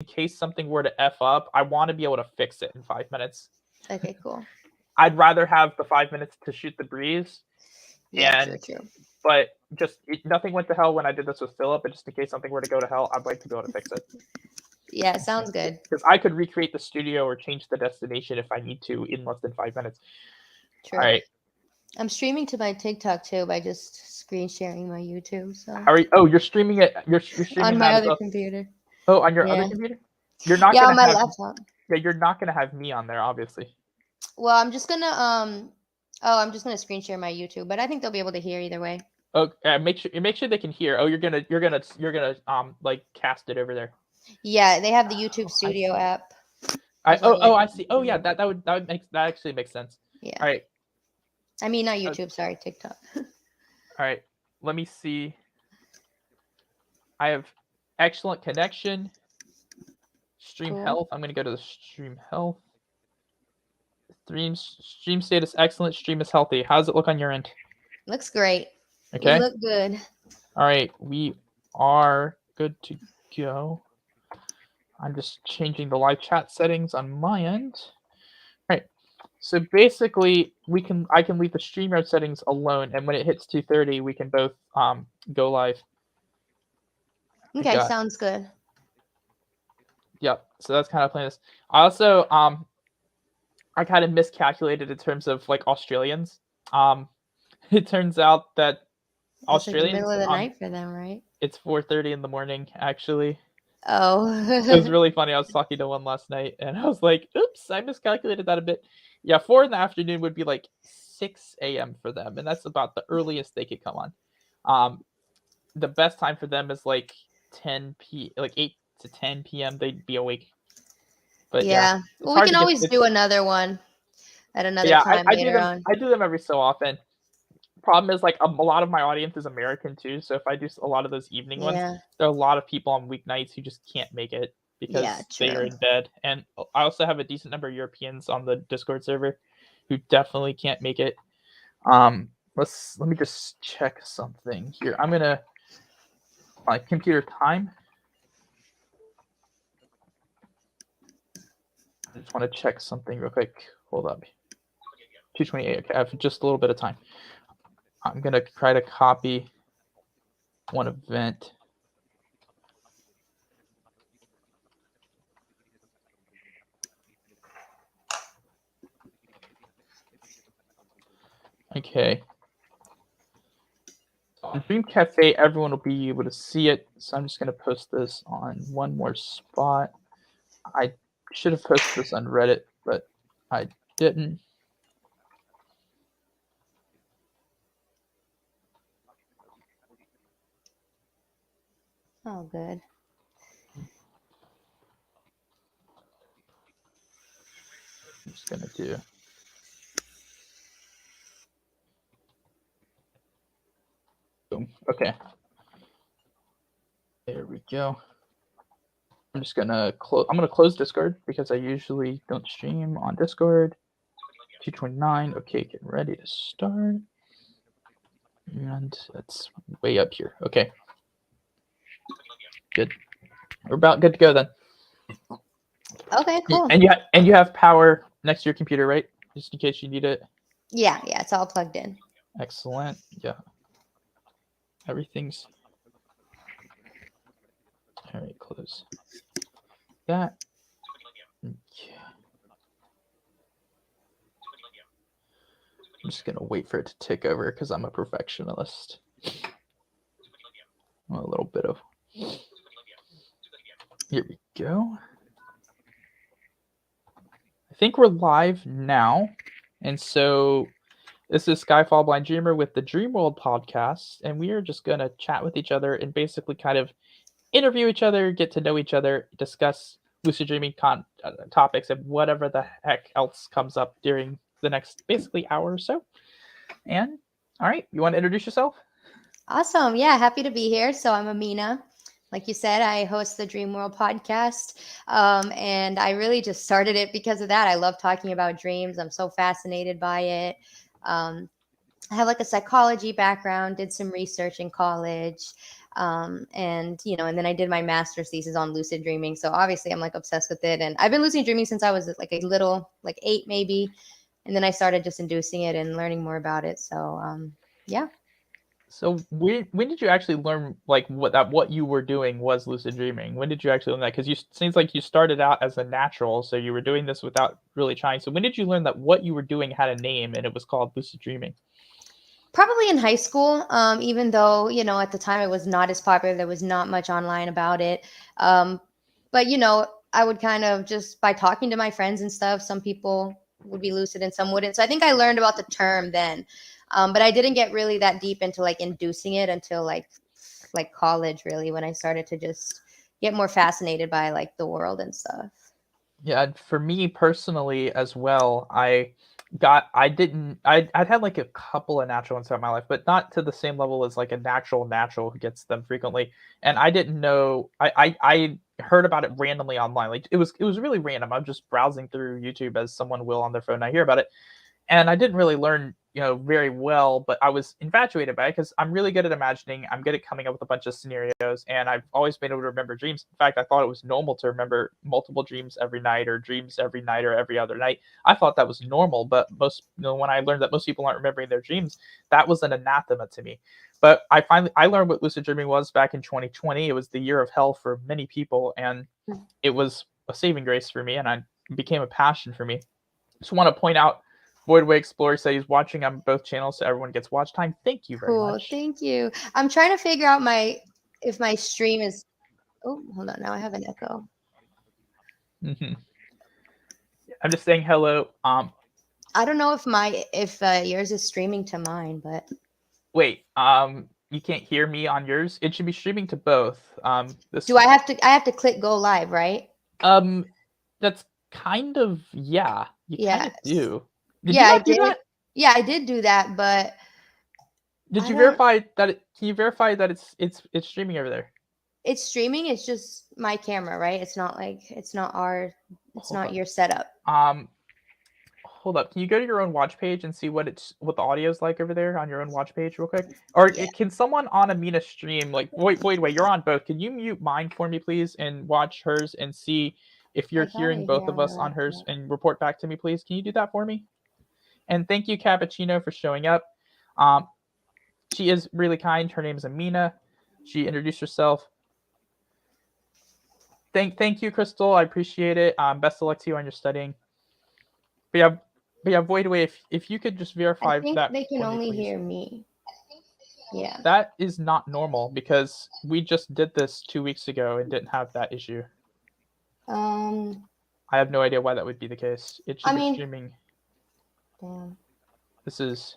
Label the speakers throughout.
Speaker 1: in case something were to F up, I want to be able to fix it in 5 minutes.
Speaker 2: Okay, cool.
Speaker 1: I'd rather have the 5 minutes to shoot the breeze.
Speaker 2: Yeah,
Speaker 1: And
Speaker 2: true.
Speaker 1: but nothing went to hell when I did this with Philip, but just in case something were to go to hell, I'd like to be able to fix it.
Speaker 2: Yeah, sounds good.
Speaker 1: Because I could recreate the studio or change the destination if I need to in less than 5 minutes.
Speaker 2: True.
Speaker 1: All right.
Speaker 2: I'm streaming to my TikTok too by just screen sharing my YouTube. So.
Speaker 1: Oh, you're streaming it. You're streaming
Speaker 2: on my
Speaker 1: that
Speaker 2: other computer.
Speaker 1: Oh, on your other computer? You're not
Speaker 2: on
Speaker 1: gonna
Speaker 2: my
Speaker 1: have,
Speaker 2: laptop.
Speaker 1: Yeah, you're not gonna have me on there, obviously.
Speaker 2: Well, I'm just gonna I'm just gonna screen share my YouTube, but I think they'll be able to hear either way.
Speaker 1: Oh, make sure they can hear. Oh, you're gonna like cast it over there.
Speaker 2: Yeah, they have the YouTube Studio app.
Speaker 1: I see. Oh yeah, that actually makes sense.
Speaker 2: Yeah.
Speaker 1: All right.
Speaker 2: I mean, not YouTube. Sorry, TikTok.
Speaker 1: All right. Let me see. I have excellent connection. Stream health. I'm gonna go to the stream health. Stream status excellent. Stream is healthy. How does it look on your end?
Speaker 2: Looks great.
Speaker 1: Okay.
Speaker 2: You look good.
Speaker 1: All right, we are good to go. I'm just changing the live chat settings on my end. All right. So basically, I can leave the StreamYard settings alone, and when it hits 2:30, we can both go live.
Speaker 2: Okay, sounds good.
Speaker 1: Yep. So that's kind of playing this. I also I kind of miscalculated in terms of like Australians. It turns out that Australians,
Speaker 2: it's like the middle of the night for them, right?
Speaker 1: It's 4:30 in the morning, actually.
Speaker 2: Oh.
Speaker 1: It was really funny. I was talking to one last night, and I was like, "Oops, I miscalculated that a bit." Yeah, 4 in the afternoon would be like 6 a.m. for them, and that's about the earliest they could come on. The best time for them is like 8 to 10 p.m. They'd be awake. But
Speaker 2: yeah, well, we can always do another one at another time later on.
Speaker 1: I do them every so often. Problem is, like, a lot of my audience is American too, so if I do a lot of those evening ones, there are a lot of people on weeknights who just can't make it because they are in bed. And I also have a decent number of Europeans on the Discord server who definitely can't make it. Let me just check something here. I'm gonna my computer time. I just want to check something real quick. Hold up. 2:28. Okay, I have just a little bit of time. I'm gonna try to copy one event. Okay. On Dream Cafe, everyone will be able to see it, so I'm just gonna post this on one more spot. I should have posted this on Reddit, but I didn't.
Speaker 2: Oh, good.
Speaker 1: I'm just gonna do. Boom. Okay. There we go. I'm just gonna close. I'm gonna close Discord because I usually don't stream on Discord. 2:29. Okay, get ready to start. And that's way up here. Okay. Good. We're about good to go then.
Speaker 2: Okay, cool.
Speaker 1: And you have power next to your computer, right? Just in case you need it.
Speaker 2: Yeah, it's all plugged in.
Speaker 1: Excellent. Yeah. Everything's. All right, close that. Yeah. I'm just gonna wait for it to tick over because I'm a perfectionist. A little bit of. Here we go. I think we're live now, and so this is Skyfall Blind Dreamer with the Dream World podcast, and we are just gonna chat with each other and basically kind of interview each other, get to know each other, discuss lucid dreaming topics, and whatever the heck else comes up during the next basically hour or so. And all right, you want to introduce yourself?
Speaker 2: Awesome. Yeah, happy to be here. So I'm Amina. Like you said, I host the Dream World podcast, and I really just started it because of that. I love talking about dreams. I'm so fascinated by it. I have like a psychology background, did some research in college, And and then I did my master's thesis on lucid dreaming. So obviously I'm like obsessed with it, and I've been lucid dreaming since I was like a little, like 8 maybe, and then I started just inducing it and learning more about it. So yeah.
Speaker 1: So when did you actually learn like what you were doing was lucid dreaming? When did you actually learn that? Because you seems like you started out as a natural, so you were doing this without really trying. So when did you learn that what you were doing had a name and it was called lucid dreaming?
Speaker 2: Probably in high school, even though at the time it was not as popular. There was not much online about it. But I would kind of, just by talking to my friends and stuff, some people would be lucid and some wouldn't. So I think I learned about the term then. But I didn't get really that deep into like inducing it until like college, really, when I started to just get more fascinated by like the world and stuff.
Speaker 1: Yeah, for me personally as well, I'd had like a couple of natural ones throughout my life, but not to the same level as like a natural who gets them frequently. And I didn't know, I heard about it randomly online. Like it was really random. I'm just browsing through YouTube as someone will on their phone. And I hear about it, and I didn't really learn, very well, but I was infatuated by it because I'm really good at imagining. I'm good at coming up with a bunch of scenarios, and I've always been able to remember dreams. In fact, I thought it was normal to remember multiple dreams every night, or dreams every night, or every other night. I thought that was normal, but when I learned that most people aren't remembering their dreams, that was an anathema to me. But I learned what lucid dreaming was back in 2020. It was the year of hell for many people, and it was a saving grace for me, and it became a passion for me. Just want to point out, Voidway Explorer said he's watching on both channels, so everyone gets watch time. Thank you very much.
Speaker 2: Thank you. I'm trying to figure out if my stream is. Oh, hold on. Now I have an echo.
Speaker 1: Mm-hmm. I'm just saying hello.
Speaker 2: I don't know if yours is streaming to mine, but
Speaker 1: wait. You can't hear me on yours. It should be streaming to both.
Speaker 2: Do I have to? I have to click go live, right?
Speaker 1: That's kind of, yeah. You kind of do.
Speaker 2: Did you not do that? Yeah, I did do that, but
Speaker 1: did you verify that? Can you verify that it's streaming over there?
Speaker 2: It's streaming. It's just my camera, right? It's not your setup.
Speaker 1: Hold up. Can you go to your own watch page and see what the audio is like over there on your own watch page real quick? Or can someone on Amina's stream, like, wait, you're on both. Can you mute mine for me, please, and watch hers and see if you're hearing both of us on hers, and report back to me, please? Can you do that for me? And thank you, Cappuccino, for showing up. She is really kind. Her name is Amina. She introduced herself. Thank you, Crystal. I appreciate it. Best of luck to you on your studying. But yeah, Voidway, if you could just verify
Speaker 2: I think
Speaker 1: that
Speaker 2: they can only hear me. Yeah.
Speaker 1: That is not normal, because we just did this 2 weeks ago and didn't have that issue. I have no idea why that would be the case. It should be streaming.
Speaker 2: Damn.
Speaker 1: This is.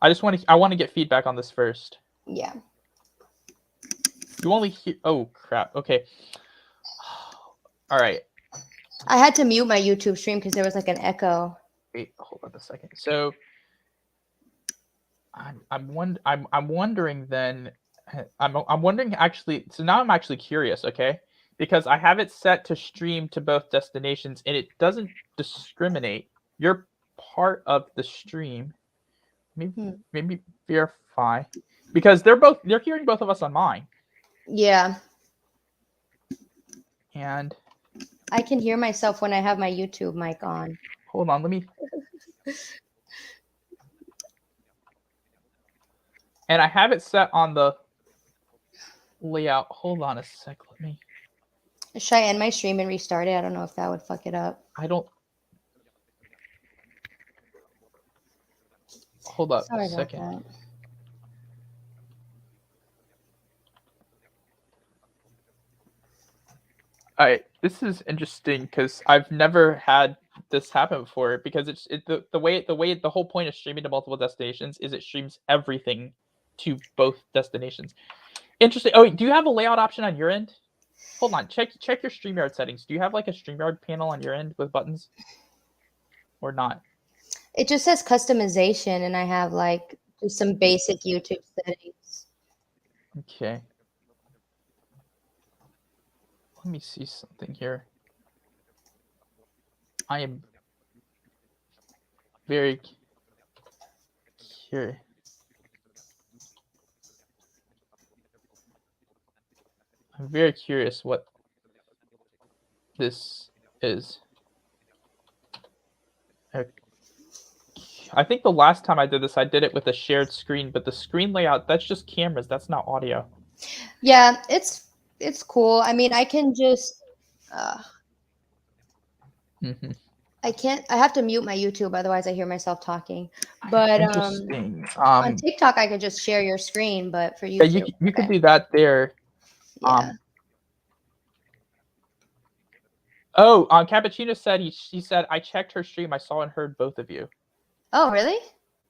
Speaker 1: I want to get feedback on this first.
Speaker 2: Yeah.
Speaker 1: You only hear. Oh crap. Okay. All right.
Speaker 2: I had to mute my YouTube stream because there was like an echo.
Speaker 1: Wait, hold on a second. So I'm wondering then. I'm wondering actually. So now I'm actually curious. Okay, because I have it set to stream to both destinations, and it doesn't discriminate. You're part of the stream. Maybe verify, because they're hearing both of us on mine.
Speaker 2: Yeah.
Speaker 1: And
Speaker 2: I can hear myself when I have my YouTube mic on.
Speaker 1: Hold on, let me. And I have it set on the layout. Hold on a sec. Let me.
Speaker 2: Should I end my stream and restart it? I don't know if that would fuck it up.
Speaker 1: I don't. Hold up a second. All right, this is interesting because I've never had this happen before, because the way the whole point of streaming to multiple destinations is it streams everything to both destinations. Interesting. Oh, wait, do you have a layout option on your end? Hold on, check your StreamYard settings. Do you have like a StreamYard panel on your end with buttons, or not?
Speaker 2: It just says customization, and I have like just some basic YouTube settings.
Speaker 1: Okay. Let me see something here. I am very curious. I'm very curious what this is. I think the last time I did this, I did it with a shared screen, but the screen layout, that's just cameras. That's not audio.
Speaker 2: Yeah, it's cool. I mean, I can just I have to mute my YouTube, otherwise I hear myself talking. But
Speaker 1: interesting.
Speaker 2: On TikTok I could just share your screen, but for YouTube,
Speaker 1: yeah, you could do that there.
Speaker 2: Yeah.
Speaker 1: Cappuccino said she said I checked her stream. I saw and heard both of you.
Speaker 2: Oh, really?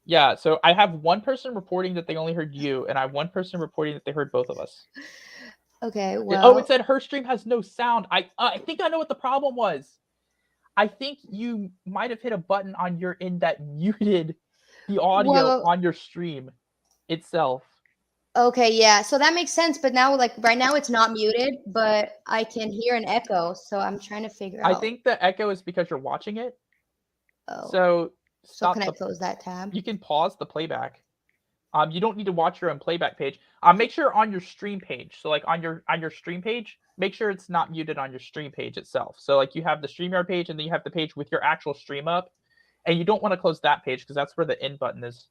Speaker 1: Yeah. So I have one person reporting that they only heard you, and I have one person reporting that they heard both of us.
Speaker 2: Okay. Well.
Speaker 1: It said her stream has no sound. I think I know what the problem was. I think you might have hit a button on your end that muted the audio on your stream itself.
Speaker 2: Okay, yeah. So that makes sense. But now, like right now, it's not muted, but I can hear an echo. So I'm trying to figure out.
Speaker 1: I think the echo is because you're watching it.
Speaker 2: Oh.
Speaker 1: So
Speaker 2: can I close that tab?
Speaker 1: You can pause the playback. You don't need to watch your own playback page. Make sure on your stream page. So like on your stream page, make sure it's not muted on your stream page itself. So like you have the StreamYard page and then you have the page with your actual stream up, and you don't want to close that page because that's where the end button is.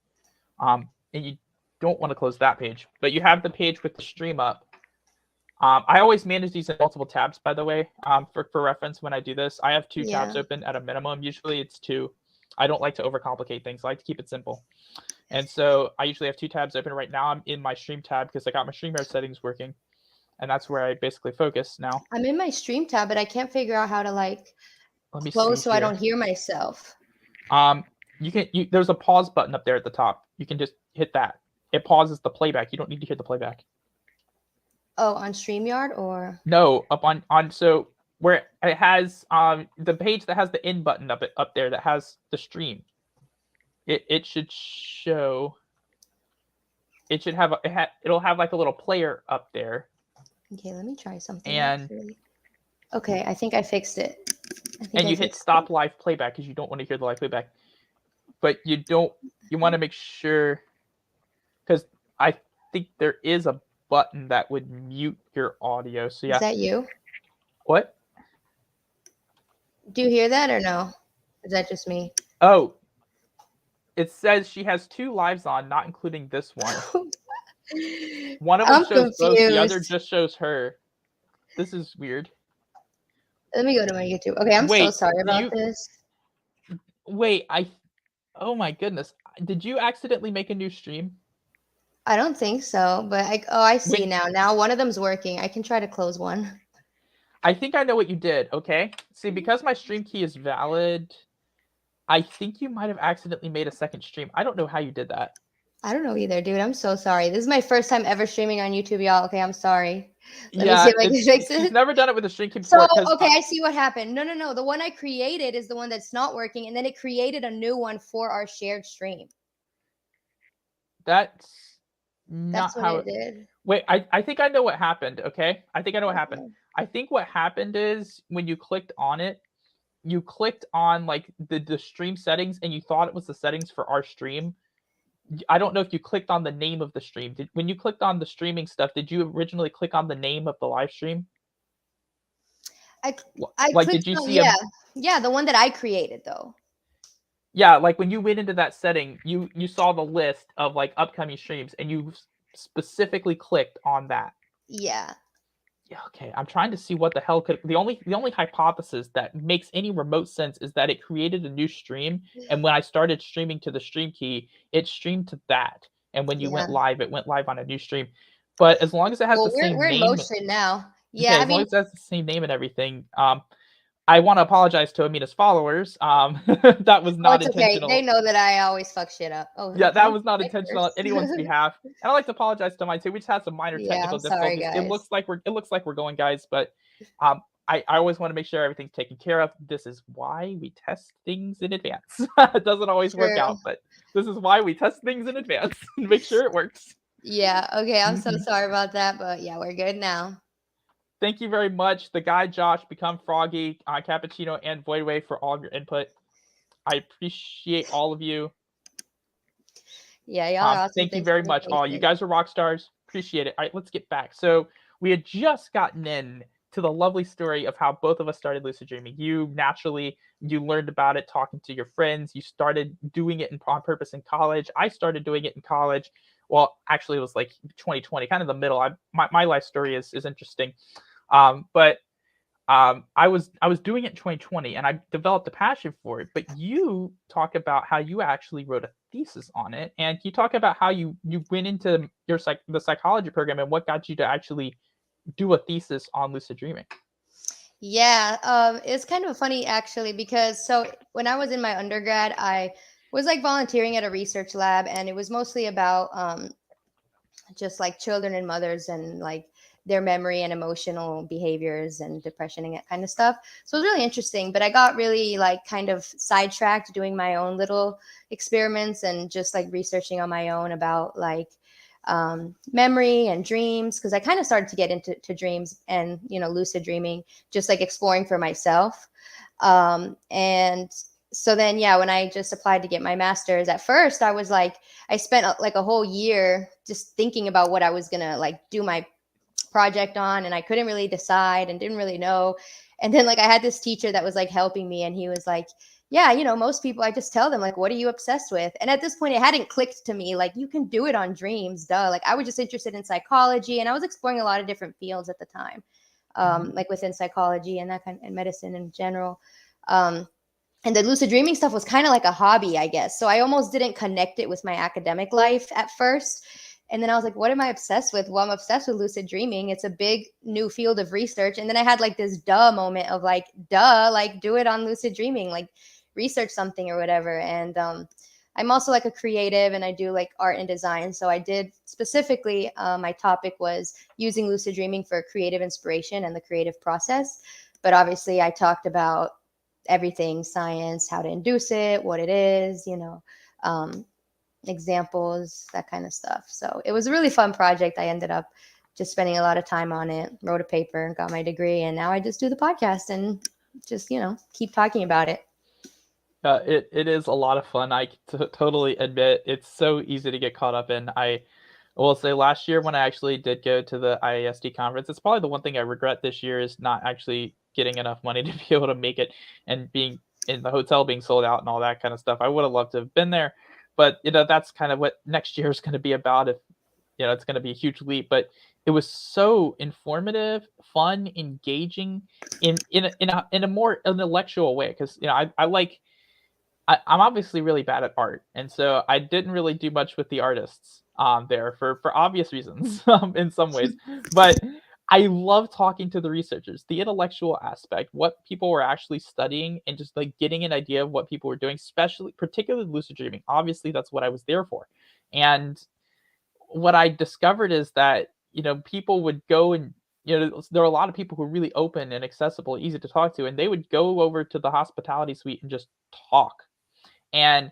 Speaker 1: And you don't want to close that page, but you have the page with the stream up. I always manage these in multiple tabs, by the way, for reference when I do this. I have 2 tabs open at a minimum. Usually it's 2. I don't like to overcomplicate things. I like to keep it simple. And so I usually have 2 tabs open. Right now I'm in my stream tab because I got my StreamYard settings working. And that's where I basically focus now.
Speaker 2: I'm in my stream tab, but I can't figure out how to close so I don't hear myself.
Speaker 1: There's a pause button up there at the top. You can just hit that. It pauses the playback. You don't need to hear the playback.
Speaker 2: Oh, on StreamYard or?
Speaker 1: No, up on so where it has the page that has the end button up there that has the stream. It should show. It should have it'll have like a little player up there.
Speaker 2: Okay, let me try something.
Speaker 1: And
Speaker 2: okay, I think I fixed it.
Speaker 1: And you hit stop live playback because you don't want to hear the live playback. But you want to make sure, because I think there is a button that would mute your audio. So yeah.
Speaker 2: Is that you?
Speaker 1: What?
Speaker 2: Do you hear that or no? Is that just me?
Speaker 1: Oh, it says she has 2 lives on, not including this one. One of them shows both, the other just shows her. This is weird.
Speaker 2: Let me go to my YouTube. Okay, I'm so sorry about this.
Speaker 1: Wait, oh my goodness. Did you accidentally make a new stream?
Speaker 2: I don't think so, but I see now. Now one of them's working. I can try to close one.
Speaker 1: I think I know what you did, okay? See, because my stream key is valid, I think you might have accidentally made a second stream. I don't know how you did that.
Speaker 2: I don't know either, dude. I'm so sorry. This is my first time ever streaming on YouTube, y'all. Okay, I'm sorry.
Speaker 1: Let me see if I can fix it. She's never done it with a stream key before.
Speaker 2: So, okay, I see what happened. No. The one I created is the one that's not working, and then it created a new one for our shared stream.
Speaker 1: That's not
Speaker 2: what
Speaker 1: how
Speaker 2: it did.
Speaker 1: Wait, I think I know what happened, okay? I think I know what happened. I think what happened is when you clicked on it, you clicked on like the stream settings and you thought it was the settings for our stream. I don't know if you clicked on the name of the stream. When you clicked on the streaming stuff, did you originally click on the name of the live stream?
Speaker 2: I did you see? Yeah, the one that I created though.
Speaker 1: Yeah, like when you went into that setting, you saw the list of like upcoming streams and you specifically clicked on that.
Speaker 2: Yeah.
Speaker 1: Yeah, okay. I'm trying to see what the hell could the only hypothesis that makes any remote sense is that it created a new stream, and when I started streaming to the stream key, it streamed to that. And when you went live, it went live on a new stream. But as long as it has the same name.
Speaker 2: We're in motion now. Yeah,
Speaker 1: okay, as long as it has the same name and everything. I want to apologize to Amina's followers. That was not intentional.
Speaker 2: Okay. They know that I always fuck shit up. Oh,
Speaker 1: yeah, that was not intentional on anyone's behalf. And I like to apologize to mine too. We just had some minor technical difficulties.
Speaker 2: Sorry,
Speaker 1: guys. It looks like we're going, guys, but I always want to make sure everything's taken care of. This is why we test things in advance. It doesn't always work out, but this is why we test things in advance and make sure it works.
Speaker 2: Yeah. Okay. I'm so sorry about that, but yeah, we're good now.
Speaker 1: Thank you very much, the guy Josh, Become Froggy, Cappuccino, and Voidway for all of your input. I appreciate all of you.
Speaker 2: Yeah, y'all are awesome.
Speaker 1: Thank you very much, all. You guys are rock stars. Appreciate it. All right, let's get back. So we had just gotten in to the lovely story of how both of us started lucid dreaming. You naturally, you learned about it talking to your friends. You started doing it on purpose in college. I started doing it in college. Well, actually, it was like 2020, kind of the middle. My life story is interesting, but I was doing it in 2020, and I developed a passion for it. But you talk about how you actually wrote a thesis on it, and you talk about how you went into the psychology program and what got you to actually do a thesis on lucid dreaming.
Speaker 2: Yeah, it's kind of funny actually, because so when I was in my undergrad, I was like volunteering at a research lab, and it was mostly about just like children and mothers and like their memory and emotional behaviors and depression and that kind of stuff. So it was really interesting, but I got really like kind of sidetracked doing my own little experiments and just like researching on my own about like memory and dreams, because I kind of started to get into dreams and lucid dreaming, just like exploring for myself. And so then, yeah, when I just applied to get my master's, at first I was like, I spent like a whole year just thinking about what I was gonna like do my project on, and I couldn't really decide and didn't really know. And then like I had this teacher that was like helping me, and he was like, yeah, most people, I just tell them like, what are you obsessed with? And at this point it hadn't clicked to me like, you can do it on dreams, duh. Like I was just interested in psychology, and I was exploring a lot of different fields at the time, like within psychology and that kind of, and medicine in general. And the lucid dreaming stuff was kind of like a hobby, I guess. So I almost didn't connect it with my academic life at first. And then I was like, what am I obsessed with? Well, I'm obsessed with lucid dreaming. It's a big new field of research. And then I had like this duh moment of like, duh, like do it on lucid dreaming, like research something or whatever. And I'm also like a creative, and I do like art and design. So I did specifically, my topic was using lucid dreaming for creative inspiration and the creative process. But obviously I talked about everything, science, how to induce it, what it is, examples, that kind of stuff. So it was a really fun project. I ended up just spending a lot of time on it, wrote a paper, got my degree, and now I just do the podcast and just, keep talking about it.
Speaker 1: It is a lot of fun. I totally admit it's so easy to get caught up in. I will say last year when I actually did go to the IASD conference, it's probably the one thing I regret this year is not actually getting enough money to be able to make it, and being in the hotel being sold out and all that kind of stuff. I would have loved to have been there, but that's kind of what next year is going to be about. If it's going to be a huge leap, but it was so informative, fun, engaging in a more intellectual way, because I like. I'm obviously really bad at art, and so I didn't really do much with the artists there for obvious reasons in some ways. But I love talking to the researchers, the intellectual aspect, what people were actually studying, and just like getting an idea of what people were doing, particularly lucid dreaming. Obviously, that's what I was there for. And what I discovered is that people would go and there were a lot of people who were really open and accessible, easy to talk to, and they would go over to the hospitality suite and just talk. And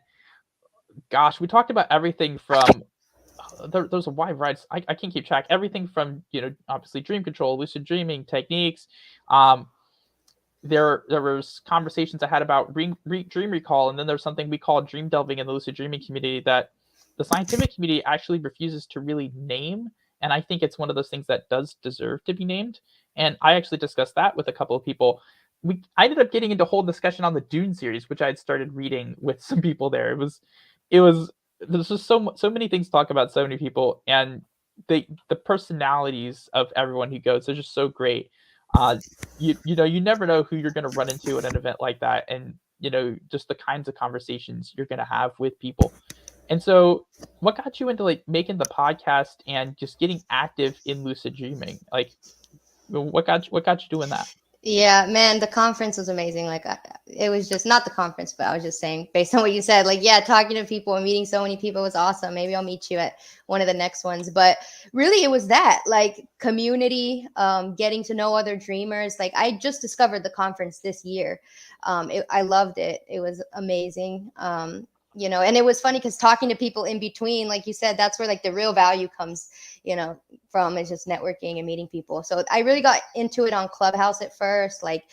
Speaker 1: gosh, we talked about everything from there's a wide variety. I can't keep track. Everything from obviously dream control, lucid dreaming techniques. There was conversations I had about dream recall, and then there's something we call dream delving in the lucid dreaming community that the scientific community actually refuses to really name. And I think it's one of those things that does deserve to be named. And I actually discussed that with a couple of people. I ended up getting into a whole discussion on the Dune series, which I had started reading with some people there. There's just so many things to talk about, so many people, and the personalities of everyone who goes are just so great. You never know who you're going to run into at an event like that, and just the kinds of conversations you're going to have with people. And so, what got you into like making the podcast and just getting active in lucid dreaming? Like, what got you doing that?
Speaker 2: Yeah, man, the conference was amazing. Like, it was just not the conference, but I was just saying, based on what you said, like, yeah, talking to people and meeting so many people was awesome. Maybe I'll meet you at one of the next ones. But really, it was that, like, community, getting to know other dreamers. Like, I just discovered the conference this year. I loved it. It was amazing. And it was funny because talking to people in between, like you said, that's where like the real value comes, from, is just networking and meeting people. So I really got into it on Clubhouse at first, like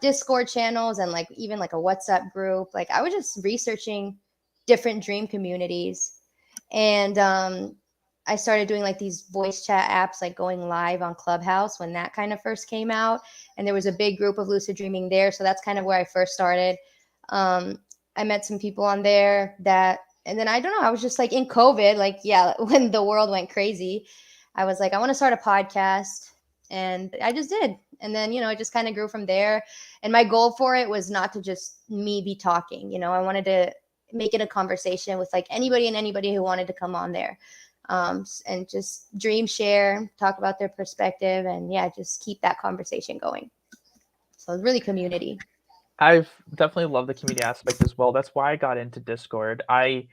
Speaker 2: Discord channels, and like even like a WhatsApp group. Like I was just researching different dream communities. And I started doing like these voice chat apps, like going live on Clubhouse when that kind of first came out. And there was a big group of lucid dreaming there. So that's kind of where I first started. I met some people on there and then I don't know, I was just like in COVID, like, yeah, when the world went crazy, I was like, I want to start a podcast. And I just did. And then, it just kind of grew from there. And my goal for it was not to just me be talking. I wanted to make it a conversation with like anybody who wanted to come on there. And just dream share, talk about their perspective, and just keep that conversation going. So it's really community.
Speaker 1: I've definitely loved the community aspect as well. That's why I got into Discord. I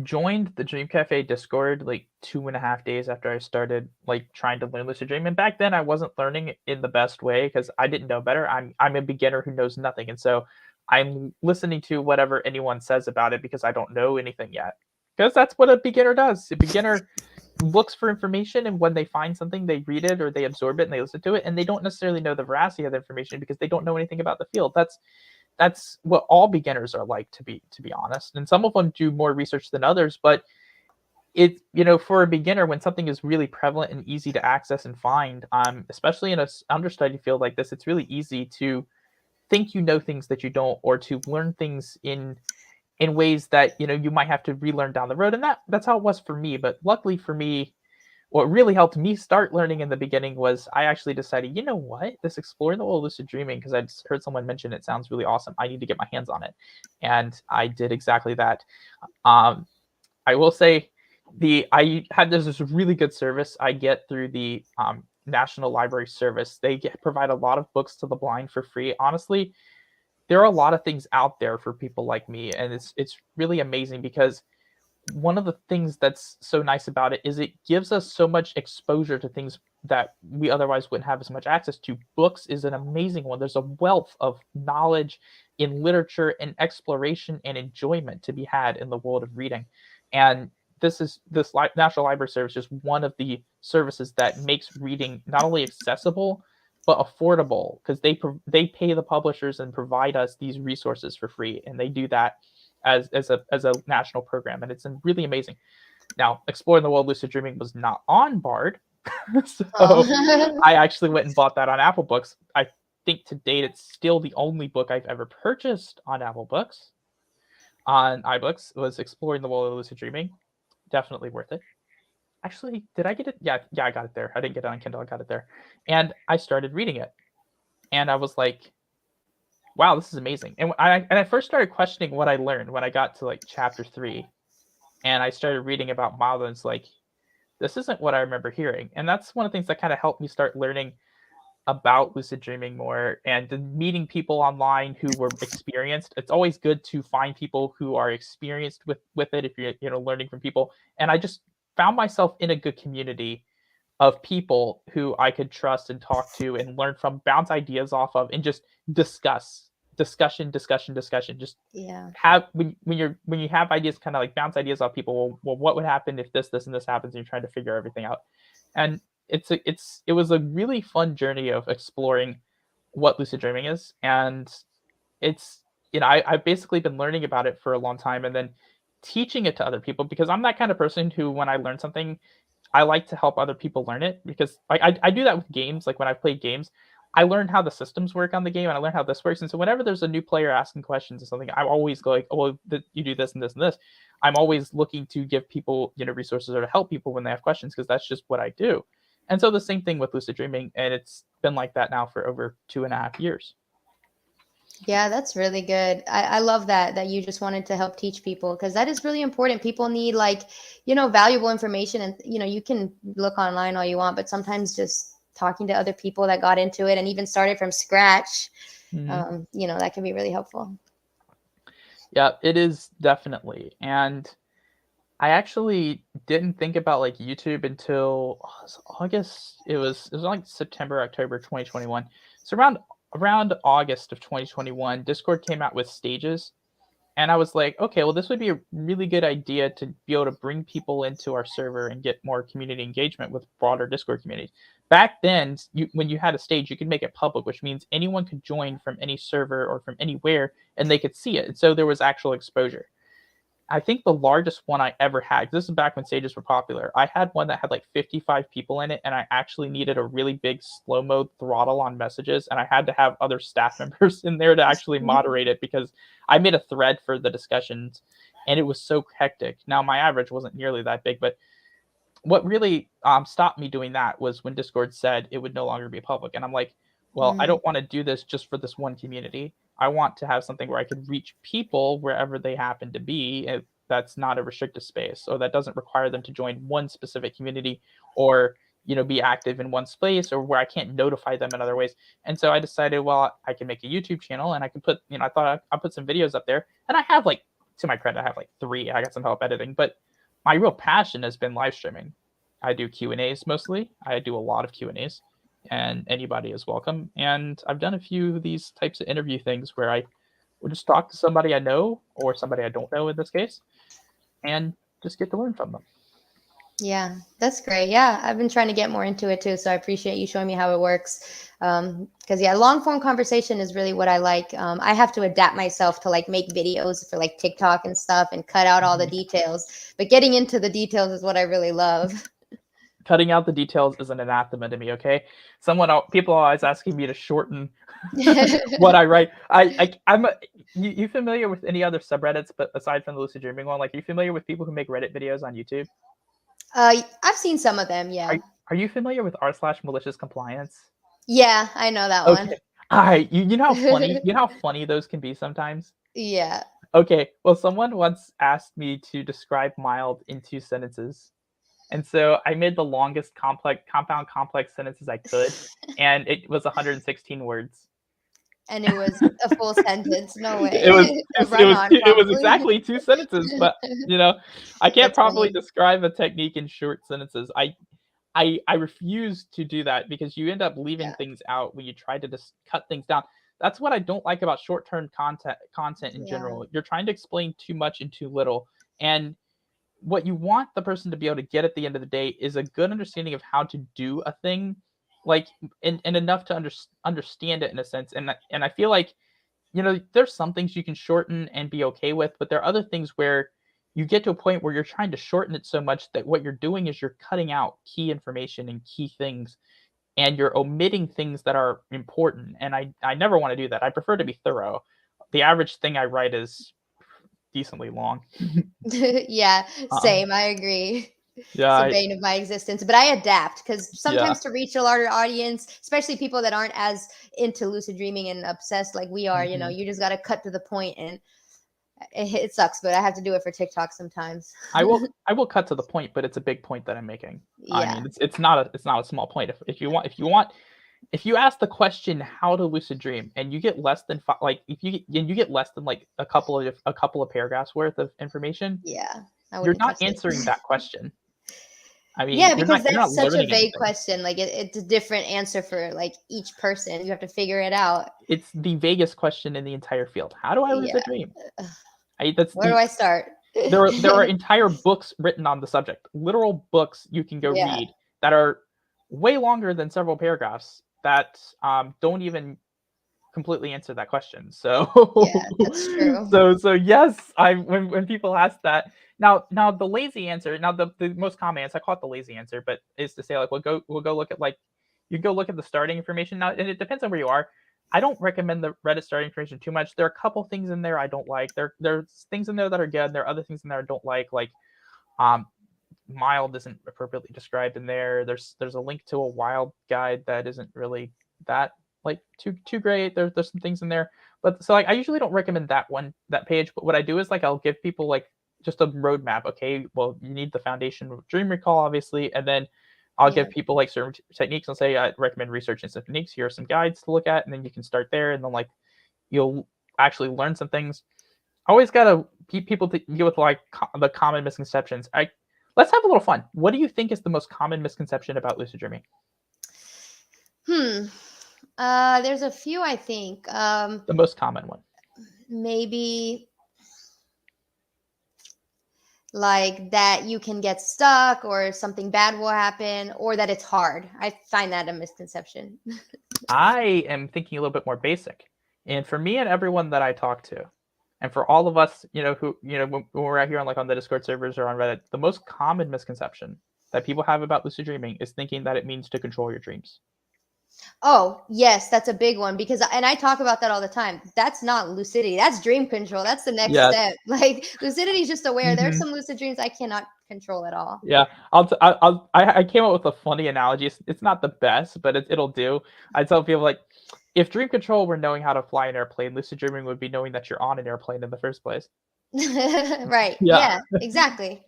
Speaker 1: joined the Dream Cafe Discord like 2.5 days after I started like trying to learn lucid dream. And back then I wasn't learning in the best way because I didn't know better. I'm a beginner who knows nothing. And so I'm listening to whatever anyone says about it because I don't know anything yet. Because that's what a beginner does. A beginner looks for information, and when they find something, they read it or they absorb it and they listen to it, and they don't necessarily know the veracity of the information because they don't know anything about the field. That's what all beginners are like, to be honest. And some of them do more research than others, but it, for a beginner, when something is really prevalent and easy to access and find, especially in a understudy field like this, it's really easy to think you know things that you don't, or to learn things in ways that you might have to relearn down the road. And that's how it was for me. But luckily for me, what really helped me start learning in the beginning was I actually decided, this exploring the world of lucid dreaming, because I just heard someone mention it sounds really awesome. I need to get my hands on it. And I did exactly that. I will say I had this really good service I get through the National Library Service. They provide a lot of books to the blind for free. Honestly, there are a lot of things out there for people like me, and it's really amazing because one of the things that's so nice about it is it gives us so much exposure to things that we otherwise wouldn't have as much access to. Books is an amazing one. There's a wealth of knowledge in literature and exploration and enjoyment to be had in the world of reading. And this National Library Service is one of the services that makes reading not only accessible but affordable, because they pay the publishers and provide us these resources for free, and they do that as a national program, and it's really amazing. Now, Exploring the World Lucid Dreaming was not on Bard, so I actually went and bought that on Apple Books. I think to date it's still the only book I've ever purchased on Apple Books. On iBooks was Exploring the World of Lucid Dreaming. Definitely worth it. Actually, did I get it? Yeah, I got it there. I didn't get it on Kindle. I got it there. And I started reading it. And I was like, wow, this is amazing. And I first started questioning what I learned when I got to like chapter 3. And I started reading about Milo, and it's like, this isn't what I remember hearing. And that's one of the things that kind of helped me start learning about lucid dreaming more, and meeting people online who were experienced. It's always good to find people who are experienced with it if you're learning from people. And I just found myself in a good community of people who I could trust and talk to and learn from, bounce ideas off of, and just discussion. Just have when you have ideas, kind of like bounce ideas off people. Well, what would happen if this and this happens? And you're trying to figure everything out. And it was a really fun journey of exploring what lucid dreaming is. And it's, I've basically been learning about it for a long time, and then teaching it to other people, because I'm that kind of person who, when I learn something, I like to help other people learn it, because I do that with games. Like when I've played games, I learned how the systems work on the game, and I learned how this works. And so whenever there's a new player asking questions or something, I always go like, oh, well, you do this and this and this. I'm always looking to give people, resources, or to help people when they have questions, because that's just what I do. And so the same thing with lucid dreaming, and it's been like that now for over 2.5 years.
Speaker 2: Yeah, that's really good. I love that you just wanted to help teach people, because that is really important. People need valuable information, and you can look online all you want, but sometimes just talking to other people that got into it and even started from scratch, that can be really helpful.
Speaker 1: Yeah, it is definitely. And I actually didn't think about like YouTube until August. It was like September, October 2021. So around August of 2021, Discord came out with stages. And I was like, okay, well, this would be a really good idea to be able to bring people into our server and get more community engagement with broader Discord communities. Back then, when you had a stage, you could make it public, which means anyone could join from any server or from anywhere, and they could see it. And so there was actual exposure. I think the largest one I ever had, this is back when stages were popular, I had one that had like 55 people in it, and I actually needed a really big slow mode throttle on messages, and I had to have other staff members in there to actually moderate it because I made a thread for the discussions, and it was so hectic. Now, my average wasn't nearly that big, but what really stopped me doing that was when Discord said it would no longer be public, and I'm like, well, I don't want to do this just for this one community. I want to have something where I could reach people wherever they happen to be. That's not a restricted space, or that doesn't require them to join one specific community or be active in one space, or where I can't notify them in other ways. And so I decided, well, I can make a YouTube channel, and I can put, I thought I'll put some videos up there, and I have like, to my credit, I have like 3. I got some help editing, but my real passion has been live streaming. I do Q&As mostly. I do a lot of Q&As, and anybody is welcome. And I've done a few of these types of interview things where I would just talk to somebody I know, or somebody I don't know in this case, and just get to learn from them.
Speaker 2: Yeah, that's great. Yeah, I've been trying to get more into it too, so I appreciate you showing me how it works. Because long form conversation is really what I like. I have to adapt myself to like make videos for like TikTok and stuff and cut out all the details. But getting into the details is what I really love.
Speaker 1: Cutting out the details is an anathema to me. Okay, people are always asking me to shorten what I write. I'm. You familiar with any other subreddits, but aside from the lucid dreaming one, like, are you familiar with people who make Reddit videos on YouTube?
Speaker 2: I've seen some of them. Yeah.
Speaker 1: Are you familiar with r/malicious compliance?
Speaker 2: Yeah, I know that one.
Speaker 1: All right. You know how funny those can be sometimes?
Speaker 2: Yeah.
Speaker 1: Okay. Well, someone once asked me to describe mild in 2 sentences. And so I made the longest compound complex sentences I could, and it was 116 words.
Speaker 2: And it was a full sentence. No way.
Speaker 1: It was exactly 2 sentences, but I can't properly describe a technique in short sentences. I refuse to do that because you end up leaving things out when you try to just cut things down. That's what I don't like about short-term content in general. You're trying to explain too much in too little, and what you want the person to be able to get at the end of the day is a good understanding of how to do a thing, like, and enough to understand it in a sense. And I feel like, there's some things you can shorten and be okay with, but there are other things where you get to a point where you're trying to shorten it so much that what you're doing is you're cutting out key information and key things, and you're omitting things that are important. And I never want to do that. I prefer to be thorough. The average thing I write is decently long.
Speaker 2: Yeah, same. I agree.
Speaker 1: Yeah,
Speaker 2: it's the bane of my existence, but I adapt because sometimes to reach a larger audience, especially people that aren't as into lucid dreaming and obsessed like we are, you just got to cut to the point, and it sucks, but I have to do it for TikTok sometimes.
Speaker 1: I will cut to the point, but it's a big point that I'm making. Yeah. I mean, it's not a small point. If you ask the question how to lucid dream and you get less than if you get less than like a couple of paragraphs worth of information, you're not answering that question. I mean,
Speaker 2: because that's such a vague question. Like it's a different answer for like each person. You have to figure it out.
Speaker 1: It's the vaguest question in the entire field. How do I lucid dream?
Speaker 2: Where do I start?
Speaker 1: There are entire books written on the subject, literal books you can go read that are way longer than several paragraphs that don't even completely answer that question. So
Speaker 2: that's true.
Speaker 1: So yes, when people ask that, now the lazy answer, now the most common answer, I call it the lazy answer, but is to say like we'll go look at you go look at the starting information. Now, and it depends on where you are. I don't recommend the Reddit starting information too much. There are a couple things in there I don't like. There's things in there that are good. There are other things in there I don't like mild isn't appropriately described in there. There's a link to a wild guide that isn't really that too great. There's some things in there, but so I usually don't recommend that page. But what I do is I'll give people just a roadmap. Okay, well, you need the foundation of dream recall, obviously, and then I'll give people certain techniques and say I recommend researching some techniques. Here are some guides to look at, and then you can start there, and then you'll actually learn some things. Always gotta keep people to deal with the common misconceptions. Let's have a little fun. What do you think is the most common misconception about lucid dreaming?
Speaker 2: There's a few, I think.
Speaker 1: The most common one.
Speaker 2: Maybe that you can get stuck or something bad will happen or that it's hard. I find that a misconception.
Speaker 1: I am thinking a little bit more basic. And for me and everyone that I talk to, And for all of us, who, when we're out here on on the Discord servers or on Reddit, the most common misconception that people have about lucid dreaming is thinking that it means to control your dreams.
Speaker 2: Oh, yes, that's a big one because and I talk about that all the time. That's not lucidity. That's dream control. That's the next step. Like lucidity is just aware. There's some lucid dreams I cannot control at all.
Speaker 1: Yeah, I came up with a funny analogy. It's not the best, but it'll do. I tell people like, if dream control were knowing how to fly an airplane, lucid dreaming would be knowing that you're on an airplane in the first place.
Speaker 2: Right. Yeah, exactly.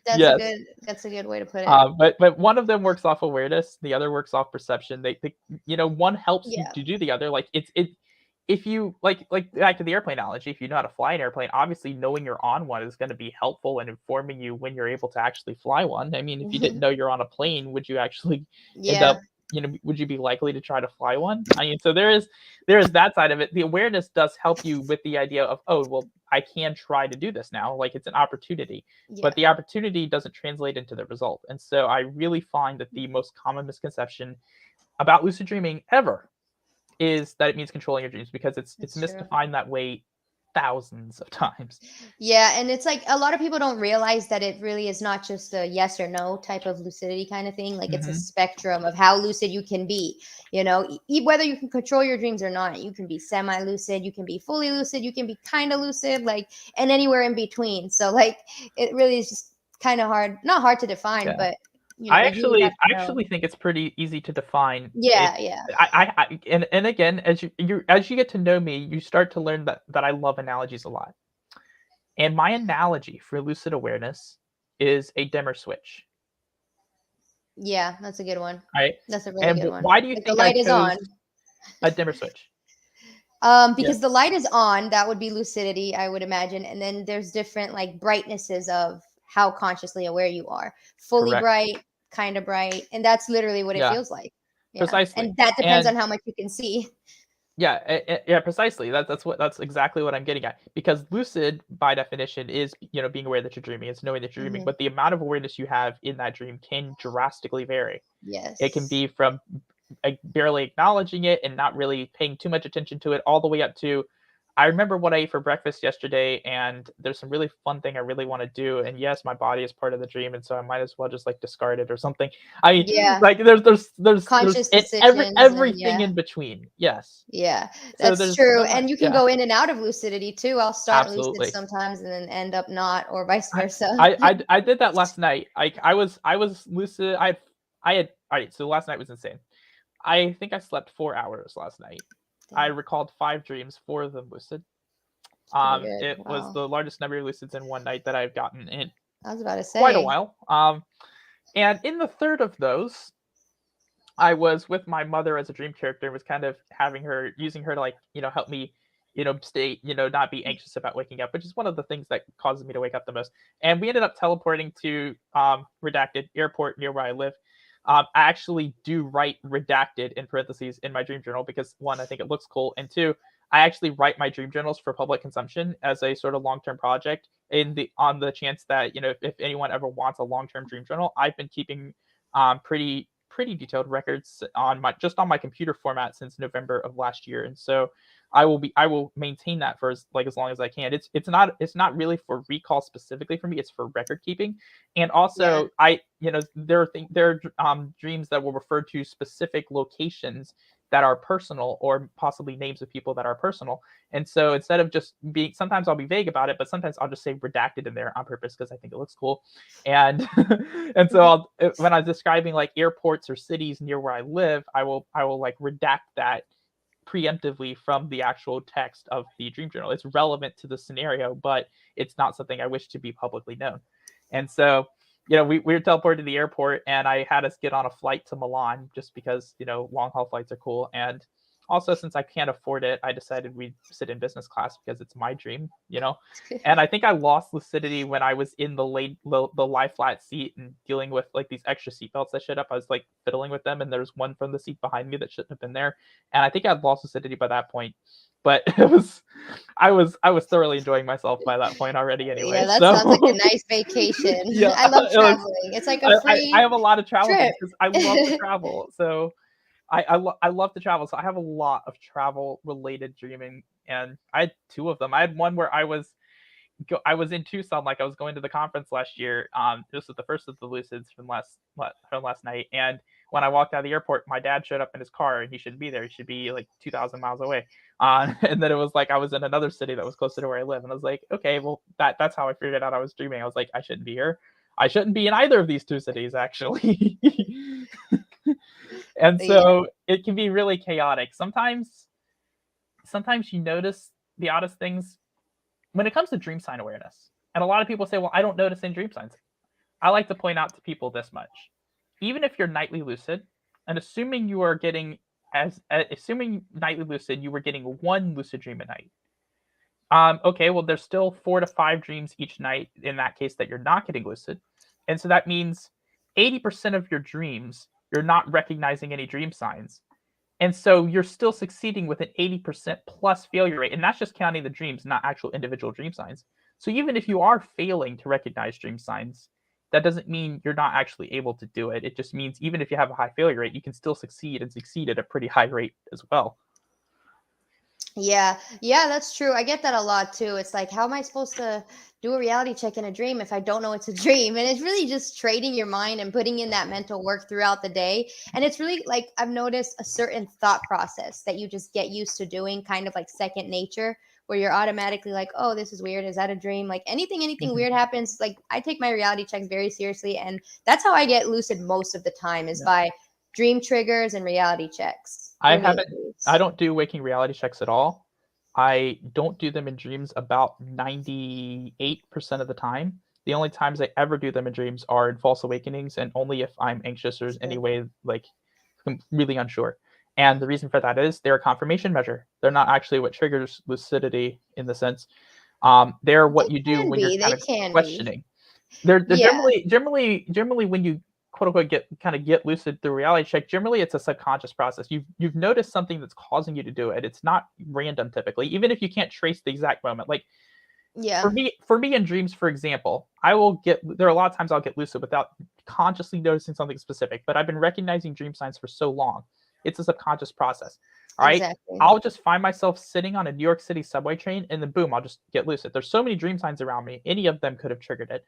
Speaker 2: That's a good way to put
Speaker 1: it. But one of them works off awareness, the other works off perception. They one helps you to do the other. Like if you like back to the airplane analogy, if you know how to fly an airplane, obviously knowing you're on one is going to be helpful in informing you when you're able to actually fly one. I mean, if you didn't know you're on a plane, would you actually end up, would you be likely to try to fly one? I mean, so there is that side of it. The awareness does help you with the idea of, oh, well, I can try to do this now. Like it's an opportunity, but the opportunity doesn't translate into the result. And so I really find that the most common misconception about lucid dreaming ever is that it means controlling your dreams, because it's misdefined that way thousands of times.
Speaker 2: Yeah, and it's like a lot of people don't realize that it really is not just a yes or no type of lucidity kind of thing. Like it's a spectrum of how lucid you can be. Whether you can control your dreams or not, you can be semi-lucid, you can be fully lucid, you can be kind of lucid, like, and anywhere in between. So like it really is just kind of not hard to define, but
Speaker 1: I actually think it's pretty easy to define.
Speaker 2: Yeah.
Speaker 1: And again, as you get to know me, you start to learn that I love analogies a lot. And my analogy for lucid awareness is a dimmer switch.
Speaker 2: Yeah, that's a good one.
Speaker 1: Right?
Speaker 2: That's a really good one.
Speaker 1: Why do you think
Speaker 2: the light is on?
Speaker 1: A dimmer switch.
Speaker 2: Because the light is on, that would be lucidity, I would imagine. And then there's different like brightnesses of how consciously aware you are. Fully bright, kind of bright, and that's literally what it feels like.
Speaker 1: Precisely.
Speaker 2: And that depends on how much you can see.
Speaker 1: Yeah, precisely. That's exactly what I'm getting at. Because lucid, by definition, is being aware that you're dreaming. It's knowing that you're dreaming. But the amount of awareness you have in that dream can drastically vary.
Speaker 2: Yes.
Speaker 1: It can be from barely acknowledging it and not really paying too much attention to it, all the way up to, I remember what I ate for breakfast yesterday, and there's some really fun thing I really want to do. And yes, my body is part of the dream, and so I might as well just like discard it or something. I mean, like there's
Speaker 2: conscious
Speaker 1: everything in between. Yes.
Speaker 2: Yeah, that's true. And you can go in and out of lucidity too. I'll start lucid sometimes and then end up not, or vice versa.
Speaker 1: I did that last night. I was lucid. I had all right. So last night was insane. I think I slept 4 hours last night. I recalled 5 dreams, 4 of them lucid. It was the largest number of lucids in one night that I've gotten in
Speaker 2: I was about to say
Speaker 1: quite a while. And in the third of those, I was with my mother as a dream character and was kind of using her to like, help me, stay, not be anxious about waking up, which is one of the things that causes me to wake up the most. And we ended up teleporting to Redacted Airport near where I live. I actually do write redacted in parentheses in my dream journal because 1, I think it looks cool, and 2, I actually write my dream journals for public consumption as a sort of long-term project on the chance that, if anyone ever wants a long-term dream journal. I've been keeping pretty detailed records on my computer format since November of last year, and so I will maintain that for as long as I can. It's not really for recall specifically for me. It's for record keeping, and also there are dreams that will refer to specific locations that are personal, or possibly names of people that are personal. And so instead of just being, sometimes I'll be vague about it, but sometimes I'll just say redacted in there on purpose because I think it looks cool. And and so when I was describing like airports or cities near where I live, I will like redact that preemptively from the actual text of the dream journal. It's relevant to the scenario, but it's not something I wish to be publicly known. And so, we were teleported to the airport, and I had us get on a flight to Milan just because, long haul flights are cool. And also, since I can't afford it, I decided we'd sit in business class because it's my dream, And I think I lost lucidity when I was in the lie flat seat and dealing with like these extra seatbelts that showed up. I was like fiddling with them, and there was one from the seat behind me that shouldn't have been there. And I think I'd lost lucidity by that point. But I was thoroughly enjoying myself by that point already anyway.
Speaker 2: Yeah, that sounds like a nice vacation. I love traveling. It's like a free
Speaker 1: I have a lot of travel
Speaker 2: trip
Speaker 1: because I love to travel. So I love to travel, so I have a lot of travel related dreaming, and I had 2 of them. I had one where I was in Tucson, like I was going to the conference last year. This was the first of the lucids from last night, and when I walked out of the airport, my dad showed up in his car, and he shouldn't be there. He should be like 2,000 miles away. And then it was like I was in another city that was closer to where I live, and I was like, okay, well that's how I figured out I was dreaming. I was like, I shouldn't be here. I shouldn't be in either of these 2 cities, actually. And so it can be really chaotic. Sometimes you notice the oddest things when it comes to dream sign awareness. And a lot of people say, well, I don't notice any dream signs. I like to point out to people this much. Even if you're nightly lucid, and assuming you are getting assuming nightly lucid, you were getting 1 lucid dream a night. Okay, well, there's still 4 to 5 dreams each night in that case that you're not getting lucid. And so that means 80% of your dreams, you're not recognizing any dream signs. And so you're still succeeding with an 80% plus failure rate. And that's just counting the dreams, not actual individual dream signs. So even if you are failing to recognize dream signs, that doesn't mean you're not actually able to do it. It just means even if you have a high failure rate, you can still succeed and succeed at a pretty high rate as well.
Speaker 2: Yeah, that's true. I get that a lot too. It's like, how am I supposed to do a reality check in a dream if I don't know it's a dream? And it's really just training your mind and putting in that mental work throughout the day. And it's really like, I've noticed a certain thought process that you just get used to doing, kind of like second nature, where you're automatically like, oh, this is weird. Is that a dream? Like anything weird happens. Like I take my reality checks very seriously. And that's how I get lucid most of the time is by dream triggers and reality checks.
Speaker 1: I don't do waking reality checks at all. I don't do them in dreams about 98% of the time. The only times I ever do them in dreams are in false awakenings, and only if I'm anxious or any way like I'm really unsure. And the reason for that is they're a confirmation measure. They're not actually what triggers lucidity in the sense. They're what you do when you're kind of questioning. They're generally when you quote unquote get lucid through reality check. Generally, it's a subconscious process. You've noticed something that's causing you to do it. It's not random typically, even if you can't trace the exact moment. Like for me in dreams, for example, there are a lot of times I'll get lucid without consciously noticing something specific. But I've been recognizing dream signs for so long, it's a subconscious process. All right. Exactly. I'll just find myself sitting on a New York City subway train, and then boom, I'll just get lucid. There's so many dream signs around me. Any of them could have triggered it.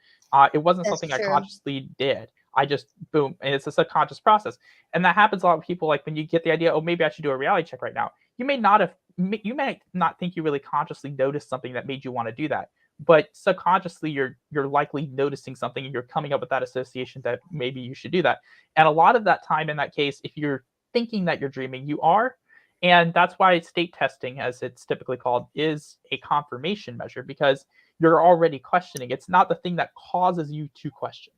Speaker 1: It wasn't something I consciously did. I just boom, and it's a subconscious process. And that happens a lot with people. Like when you get the idea, oh, maybe I should do a reality check right now. You may not think you really consciously noticed something that made you want to do that, but subconsciously you're likely noticing something, and you're coming up with that association that maybe you should do that. And a lot of that time in that case, if you're thinking that you're dreaming, you are. And that's why state testing, as it's typically called, is a confirmation measure, because you're already questioning. It's not the thing that causes you to question.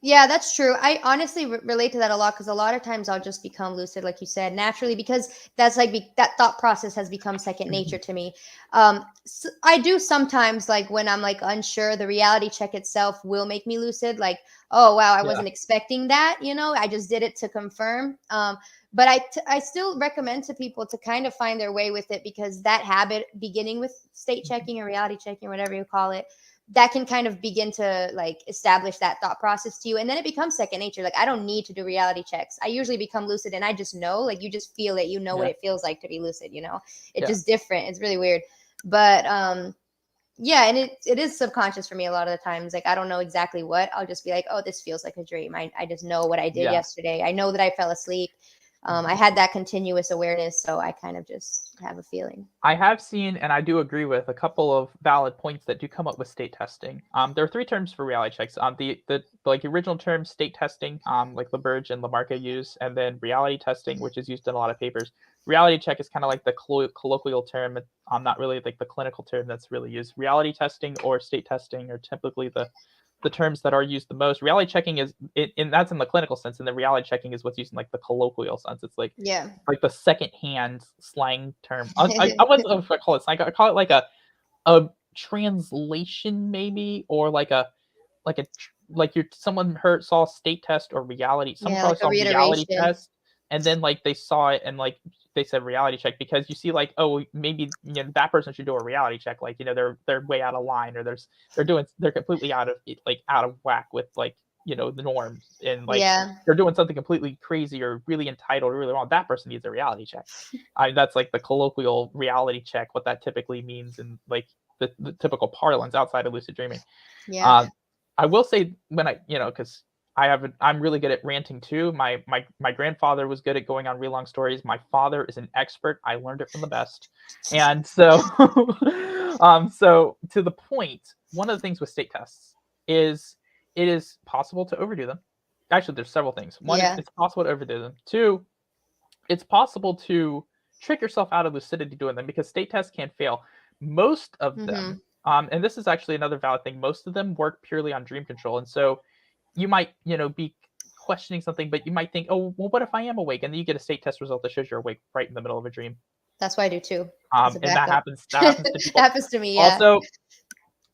Speaker 2: Yeah, that's true. I honestly relate to that a lot because a lot of times I'll just become lucid, like you said, naturally, because that's like that thought process has become second nature to me. So I do sometimes, like when I'm like unsure, the reality check itself will make me lucid. Like, oh wow, I wasn't expecting that. I just did it to confirm. But I still recommend to people to kind of find their way with it, because that habit, beginning with state checking or reality checking, whatever you call it, that can kind of begin to like establish that thought process to you. And then it becomes second nature. Like I don't need to do reality checks. I usually become lucid and I just know, like you just feel it, what it feels like to be lucid, it's just different. It's really weird. But and it is subconscious for me a lot of the times. Like I don't know exactly what. I'll just be like, oh, this feels like a dream. I just know what I did yesterday. I know that I fell asleep. I had that continuous awareness, so I kind of just have a feeling.
Speaker 1: I have seen, and I do agree with, a couple of valid points that do come up with state testing. There are 3 terms for reality checks. The original term, state testing, like LaBerge and Lamarca use, and then reality testing, which is used in a lot of papers. Reality check is kind of like the colloquial term. Not really like the clinical term that's really used. Reality testing or state testing are typically the terms that are used the most. Reality checking is that's in the clinical sense, and the reality checking is what's used in like the colloquial sense. It's like the secondhand slang term. I wouldn't know if I call it slang. I call it like a translation maybe, or like someone saw a state test or reality. Someone probably saw reality test, and then like they saw it and like they said reality check, because you see like, oh, maybe that person should do a reality check, like they're way out of line, or they're completely out of whack with like the norm, and like they're doing something completely crazy or really entitled or really wrong, that person needs a reality check. That's like the colloquial reality check, what that typically means in like the typical parlance outside of lucid dreaming. I will say when because I'm really good at ranting too. My grandfather was good at going on real long stories. My father is an expert. I learned it from the best. And so so to the point, one of the things with state tests is it is possible to overdo them. Actually, there's several things. One, it's possible to overdo them. Two, it's possible to trick yourself out of lucidity doing them, because state tests can fail. Most of them, and this is actually another valid thing, most of them work purely on dream control. And so you might, be questioning something, but you might think, oh, well, what if I am awake? And then you get a state test result that shows you're awake right in the middle of a dream.
Speaker 2: That's what I do too.
Speaker 1: And that happens to people.
Speaker 2: That happens to me,
Speaker 1: Also,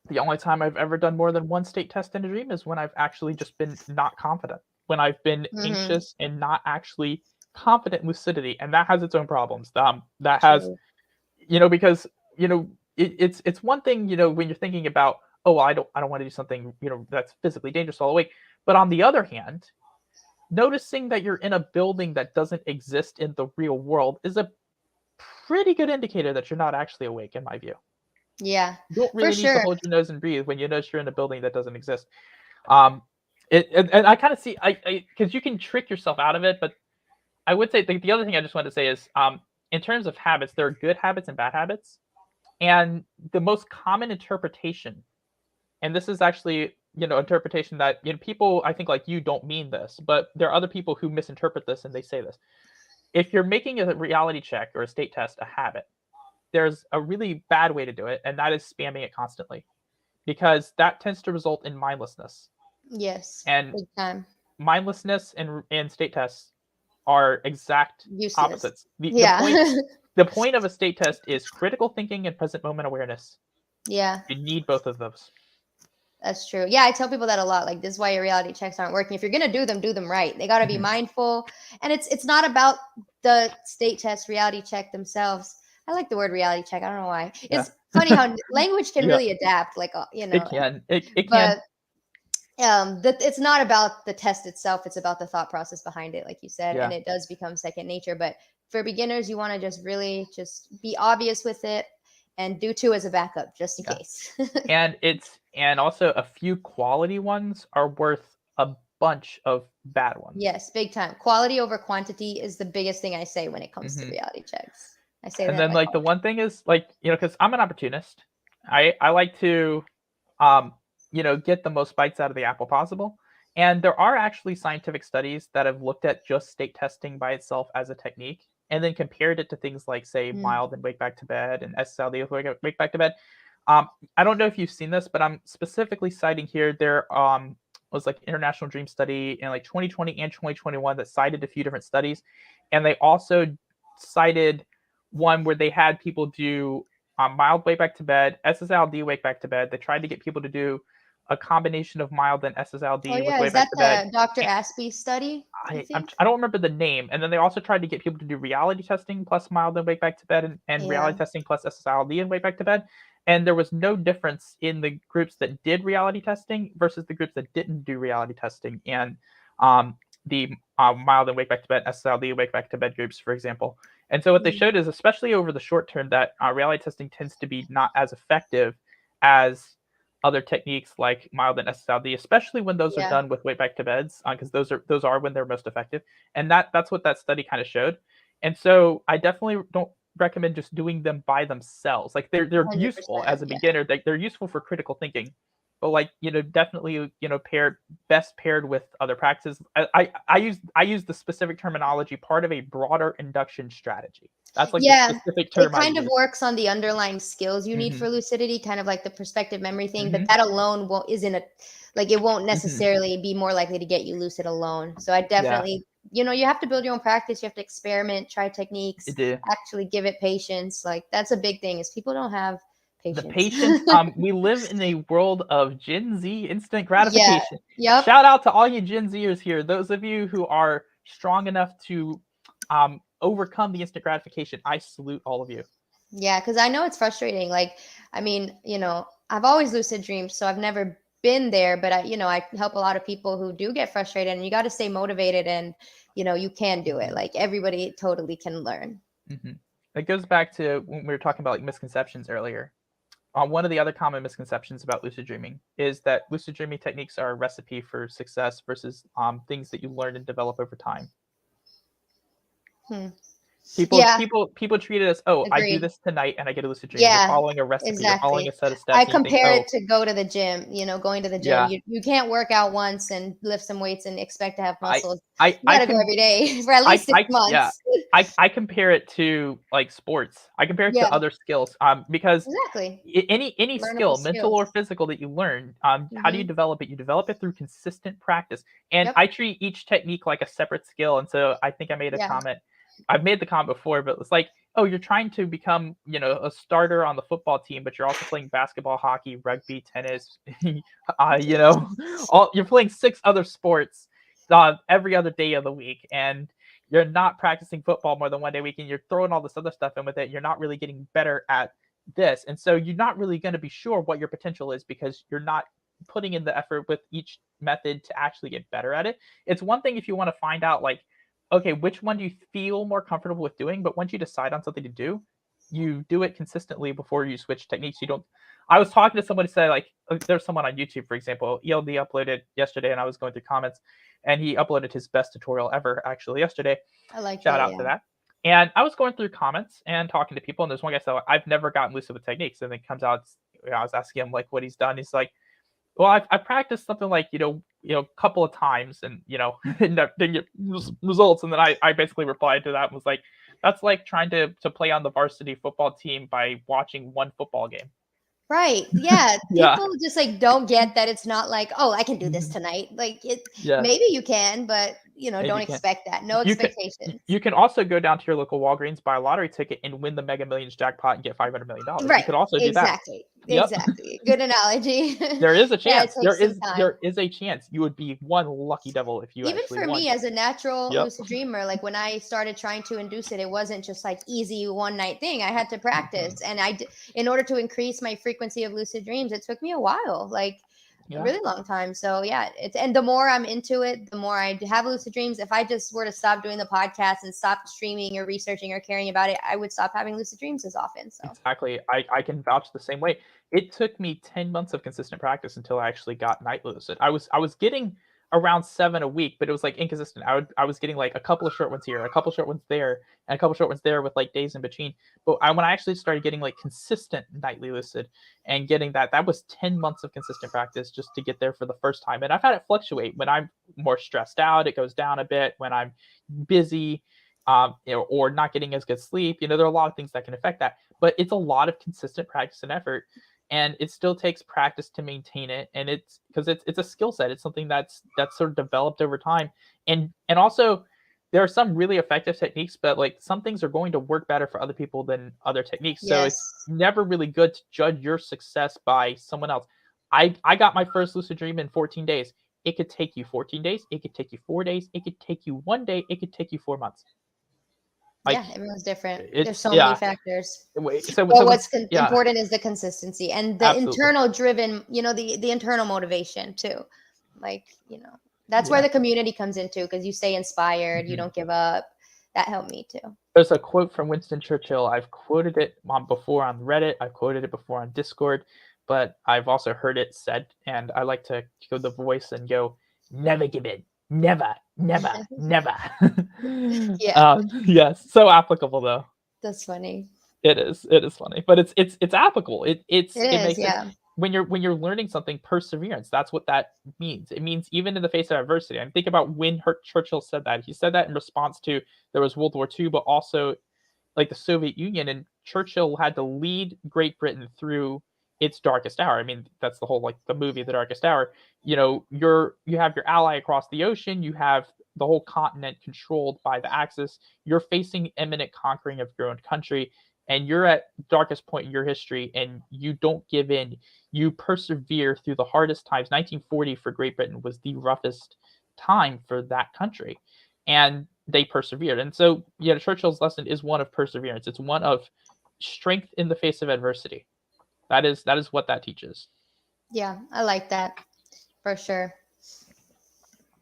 Speaker 1: the only time I've ever done more than one state test in a dream is when I've actually just been not confident, when I've been anxious and not actually confident in lucidity, and that has its own problems. That has, because it's one thing, when you're thinking about, oh, well, I don't want to do something, that's physically dangerous all awake. But on the other hand, noticing that you're in a building that doesn't exist in the real world is a pretty good indicator that you're not actually awake, in my view.
Speaker 2: Yeah,
Speaker 1: you don't really need to hold your nose and breathe when you notice you're in a building that doesn't exist. And I kind of see, because you can trick yourself out of it, but I would say the other thing I just wanted to say is, in terms of habits, there are good habits and bad habits. And the most common interpretation, and this is actually, interpretation that, people, I think like you, don't mean this, but there are other people who misinterpret this and they say this. If you're making a reality check or a state test a habit, there's a really bad way to do it, and that is spamming it constantly, because that tends to result in mindlessness.
Speaker 2: Yes.
Speaker 1: And
Speaker 2: big time.
Speaker 1: Mindlessness and state tests are exact opposites. The point of a state test is critical thinking and present moment awareness.
Speaker 2: Yeah.
Speaker 1: You need both of those.
Speaker 2: That's true. Yeah, I tell people that a lot. Like, this is why your reality checks aren't working. If you're gonna do them right. They got to be mindful, and it's not about the state test reality check themselves. I like the word reality check. I don't know why. It's funny how language can really adapt. Like,
Speaker 1: it can. It
Speaker 2: can. But it's not about the test itself. It's about the thought process behind it, like you said, and it does become second nature. But for beginners, you want to just really just be obvious with it, and do two as a backup just in case.
Speaker 1: and also a few quality ones are worth a bunch of bad ones.
Speaker 2: Yes, big time. Quality over quantity is the biggest thing I say when it comes to reality checks. I say
Speaker 1: and
Speaker 2: that.
Speaker 1: And then the one thing is, like, because I'm an opportunist, I like to get the most bites out of the apple possible. And there are actually scientific studies that have looked at just state testing by itself as a technique, and then compared it to things like, say, mild and wake back to bed and SSLD with wake back to bed. I don't know if you've seen this, but I'm specifically citing here, there was like an international dream study in like 2020 and 2021 that cited a few different studies. And they also cited one where they had people do mild wake back to bed, SSLD wake back to bed. They tried to get people to do a combination of mild and SSLD with wake back to bed.
Speaker 2: Is that the Dr. Aspie study?
Speaker 1: I don't remember the name. And then they also tried to get people to do reality testing plus mild and wake back to bed, and reality testing plus SSLD and wake back to bed. And there was no difference in the groups that did reality testing versus the groups that didn't do reality testing. And the mild and wake back to bed, SSLD wake back to bed groups, for example. And so what they showed is, especially over the short term, that reality testing tends to be not as effective as other techniques like mild and SSLD, especially when those are done with wake back to beds, because those are when they're most effective. And that's what that study kind of showed. And so I definitely don't recommend just doing them by themselves. Like, they're useful as a beginner. They're useful for critical thinking, but like, definitely, best paired with other practices. I use the specific terminology, part of a broader induction strategy. That's like the specific term.
Speaker 2: It kind of works on the underlying skills you need for lucidity, kind of like the perspective memory thing, but that alone it won't necessarily be more likely to get you lucid alone. So I definitely, you have to build your own practice. You have to experiment, try techniques, actually give it patience. Like, that's a big thing, is people don't have patience.
Speaker 1: The patience. We live in a world of Gen Z instant gratification.
Speaker 2: Yep.
Speaker 1: Shout out to all you Gen Zers here. Those of you who are strong enough to overcome the instant gratification, I salute all of you.
Speaker 2: Yeah, because I know it's frustrating. Like, I mean, I've always lucid dreamed, so I've never been there, but I help a lot of people who do get frustrated, and you got to stay motivated, and you can do it. Like everybody totally can learn.
Speaker 1: Mm-hmm. It goes back to when we were talking about like misconceptions earlier. One of the other common misconceptions about lucid dreaming is that lucid dreaming techniques are a recipe for success versus things that you learn and develop over time. People treat it as, oh, agreed. I do this tonight and I get a lucid dream. You're following a recipe. Exactly. You're following a set of steps.
Speaker 2: I compare it to go to the gym. Going to the gym. Yeah. You can't work out once and lift some weights and expect to have muscles. You gotta go every day for at least 6 months.
Speaker 1: Yeah. I compare it to like sports. I compare it to other skills. Because any skill, mental or physical, that you learn, how do you develop it? You develop it through consistent practice. And I treat each technique like a separate skill. And so I think I made a comment. I've made the comment before, but it's like, oh, you're trying to become, a starter on the football team, but you're also playing basketball, hockey, rugby, tennis, you're playing 6 other sports every other day of the week, and you're not practicing football more than one day a week, and you're throwing all this other stuff in with it. You're not really getting better at this. And so you're not really going to be sure what your potential is because you're not putting in the effort with each method to actually get better at it. It's one thing if you want to find out, like, okay, which one do you feel more comfortable with doing? But once you decide on something to do, you do it consistently before you switch techniques. I was talking to somebody who said, like, there's someone on YouTube, for example, ELD uploaded yesterday, and I was going through comments, and he uploaded his best tutorial ever actually yesterday.
Speaker 2: I like
Speaker 1: Shout out to that. And I was going through comments and talking to people, and there's one guy said, I've never gotten lucid with techniques. And then it comes out, I was asking him like what he's done. He's like, well, I practiced something like, a couple of times and, didn't get results. And then I basically replied to that and was like, that's like trying to play on the varsity football team by watching one football game.
Speaker 2: Right. Yeah. People just like don't get that it's not like, oh, I can do this tonight. Like maybe you can, but don't expect that. No expectations.
Speaker 1: You can also go down to your local Walgreens, buy a lottery ticket, and win the Mega Millions jackpot and get $500 million.
Speaker 2: Right.
Speaker 1: You could also do that.
Speaker 2: Exactly. Good analogy.
Speaker 1: There is a chance. There is a chance you would be one lucky devil if you
Speaker 2: even
Speaker 1: actually
Speaker 2: for
Speaker 1: won.
Speaker 2: Me as a natural lucid dreamer, like when I started trying to induce it, it wasn't just like easy one night thing. I had to practice, and in order to increase my frequency of lucid dreams, it took me a while, like a really long time. So and the more I'm into it, the more I have lucid dreams. If I just were to stop doing the podcast and stop streaming or researching or caring about it, I would stop having lucid dreams as often. So
Speaker 1: exactly, I can vouch the same way. It took me 10 months of consistent practice until I actually got night lucid. I was getting around 7 a week, but it was like inconsistent. I was getting like a couple of short ones here, a couple of short ones there, and a couple of short ones there with like days in between. But when I actually started getting like consistent nightly lucid and getting that was 10 months of consistent practice just to get there for the first time. And I've had it fluctuate. When I'm more stressed out, it goes down a bit. When I'm busy, or not getting as good sleep, there are a lot of things that can affect that. But it's a lot of consistent practice and effort. And it still takes practice to maintain it, and it's because it's a skill set. It's something that's sort of developed over time, and also there are some really effective techniques, but like some things are going to work better for other people than other techniques. So it's never really good to judge your success by someone else. I got my first lucid dream in 14 days. It could take you 14 days. It could take you 4 days. It could take you 1 day. It could take you 4 months.
Speaker 2: Everyone's different. There's so many factors. So what's important is the consistency and the internal driven, the internal motivation too. Like, that's where the community comes into, because you stay inspired, you don't give up. That helped me too.
Speaker 1: There's a quote from Winston Churchill. I've quoted it before on Reddit. I've quoted it before on Discord, but I've also heard it said, and I like to go the voice and go, never give in. Never. Yes, so applicable though.
Speaker 2: That's funny.
Speaker 1: It is funny, but it's applicable. It makes sense. When you're learning something, perseverance, that's what that means. It means even in the face of adversity. And think about when Churchill said that. He said that in response to, there was World War II, but also like the Soviet Union, and Churchill had to lead Great Britain through its darkest hour. I mean, that's the whole, like, the movie, The Darkest Hour. You have your ally across the ocean. You have the whole continent controlled by the Axis. You're facing imminent conquering of your own country, and you're at the darkest point in your history, and you don't give in. You persevere through the hardest times. 1940 for Great Britain was the roughest time for that country, and they persevered. And so, Churchill's lesson is one of perseverance. It's one of strength in the face of adversity. That is what that teaches.
Speaker 2: Yeah, I like that. For sure.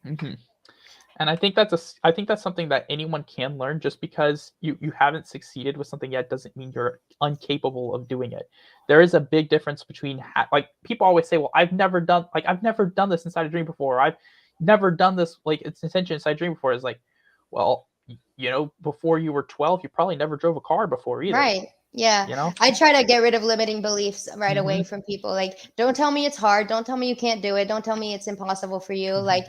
Speaker 1: Mm-hmm. And I think that's something that anyone can learn. Just because you haven't succeeded with something yet doesn't mean you're incapable of doing it. There is a big difference between like people always say, well, I've never done this inside a dream before. I've never done this like it's intention inside a dream before. Is like, well, before you were 12, you probably never drove a car before either.
Speaker 2: Right. Yeah. I try to get rid of limiting beliefs right
Speaker 1: mm-hmm.
Speaker 2: away from people. Like, don't tell me it's hard. Don't tell me you can't do it. Don't tell me it's impossible for you. Mm-hmm. Like,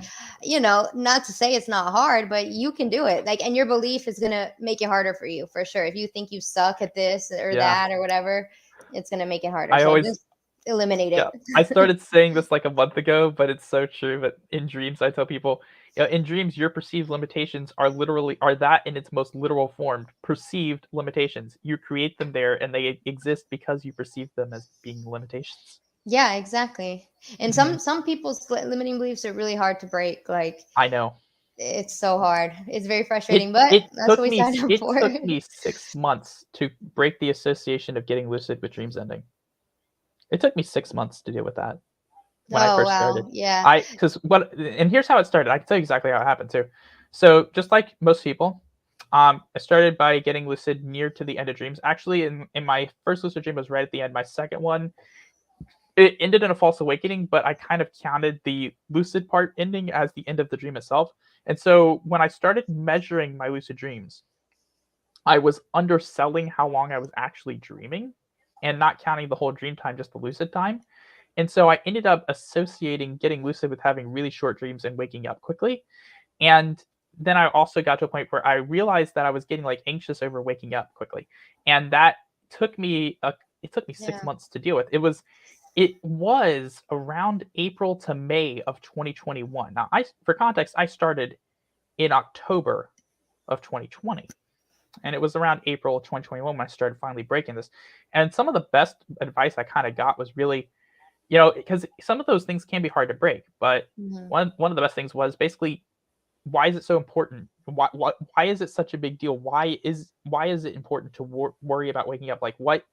Speaker 2: not to say it's not hard, but you can do it. Like, and your belief is going to make it harder for you for sure. If you think you suck at this or that or whatever, it's going to make it harder. Just eliminate it.
Speaker 1: I started saying this like a month ago, but it's so true. But in dreams, I tell people, in dreams, your perceived limitations are that in its most literal form, perceived limitations. You create them there, and they exist because you perceive them as being limitations.
Speaker 2: Yeah, exactly. And some people's limiting beliefs are really hard to break. Like,
Speaker 1: I know.
Speaker 2: It's so hard. It's very frustrating, but that's what we signed up for.
Speaker 1: It took me 6 months to break the association of getting lucid with dreams ending. It took me 6 months to deal with that when I first started.
Speaker 2: Yeah.
Speaker 1: And here's how it started. I can tell you exactly how it happened too. So just like most people, I started by getting lucid near to the end of dreams. Actually, in my first lucid dream was right at the end. My second one, it ended in a false awakening, but I kind of counted the lucid part ending as the end of the dream itself. And so when I started measuring my lucid dreams, I was underselling how long I was actually dreaming and not counting the whole dream time, just the lucid time. And so I ended up associating getting lucid with having really short dreams and waking up quickly. And then I also got to a point where I realized that I was getting like anxious over waking up quickly. And that took me 6 months to deal with. It was around April to May of 2021. Now, for context, I started in October of 2020. And it was around April of 2021 when I started finally breaking this. And some of the best advice I kind of got was really, because some of those things can be hard to break. But one of the best things was basically, why is it so important? Why is it such a big deal? Why is it important to worry about waking up? Like what?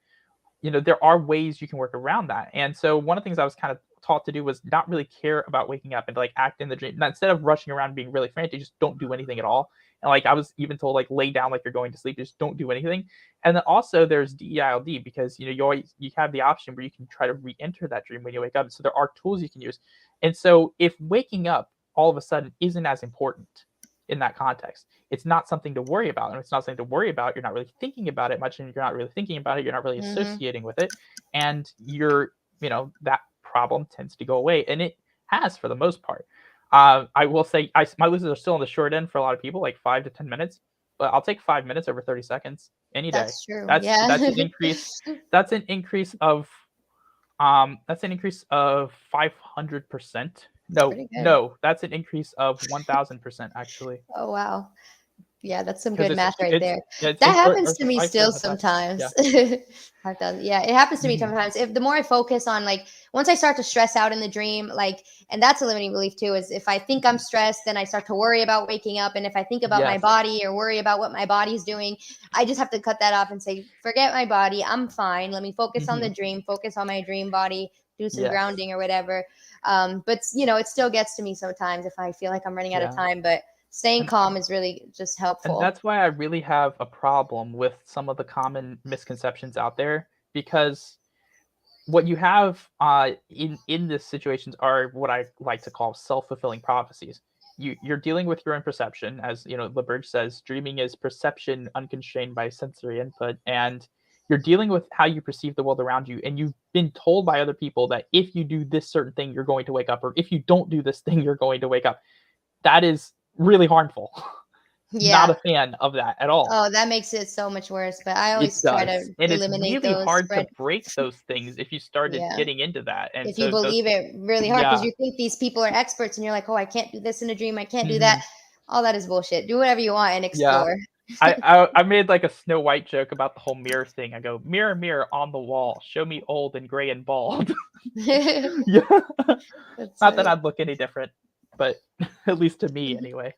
Speaker 1: There are ways you can work around that. And so one of the things I was kind of taught to do was not really care about waking up and like act in the dream. Now, instead of rushing around being really frantic, just don't do anything at all. And like I was even told, like lay down like you're going to sleep, just don't do anything. And then also there's DEILD, because you have the option where you can try to re-enter that dream when you wake up. So there are tools you can use. And so if waking up all of a sudden isn't as important in that context, it's not something to worry about. And it's not something to worry about, you're not really thinking about it much, and you're not really thinking about it, you're not really associating with it, and that problem tends to go away. And it has for the most part. I will say my lucids are still on the short end for a lot of people, like 5 to 10 minutes, but I'll take 5 minutes over 30 seconds any day.
Speaker 2: That's true.
Speaker 1: That's an increase. That's an increase of 500%. No, that's an increase of 1,000% actually.
Speaker 2: Oh wow. Yeah, that's some good math right there. That happens to me still sometimes. Yeah. 5,000. Yeah, it happens to me sometimes. If the more I focus on, like, once I start to stress out in the dream, like, and that's a limiting belief too, is if I think I'm stressed, then I start to worry about waking up. And if I think about my body or worry about what my body's doing, I just have to cut that off and say, forget my body. I'm fine. Let me focus on the dream, focus on my dream body, do some grounding or whatever. But it still gets to me sometimes if I feel like I'm running out of time, but staying calm is really just helpful.
Speaker 1: And that's why I really have a problem with some of the common misconceptions out there, because what you have in this situations are what I like to call self-fulfilling prophecies. You're dealing with your own perception, as LaBerge says, dreaming is perception unconstrained by sensory input, and you're dealing with how you perceive the world around you, and you've been told by other people that if you do this certain thing, you're going to wake up, or if you don't do this thing, you're going to wake up. That is really harmful. Not a fan of that at all.
Speaker 2: Oh, that makes it so much worse. But I always try to eliminate
Speaker 1: it's really hard to break those things if you started getting into that. And
Speaker 2: if you believe it really hard, because you think these people are experts, and you're like, oh, I can't do this in a dream, I can't do that. All that is bullshit. Do whatever you want and explore.
Speaker 1: I made like a Snow White joke about the whole mirror thing. I go, mirror, mirror on the wall, show me old and gray and bald. Not that I'd look any different, but at least to me anyway.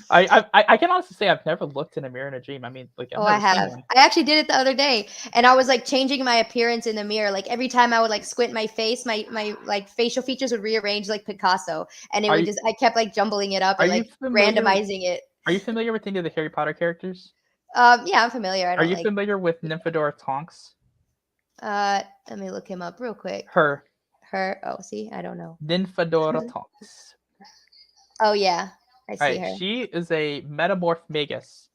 Speaker 1: I can honestly say I've never looked in a mirror in a dream. I mean, like I've
Speaker 2: I
Speaker 1: never seen
Speaker 2: have.
Speaker 1: one.
Speaker 2: I actually did it the other day, and I was like changing my appearance in the mirror. Like every time I would like squint my face, my like facial features would rearrange like Picasso, and it would just I kept like jumbling it up and like randomizing it.
Speaker 1: Are you familiar with any of the Harry Potter characters?
Speaker 2: Yeah, I'm familiar.
Speaker 1: Are you familiar with Nymphadora Tonks?
Speaker 2: Let me look him up real quick.
Speaker 1: Her.
Speaker 2: Oh, see, I don't know.
Speaker 1: Nymphadora Tonks.
Speaker 2: Oh yeah, I see her.
Speaker 1: She is a metamorph magus,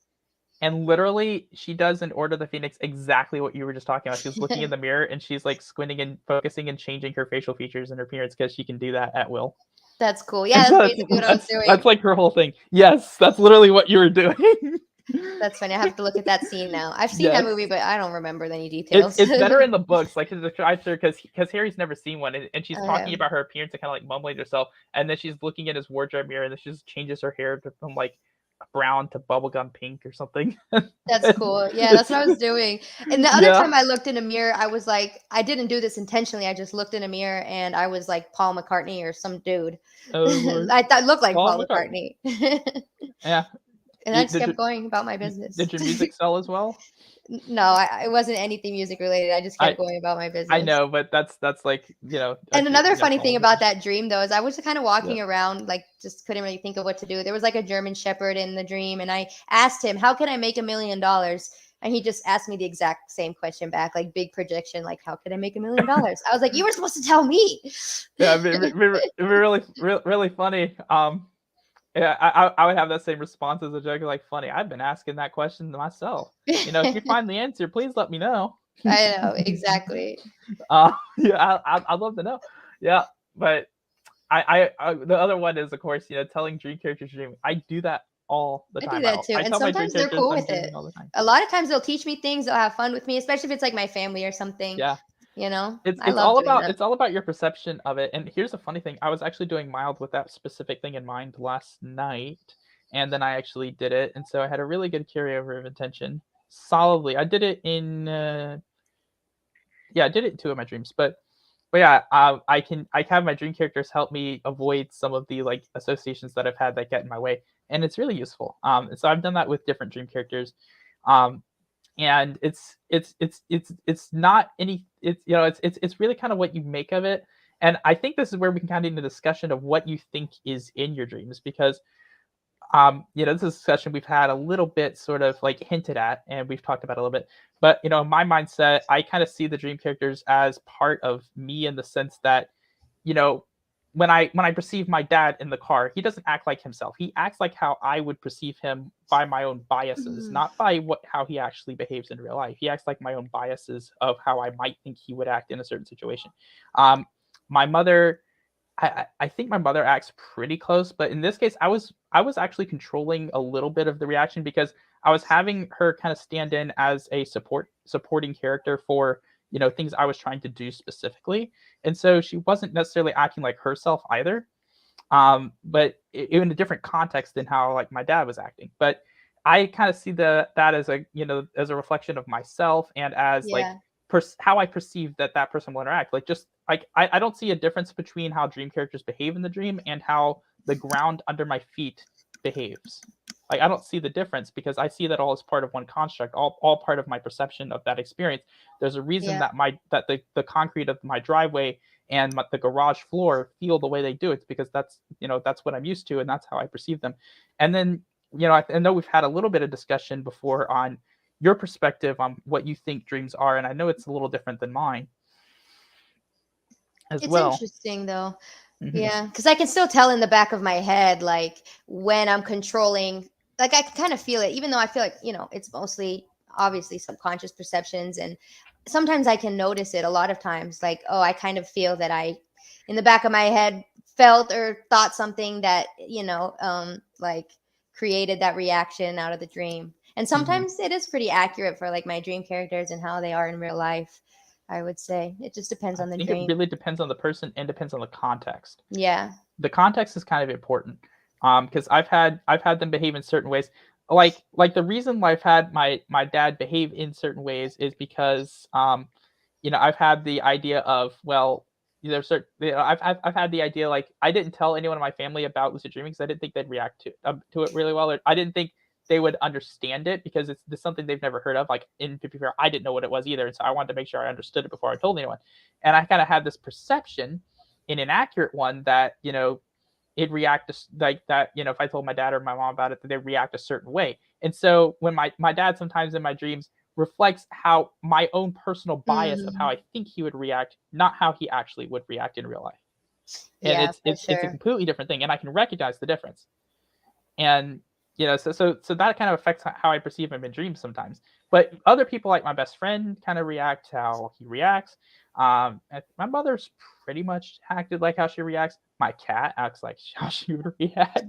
Speaker 1: and literally she does in Order of the Phoenix exactly what you were just talking about. She's looking in the mirror and she's like squinting and focusing and changing her facial features and her appearance because she can do that at will.
Speaker 2: That's cool. Yeah, that's basically what I was doing.
Speaker 1: That's like her whole thing. Yes, that's literally what you were doing.
Speaker 2: That's funny. I have to look at that scene now. I've seen that movie, but I don't remember any details.
Speaker 1: It's better in the books, like because Harry's never seen one, and she's talking about her appearance and kind of like mumbling to herself, and then she's looking in his wardrobe mirror, and then she just changes her hair from like brown to bubblegum pink or something.
Speaker 2: That's cool. Yeah, that's what I was doing. And the other time I looked in a mirror, I was like, I didn't do this intentionally. I just looked in a mirror and I was like Paul McCartney or some dude. Oh, I thought looked like Paul McCartney.
Speaker 1: Yeah.
Speaker 2: And I just kept going about my business.
Speaker 1: Did your music sell as well?
Speaker 2: No, it wasn't anything music related. I just kept going about my business.
Speaker 1: I know, but that's like, you know.
Speaker 2: And another funny thing about that dream, though, is I was kind of walking around, like, just couldn't really think of what to do. There was like a German Shepherd in the dream, and I asked him, how can I make $1 million? And he just asked me the exact same question back, like big projection, like, how could I make $1 million? I was like, you were supposed to tell me.
Speaker 1: Yeah, it'd be really funny. Yeah, I would have that same response as a joke, like, funny. I've been asking that question to myself. You know, if you find the answer, please let me know.
Speaker 2: I know, exactly.
Speaker 1: Yeah, I'd love to know. Yeah, but I the other one is, of course, you know, telling dream characters dreaming. I do that all the time.
Speaker 2: I do that too, and sometimes they're cool with it. A lot of times they'll teach me things. They'll have fun with me, especially if it's like my family or something.
Speaker 1: Yeah.
Speaker 2: You know,
Speaker 1: it's all about your perception of it. And here's the funny thing: I was actually doing mild with that specific thing in mind last night, and then I actually did it, and so I had a really good carryover of intention. Solidly, I did it in. I did it in 2 of my dreams, but yeah, I have my dream characters help me avoid some of the like associations that I've had that get in my way, and it's really useful. And so I've done that with different dream characters. And it's not any, it's, you know, it's really kind of what you make of it. And I think this is where we can kind of get into the discussion of what you think is in your dreams, because you know, this is a discussion we've had a little bit sort of like hinted at, and we've talked about a little bit. But you know, in my mindset, I kind of see the dream characters as part of me, in the sense that, you know, when I perceive my dad in the car, he doesn't act like himself. He acts like how I would perceive him by my own biases, not by how he actually behaves in real life. He acts like my own biases of how I might think he would act in a certain situation. My mother, I think my mother acts pretty close, but in this case, I was actually controlling a little bit of the reaction, because I was having her kind of stand in as a supporting character for, you know, things I was trying to do specifically. And so she wasn't necessarily acting like herself either, but in a different context than how like my dad was acting. But I kind of see that as a, you know, as a reflection of myself, and as like how I perceive that person will interact. Like, just like I don't see a difference between how dream characters behave in the dream and how the ground under my feet behaves. Like, I don't see the difference, because I see that all as part of one construct, all part of my perception of that experience. There's a reason that the concrete of my driveway and the garage floor feel the way they do. It's because that's, you know, that's what I'm used to, and that's how I perceive them. And then, you know, I know we've had a little bit of discussion before on your perspective on what you think dreams are, and I know it's a little different than mine as well.
Speaker 2: It's interesting though. Mm-hmm. Yeah, because I can still tell in the back of my head, like, when I'm controlling, like, I can kind of feel it, even though I feel like, you know, it's mostly obviously subconscious perceptions. And sometimes I can notice it a lot of times, like, oh, I kind of feel that I, in the back of my head, felt or thought something that, you know, like created that reaction out of the dream. And sometimes it is pretty accurate for like my dream characters and how they are in real life. I would say it just depends on the dream.
Speaker 1: It really depends on the person and depends on the context.
Speaker 2: Yeah,
Speaker 1: the context is kind of important, because I've had them behave in certain ways. Like the reason why I've had my dad behave in certain ways is because you know, I've had the idea of, well, there's certain, I've had the idea, like, I didn't tell anyone in my family about lucid dreaming because I didn't think they'd react to it really well. Or I didn't think they would understand it because it's something they've never heard of. Like in 54, I didn't know what it was either, and so I wanted to make sure I understood it before I told anyone. And I kind of had this perception, an inaccurate one, that it'd react like that. If I told my dad or my mom about it, that they react a certain way. And so when my dad sometimes in my dreams reflects how my own personal bias of how I think he would react, not how he actually would react in real life. And it's a completely different thing, and I can recognize the difference. And so that kind of affects how I perceive him in dreams sometimes. But other people, like my best friend, kind of react how he reacts. My mother's pretty much acted like how she reacts. My cat acts like how she would react.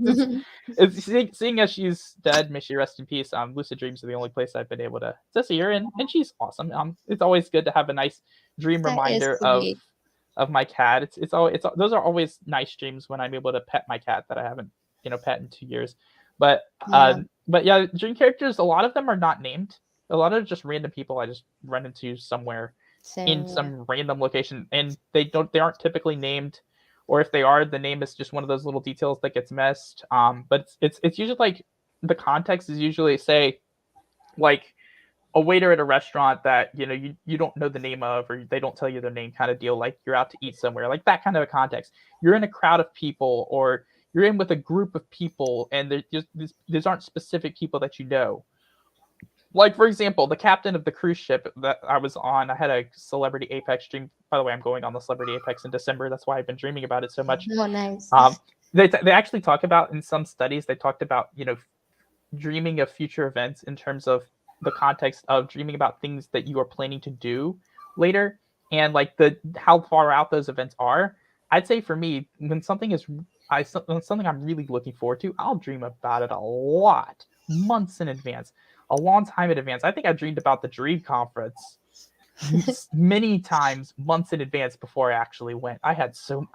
Speaker 1: Seeing as she's dead, may she rest in peace. Lucid dreams are the only place I've been able to see her in, and she's awesome. It's always good to have a nice dream reminder of my cat. Those are always nice dreams when I'm able to pet my cat that I haven't pet in 2 years. But dream characters, a lot of them are not named. A lot of just random people I just run into somewhere in some random location, and they aren't typically named, or if they are, the name is just one of those little details that gets missed. But it's usually like the context is usually, say, like a waiter at a restaurant that you don't know the name of, or they don't tell you their name, kind of deal. Like you're out to eat somewhere, like that kind of a context. You're in a crowd of people, or you're in with a group of people, and these aren't specific people that you know. Like, for example, the captain of the cruise ship that I was on, I had a Celebrity Apex dream. By the way, I'm going on the Celebrity Apex in December. That's why I've been dreaming about it so much.
Speaker 2: Oh, nice.
Speaker 1: They actually talk about, in some studies, they talked about, dreaming of future events in terms of the context of dreaming about things that you are planning to do later, and like how far out those events are. I'd say for me, when something I'm really looking forward to, I'll dream about it a lot, months in advance, a long time in advance. I think I dreamed about the Dream Conference many times, months in advance before I actually went. Do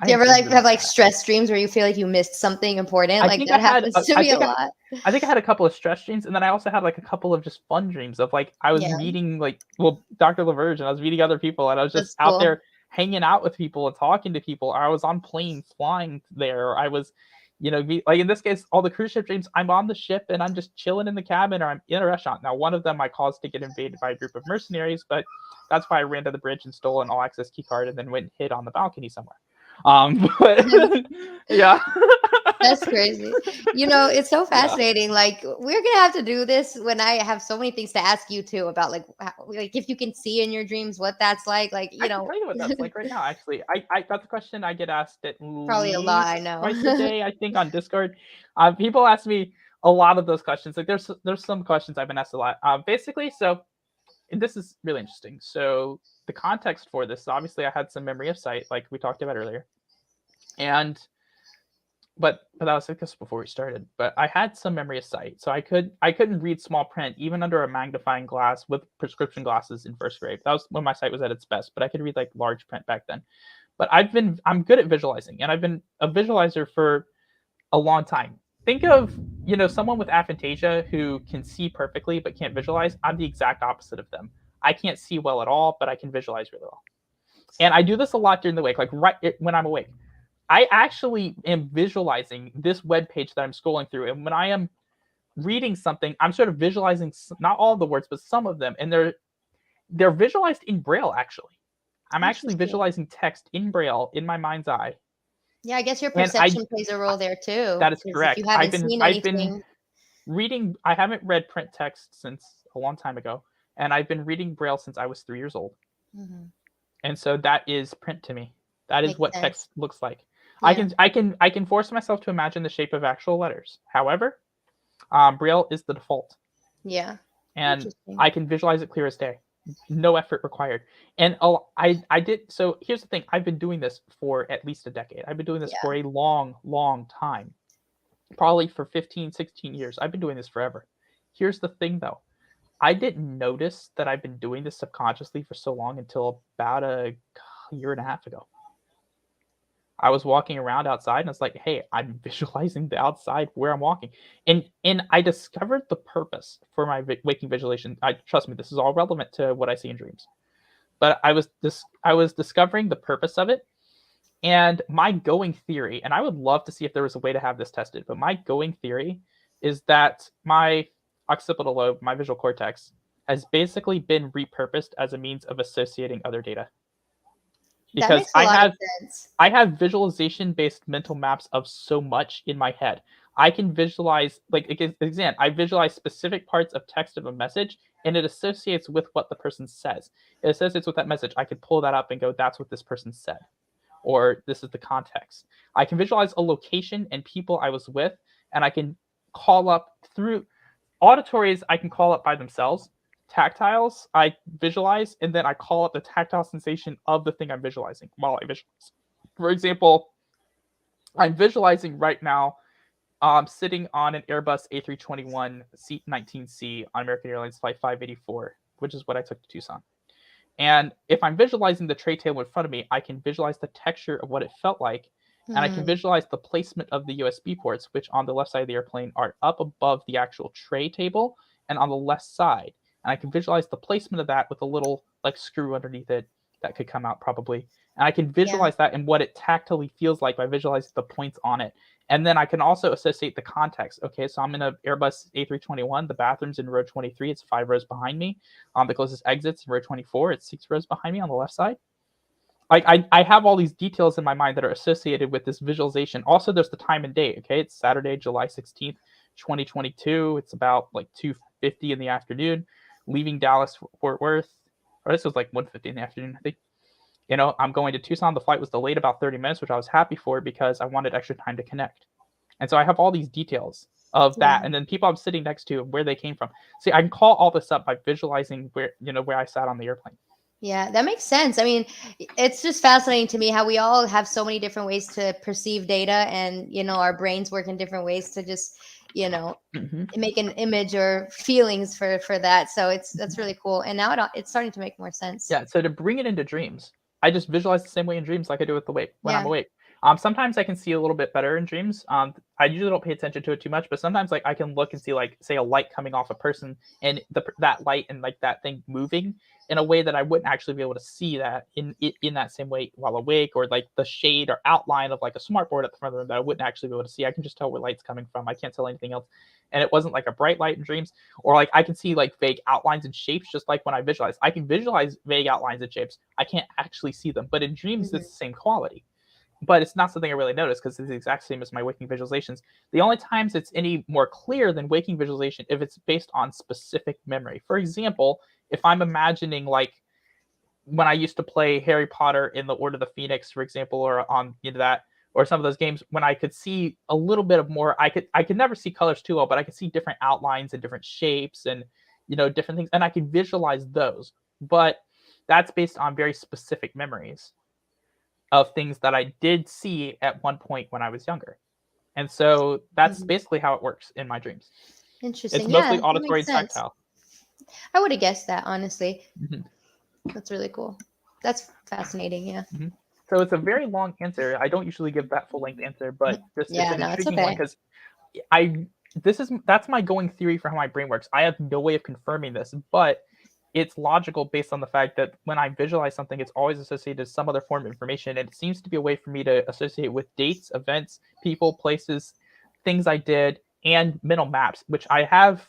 Speaker 2: you ever have stress dreams where you feel like you missed something important? Like that happens to me a lot.
Speaker 1: I think I had a couple of stress dreams, and then I also had like a couple of just fun dreams of like I was meeting Dr. LaVerge, and I was meeting other people, and I was just out there hanging out with people and talking to people. Or I was on planes flying there. Or I was, like in this case, all the cruise ship dreams, I'm on the ship and I'm just chilling in the cabin, or I'm in a restaurant. Now, one of them I caused to get invaded by a group of mercenaries, but that's why I ran to the bridge and stole an all-access key card and then went and hid on the balcony somewhere. But yeah.
Speaker 2: That's crazy. It's so fascinating. Yeah. Like, we're gonna have to do this when I have so many things to ask you too about, like if you can see in your dreams what that's like. Like,
Speaker 1: I can tell you what that's like right now. Actually, I that's a question I get asked at
Speaker 2: probably a lot. I know.
Speaker 1: Twice a day, I think, on Discord. People ask me a lot of those questions. Like, there's some questions I've been asked a lot. Basically, so. And this is really interesting. So the context for this, obviously I had some memory of sight, like we talked about earlier. But that was just before we started. But I had some memory of sight. So I couldn't read small print, even under a magnifying glass with prescription glasses in first grade. That was when my sight was at its best, but I could read like large print back then. But I'm good at visualizing, and I've been a visualizer for a long time. Think of, someone with aphantasia who can see perfectly but can't visualize. I'm the exact opposite of them. I can't see well at all, but I can visualize really well. And I do this a lot during the week, like when I'm awake. I actually am visualizing this web page that I'm scrolling through. And when I am reading something, I'm sort of visualizing not all of the words, but some of them. And they're visualized in Braille, actually. I'm actually visualizing text in Braille in my mind's eye.
Speaker 2: Yeah, I guess your perception plays a role there too.
Speaker 1: That is correct.
Speaker 2: If you haven't seen anything.
Speaker 1: I've been reading. I haven't read print text since a long time ago, and I've been reading Braille since I was 3 years old. Mm-hmm. And so that is print to me. That is what text looks like. Yeah. I can force myself to imagine the shape of actual letters. However, Braille is the default.
Speaker 2: Yeah.
Speaker 1: And I can visualize it clear as day. No effort required. And I did. So here's the thing. I've been doing this for at least a decade. I've been doing this for a long, long time. Probably for 15, 16 years. I've been doing this forever. Here's the thing, though. I didn't notice that I've been doing this subconsciously for so long until about a year and a half ago. I was walking around outside and I was like, hey, I'm visualizing the outside where I'm walking. And I discovered the purpose for my waking visualization. Trust me, this is all relevant to what I see in dreams. But I was discovering the purpose of it And my going theory, and I would love to see if there was a way to have this tested, but my going theory is that my occipital lobe, my visual cortex, has basically been repurposed as a means of associating other data.
Speaker 2: That makes a lot of sense.
Speaker 1: I have visualization-based mental maps of so much in my head. I can visualize, like, again, I visualize specific parts of text of a message, and it associates with what the person says. It associates with that message. I could pull that up and go, that's what this person said, or this is the context. I can visualize a location and people I was with, and I can call up through auditories. I can call up by themselves. Tactiles, I visualize, and then I call up the tactile sensation of the thing I'm visualizing while I visualize. For example, I'm visualizing right now sitting on an Airbus A321 seat 19C on American Airlines Flight 584, which is what I took to Tucson. And if I'm visualizing the tray table in front of me, I can visualize the texture of what it felt like. And I can visualize the placement of the USB ports, which on the left side of the airplane are up above the actual tray table and on the left side. And I can visualize the placement of that with a little like screw underneath it that could come out probably. And I can visualize that and what it tactily feels like by visualizing the points on it. And then I can also associate the context. Okay, so I'm in an Airbus A321. The bathroom's in row 23. It's 5 rows behind me. The closest exit's in row 24. It's 6 rows behind me on the left side. Like I have all these details in my mind that are associated with this visualization. Also, there's the time and date. Okay, it's Saturday, July 16th, 2022. It's about like 2:50 in the afternoon, leaving Dallas Fort Worth. Or this was like 1:50 in the afternoon, I think. You know, I'm going to Tucson. The flight was delayed about 30 minutes, which I was happy for because I wanted extra time to connect. And so I have all these details of that, and then people I'm sitting next to, where they came from. See, I can call all this up by visualizing where I sat on the airplane.
Speaker 2: Yeah, that makes sense. I mean, it's just fascinating to me how we all have so many different ways to perceive data, and our brains work in different ways to just make an image or feelings for that. So that's really cool, and now it's starting to make more sense.
Speaker 1: Yeah. So to bring it into dreams, I just visualize the same way in dreams like I do with the wake when I'm awake. Sometimes I can see a little bit better in dreams. I usually don't pay attention to it too much, but sometimes like I can look and see like say a light coming off a person and that light and like that thing moving in a way that I wouldn't actually be able to see that in that same way while awake, or like the shade or outline of like a smartboard at the front of the room that I wouldn't actually be able to see. I can just tell where light's coming from. I can't tell anything else. And it wasn't like a bright light in dreams, or like I can see like vague outlines and shapes, just like when I visualize. I can visualize vague outlines and shapes. I can't actually see them, but in dreams it's the same quality. But it's not something I really notice because it's the exact same as my waking visualizations. The only times it's any more clear than waking visualization if it's based on specific memory. For example, if I'm imagining like when I used to play Harry Potter in the Order of the Phoenix, for example, or on that, or some of those games when I could see a little bit of more, I could never see colors too well, but I could see different outlines and different shapes and different things, and I could visualize those. But that's based on very specific memories of things that I did see at one point when I was younger. And so that's basically how it works in my dreams.
Speaker 2: Interesting.
Speaker 1: It's mostly auditory and tactile.
Speaker 2: I would have guessed that, honestly. That's really cool. That's fascinating, yeah.
Speaker 1: So it's a very long answer. I don't usually give that full length answer, but it's an intriguing one because that's my going theory for how my brain works. I have no way of confirming this, but it's logical based on the fact that when I visualize something, it's always associated with some other form of information, and it seems to be a way for me to associate with dates, events, people, places, things I did, and mental maps, which I have.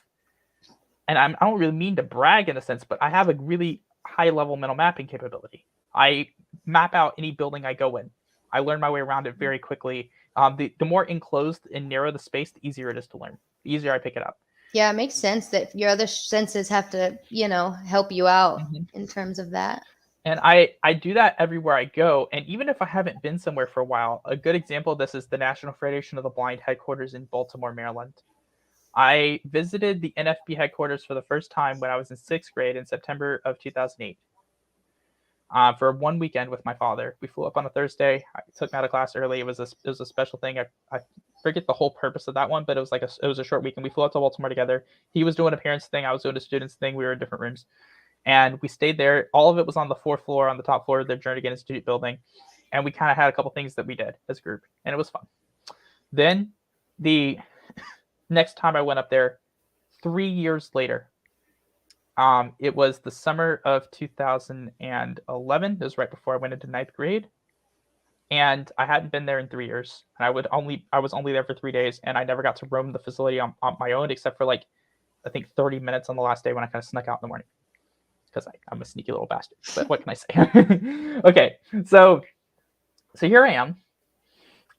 Speaker 1: And I don't really mean to brag in a sense, but I have a really high-level mental mapping capability. I map out any building I go in. I learn my way around it very quickly. The more enclosed and narrow the space, the easier it is to learn. The easier I pick it up.
Speaker 2: Yeah, it makes sense that your other senses have to, help you out in terms of that.
Speaker 1: And I do that everywhere I go. And even if I haven't been somewhere for a while, a good example of this is the National Federation of the Blind headquarters in Baltimore, Maryland. I visited the NFB headquarters for the first time when I was in 6th grade in September of 2008 for one weekend with my father. We flew up on a Thursday. I took me out of class early. It was a special thing. I forget the whole purpose of that one, but it was a short weekend. We flew out to Baltimore together. He was doing a parents thing. I was doing a students thing. We were in different rooms. And we stayed there. All of it was on the 4th floor, on the top floor of the Jernigan Institute building. And we kind of had a couple things that we did as a group. And it was fun. Then the next time I went up there, 3 years later, it was the summer of 2011. It was right before I went into 9th grade. and I hadn't been there in 3 years. And I was only there for 3 days, and I never got to roam the facility on my own, except for like I think 30 minutes on the last day when I kind of snuck out in the morning because I'm a sneaky little bastard. But what can I say? Okay, so here I am.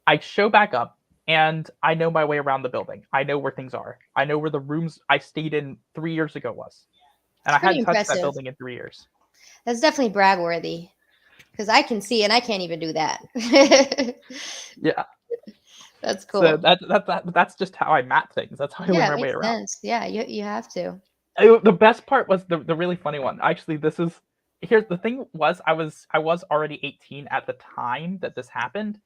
Speaker 1: I show back up, and I know my way around the building. I know where things are. I know where the rooms I stayed in 3 years ago was, and I hadn't touched that building in 3 years.
Speaker 2: That's definitely brag worthy, because I can see and I can't even do that.
Speaker 1: Yeah,
Speaker 2: that's cool.
Speaker 1: So that's just how I map things. That's how I win my way around.
Speaker 2: Sense. Yeah, you have to.
Speaker 1: The best part was the really funny one. Actually, here's the thing was I was already 18 at the time that this happened.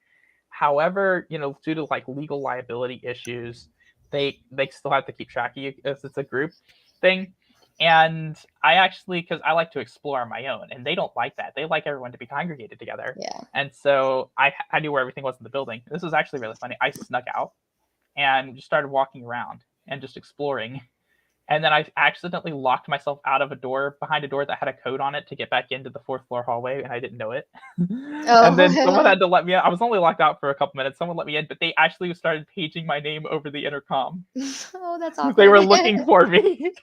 Speaker 1: However, due to like legal liability issues, they still have to keep track of you as it's a group thing. And I actually, because I like to explore on my own, and they don't like that. They like everyone to be congregated together.
Speaker 2: Yeah.
Speaker 1: And so I knew where everything was in the building. This was actually really funny. I snuck out and just started walking around and just exploring. And then I accidentally locked myself out of behind a door that had a code on it to get back into the 4th floor hallway, and I didn't know it. And then someone had to let me out. I was only locked out for a couple minutes. Someone let me in, but they actually started paging my name over the intercom.
Speaker 2: Oh, that's awesome.
Speaker 1: They were looking for me.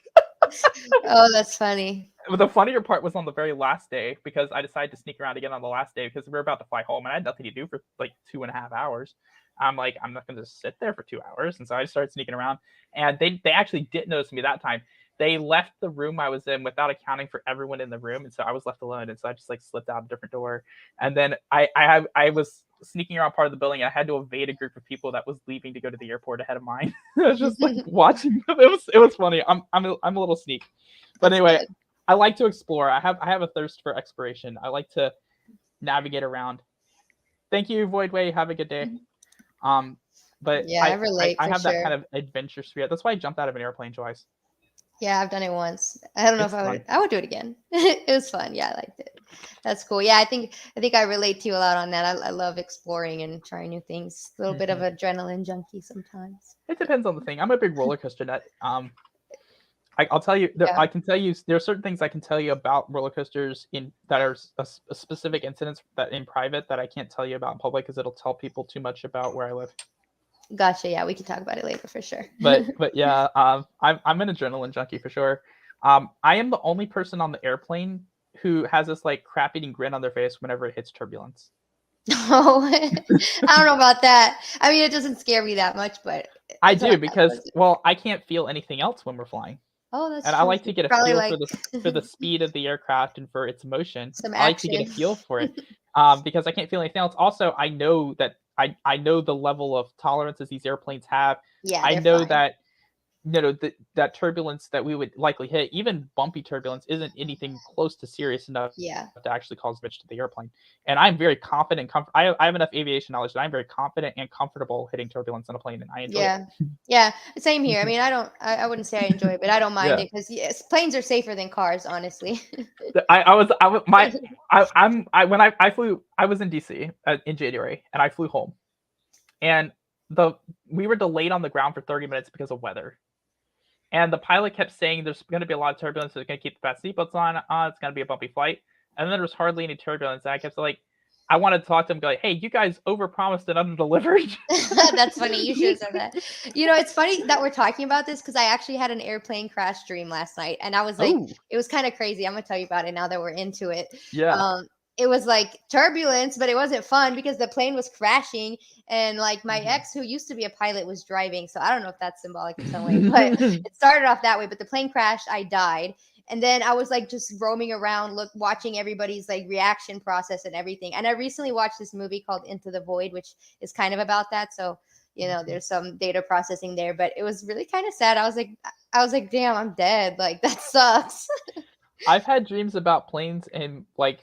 Speaker 2: Oh, that's funny.
Speaker 1: But the funnier part was on the very last day, because I decided to sneak around again on the last day because we were about to fly home and I had nothing to do for like 2.5 hours. I'm like, I'm not going to just sit there for 2 hours. And so I just started sneaking around, and they actually didn't notice me that time. They left the room I was in without accounting for everyone in the room. And so I was left alone. And so I just like slipped out a different door. And then I was sneaking around part of the building. And I had to evade a group of people that was leaving to go to the airport ahead of mine. I was just like watching them. It was funny. I'm a little sneak. But anyway, I like to explore. I have a thirst for exploration. I like to navigate around. Thank you, Voidway. Have a good day. But
Speaker 2: yeah, I relate.
Speaker 1: I have that kind of adventure spirit. That's why I jumped out of an airplane twice.
Speaker 2: Yeah, I've done it once. I don't know if I would do it again. It was fun. Yeah, I liked it. That's cool. Yeah, I think I relate to you a lot on that. I love exploring and trying new things. A little bit of adrenaline junkie sometimes.
Speaker 1: It depends on the thing. I'm a big roller coaster nut. I'll tell you. I can tell you there are certain things I can tell you about roller coasters that are a specific incidents that in private that I can't tell you about in public because it'll tell people too much about where I live.
Speaker 2: Gotcha. Yeah, we can talk about it later for sure.
Speaker 1: but yeah, I'm an adrenaline junkie for sure. I am the only person on the airplane who has this like crap-eating grin on their face whenever it hits turbulence.
Speaker 2: Oh, I don't know about that. I mean, it doesn't scare me that much, but
Speaker 1: I do because I can't feel anything else when we're flying.
Speaker 2: Oh, that's
Speaker 1: and
Speaker 2: true.
Speaker 1: I like to get a feel for the speed of the aircraft and for its motion. I like to get a feel for it because I can't feel anything else. Also, I know that I know the level of tolerances these airplanes have.
Speaker 2: Yeah,
Speaker 1: I know that that turbulence that we would likely hit, even bumpy turbulence, isn't anything close to serious enough to actually cause damage to the airplane. And I'm very confident. I have enough aviation knowledge that I'm very confident and comfortable hitting turbulence on a plane, and I enjoy it.
Speaker 2: Yeah, same here. I mean, I wouldn't say I enjoy it, but I don't mind it because planes are safer than cars, honestly.
Speaker 1: I was in DC in January, and I flew home, and we were delayed on the ground for 30 minutes because of weather. And the pilot kept saying there's going to be a lot of turbulence, so they're going to keep the fast seatbelts on. It's going to be a bumpy flight. And then there was hardly any turbulence. And I kept I wanted to talk to him, go like, hey, you guys overpromised and underdelivered.
Speaker 2: That's funny. You should have said that. It's funny that we're talking about this because I actually had an airplane crash dream last night. And I was like, It was kind of crazy. I'm going to tell you about it now that we're into it.
Speaker 1: Yeah.
Speaker 2: It was like turbulence, but it wasn't fun because the plane was crashing and like my ex, who used to be a pilot, was driving. So I don't know if that's symbolic in some way, but it started off that way. But the plane crashed. I died. And then I was like just roaming around, watching everybody's like reaction process and everything. And I recently watched this movie called Into the Void, which is kind of about that. So, there's some data processing there, but it was really kind of sad. I was like, damn, I'm dead. Like that sucks.
Speaker 1: I've had dreams about planes and like,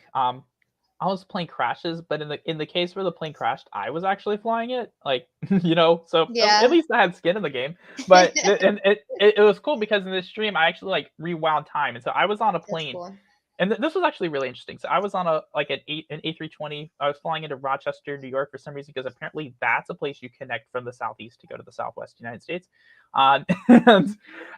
Speaker 1: I was plane crashes, but in the case where the plane crashed, I was actually flying it, like so at least I had skin in the game. But it was cool because in this stream I actually like rewound time, and so I was on a plane, and this was actually really interesting. So I was on an A320. I was flying into Rochester, New York for some reason because apparently that's a place you connect from the southeast to go to the southwest United States. And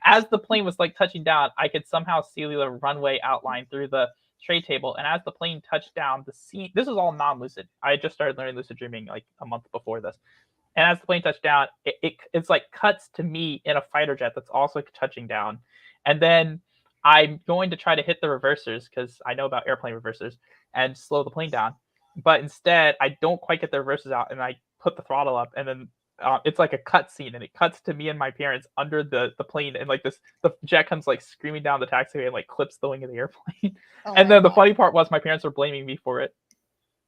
Speaker 1: as the plane was like touching down, I could somehow see the runway outline through the trade table, and as the plane touched down, the scene. This is all non-lucid. I had just started learning lucid dreaming like a month before this, and as the plane touched down, it's like cuts to me in a fighter jet that's also touching down, and then I'm going to try to hit the reversers because I know about airplane reversers and slow the plane down, but instead I don't quite get the reversers out, and I put the throttle up, and then it's like a cut scene, and it cuts to me and my parents under the plane, and like the jet comes like screaming down the taxiway and like clips the wing of the airplane. And then the funny part was my parents were blaming me for it.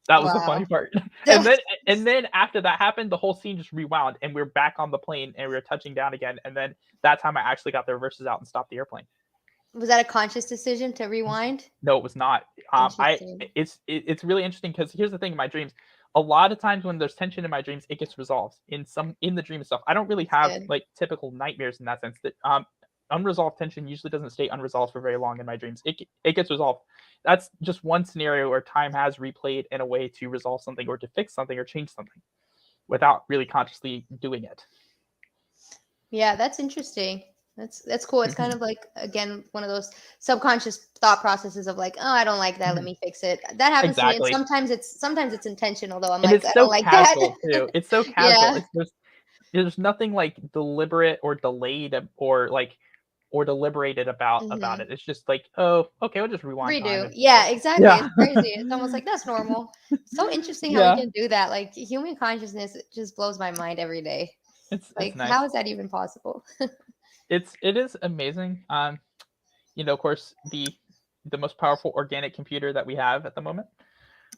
Speaker 1: That was the funny part. And then after that happened, the whole scene just rewound, and we're back on the plane, and we were touching down again. And then that time I actually got the reversers out and stopped the airplane.
Speaker 2: Was that a conscious decision to rewind?
Speaker 1: No, it was not. It's really interesting because here's the thing: in my dreams, a lot of times when there's tension in my dreams, it gets resolved in the dream stuff. I don't really have like typical nightmares in that sense. That unresolved tension usually doesn't stay unresolved for very long in my dreams. It gets resolved. That's just one scenario where time has replayed in a way to resolve something or to fix something or change something without really consciously doing it.
Speaker 2: Yeah, that's interesting. That's cool. It's kind of like, again, one of those subconscious thought processes of like, oh, I don't like that. Let me fix it. That happens to me. And sometimes it's intentional though. I'm like, I don't like that.
Speaker 1: Too. It's so casual. Yeah. There's nothing like deliberate or delayed or deliberated about it. It's just like, oh, okay, we'll just rewind.
Speaker 2: Redo. Yeah, exactly. Yeah. It's crazy. It's almost like that's normal. So interesting how we can do that. Like human consciousness just blows my mind every day. It's nice. How is that even possible?
Speaker 1: It is amazing. Of course, the most powerful organic computer that we have at the moment.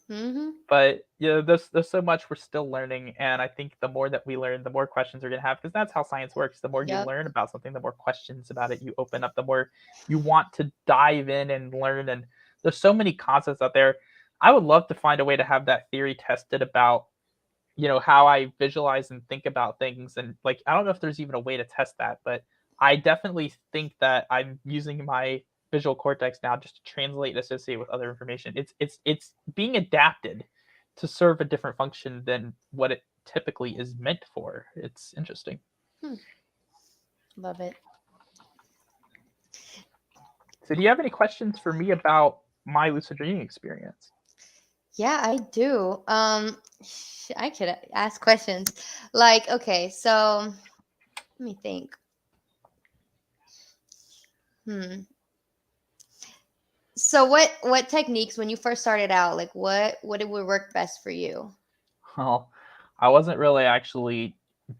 Speaker 2: Mm-hmm.
Speaker 1: But there's so much we're still learning, and I think the more that we learn, the more questions we're gonna have, because that's how science works. The more you learn about something, the more questions about it you open up, the more you want to dive in and learn. And there's so many concepts out there. I would love to find a way to have that theory tested about how I visualize and think about things. And like, I don't know if there's even a way to test that, but I definitely think that I'm using my visual cortex now just to translate and associate with other information. It's being adapted to serve a different function than what it typically is meant for. It's interesting.
Speaker 2: Love it.
Speaker 1: So do you have any questions for me about my lucid dreaming experience?
Speaker 2: Yeah, I do. I could ask questions. Like, okay, so let me think. So what techniques, when you first started out, like what would work best for you?
Speaker 1: Well, I wasn't really actually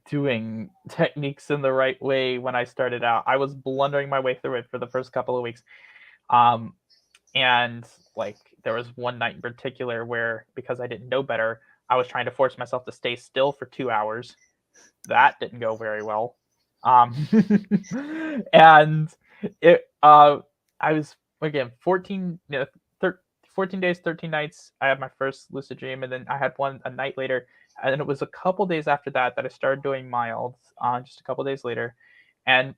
Speaker 1: doing techniques in the right way when I started out. I was blundering my way through it for the first couple of weeks. And like there was one night in particular where, because I didn't know better, I was trying to force myself to stay still for 2 hours. That didn't go very well. And I was, again, 14 days, 13 nights. I had my first lucid dream, and then I had one a night later, and it was a couple days after that I started doing mild, just a couple days later. And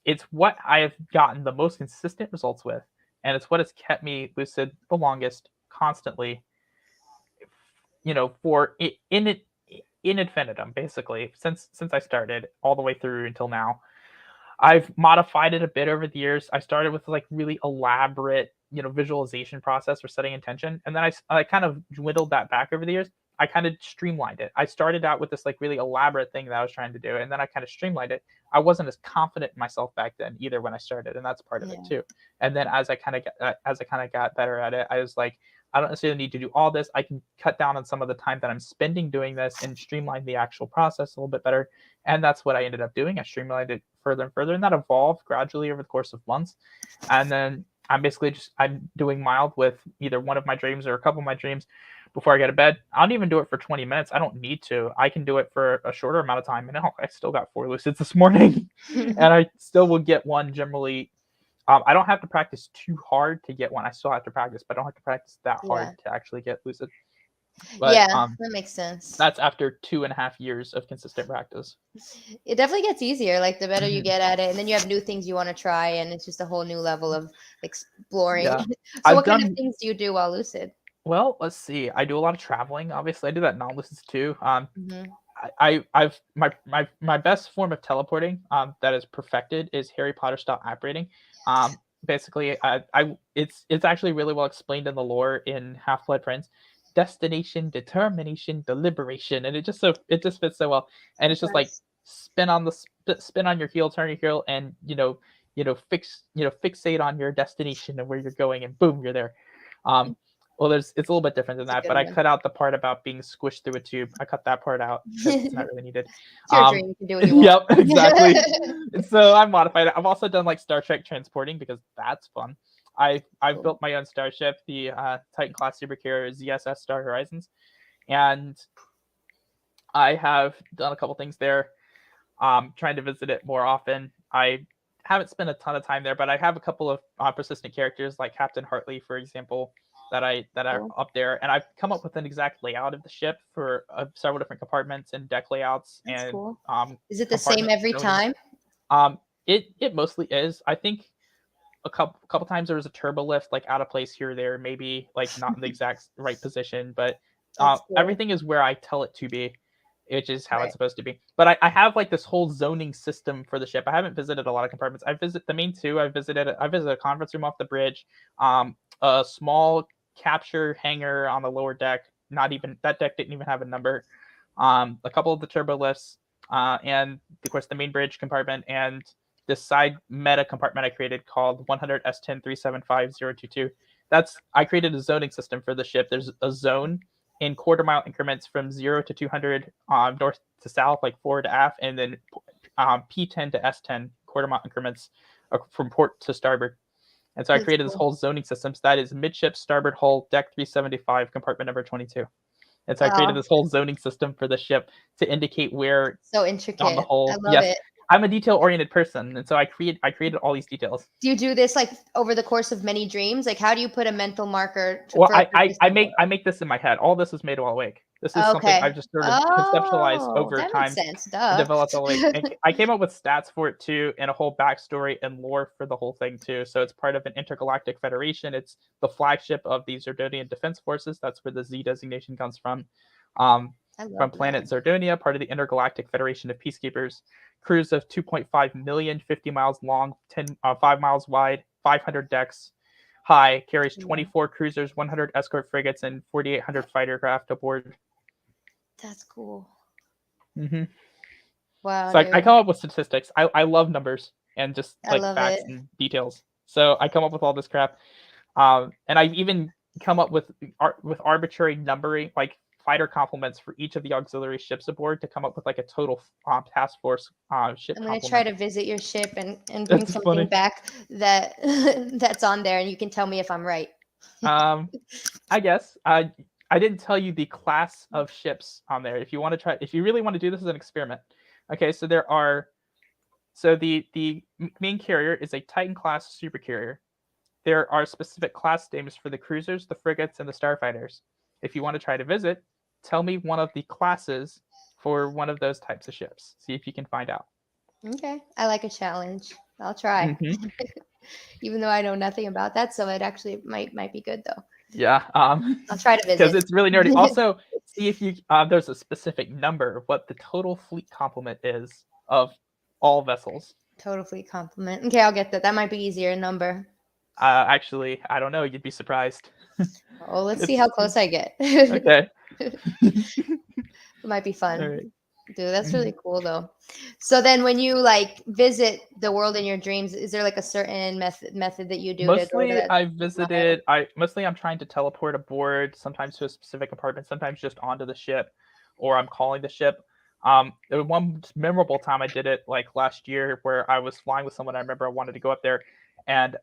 Speaker 1: it's what I have gotten the most consistent results with, and it's what has kept me lucid the longest, constantly, for in infinitum, basically, since I started all the way through until now. I've modified it a bit over the years. I started with like really elaborate, visualization process for setting intention, and then I kind of dwindled that back over the years. I kind of streamlined it. I started out with this like really elaborate thing that I was trying to do, and then I kind of streamlined it. I wasn't as confident in myself back then either when I started, and that's part of it too. And then as I kind of got better at it, I was like, I don't necessarily need to do all this. I can cut down on some of the time that I'm spending doing this and streamline the actual process a little bit better. And that's what I ended up doing. I streamlined it further and further, and that evolved gradually over the course of months. And then I'm doing mild with either one of my dreams or a couple of my dreams before I get to bed. I don't even do it for 20 minutes. I don't need to. I can do it for a shorter amount of time. And I still got 4 lucids this morning, and I still will get one generally. I don't have to practice too hard to get one. I still have to practice, but I don't have to practice that hard to actually get lucid.
Speaker 2: But, that makes sense.
Speaker 1: That's after 2.5 years of consistent practice.
Speaker 2: It definitely gets easier, like the better you get at it, and then you have new things you want to try, and it's just a whole new level of exploring. Yeah. So what kind of things do you do while lucid?
Speaker 1: Well, let's see. I do a lot of traveling. Obviously, I do that non-lucids too. I've my best form of teleporting that is perfected is Harry Potter style apparating. basically, it's actually really well explained in the lore in Half-Blood Prince. Destination, determination, deliberation, and it just fits so well. And it's just like spin on your heel, turn your heel, and fixate on your destination and where you're going, and boom, you're there. Well, it's a little bit different than that, but I cut out the part about being squished through a tube. I cut that part out because it's not really needed.
Speaker 2: It's your dream. You can do what you want.
Speaker 1: Yep, exactly. So I modified it. I've also done like Star Trek transporting because that's fun. I've built my own starship, the Titan class supercarrier ZSS Star Horizons, and I have done a couple things there. Trying to visit it more often. I haven't spent a ton of time there, but I have a couple of persistent characters like Captain Hartley, for example, that are up there, and I've come up with an exact layout of the ship for several different compartments and deck layouts.
Speaker 2: That's
Speaker 1: and
Speaker 2: cool. Is it the same every time?
Speaker 1: It mostly is. I think a couple times there was a turbo lift like out of place here or there, maybe like not in the exact right position, but cool. Everything is where I tell it to be, which is how it's supposed to be. But I have like this whole zoning system for the ship. I haven't visited a lot of compartments. I visit the main two. I visited a conference room off the bridge, a small capture hangar on the lower deck. Not even that deck didn't even have a number. A couple of the turbo lifts, and of course the main bridge compartment, and this side meta compartment I created called 100 S10 375 022. I created a zoning system for the ship. There's a zone in quarter mile increments from 0 to 200 north to south, like forward to aft, and then P10 to S10 quarter mile increments from port to starboard. And so I created this whole zoning system. So that is midship, starboard hull, deck 375, compartment number 22. And so I created this whole zoning system for the ship to indicate where.
Speaker 2: So intricate.
Speaker 1: On the whole,
Speaker 2: I love it.
Speaker 1: I'm a detail-oriented person, and so I created all these details.
Speaker 2: Do you do this like over the course of many dreams? Like, how do you put a mental marker?
Speaker 1: I make this in my head. All this is made while awake. This is something I've just sort of conceptualized over time.
Speaker 2: Makes sense.
Speaker 1: Developed all awake. And I came up with stats for it too, and a whole backstory and lore for the whole thing too. So it's part of an intergalactic federation. It's the flagship of the Zerdonian Defense Forces. That's where the Z designation comes from. From planet Zerdonia, part of the Intergalactic Federation of Peacekeepers. Crews of 2.5 million, 50 miles long, 5 miles wide, 500 decks high, carries 24 cruisers, 100 escort frigates, and 4,800 fighter craft aboard.
Speaker 2: That's cool.
Speaker 1: Mm-hmm.
Speaker 2: Wow.
Speaker 1: So I come up with statistics. I love numbers and just like facts and details. So I come up with all this crap. And I've even come up with arbitrary numbering, like fighter complements for each of the auxiliary ships aboard to come up with like a total task force ship.
Speaker 2: I'm going to try to visit your ship and bring something back that's on there, and you can tell me if I'm right.
Speaker 1: I guess I didn't tell you the class of ships on there. If you really want to do this as an experiment. Okay, so the main carrier is a Titan class supercarrier. There are specific class names for the cruisers, the frigates, and the starfighters. If you want to try to visit, tell me one of the classes for one of those types of ships. See if you can find out.
Speaker 2: Okay. I like a challenge. I'll try. Mm-hmm. Even though I know nothing about that, so it actually might be good though.
Speaker 1: Yeah.
Speaker 2: I'll try to visit.
Speaker 1: Because it's really nerdy. Also, see if you there's a specific number of what the total fleet complement is of all vessels.
Speaker 2: Total fleet complement. Okay, I'll get that. That might be easier number.
Speaker 1: Actually, I don't know. You'd be surprised.
Speaker 2: Oh, let's see how close I get.
Speaker 1: Okay.
Speaker 2: It might be fun.
Speaker 1: Right.
Speaker 2: Dude, that's really cool though. So then when you like visit the world in your dreams, is there like a certain method that you do?
Speaker 1: Mostly I'm trying to teleport aboard, sometimes to a specific compartment, sometimes just onto the ship, or I'm calling the ship. There was one memorable time I did it like last year where I was flying with someone I remember I wanted to go up there, and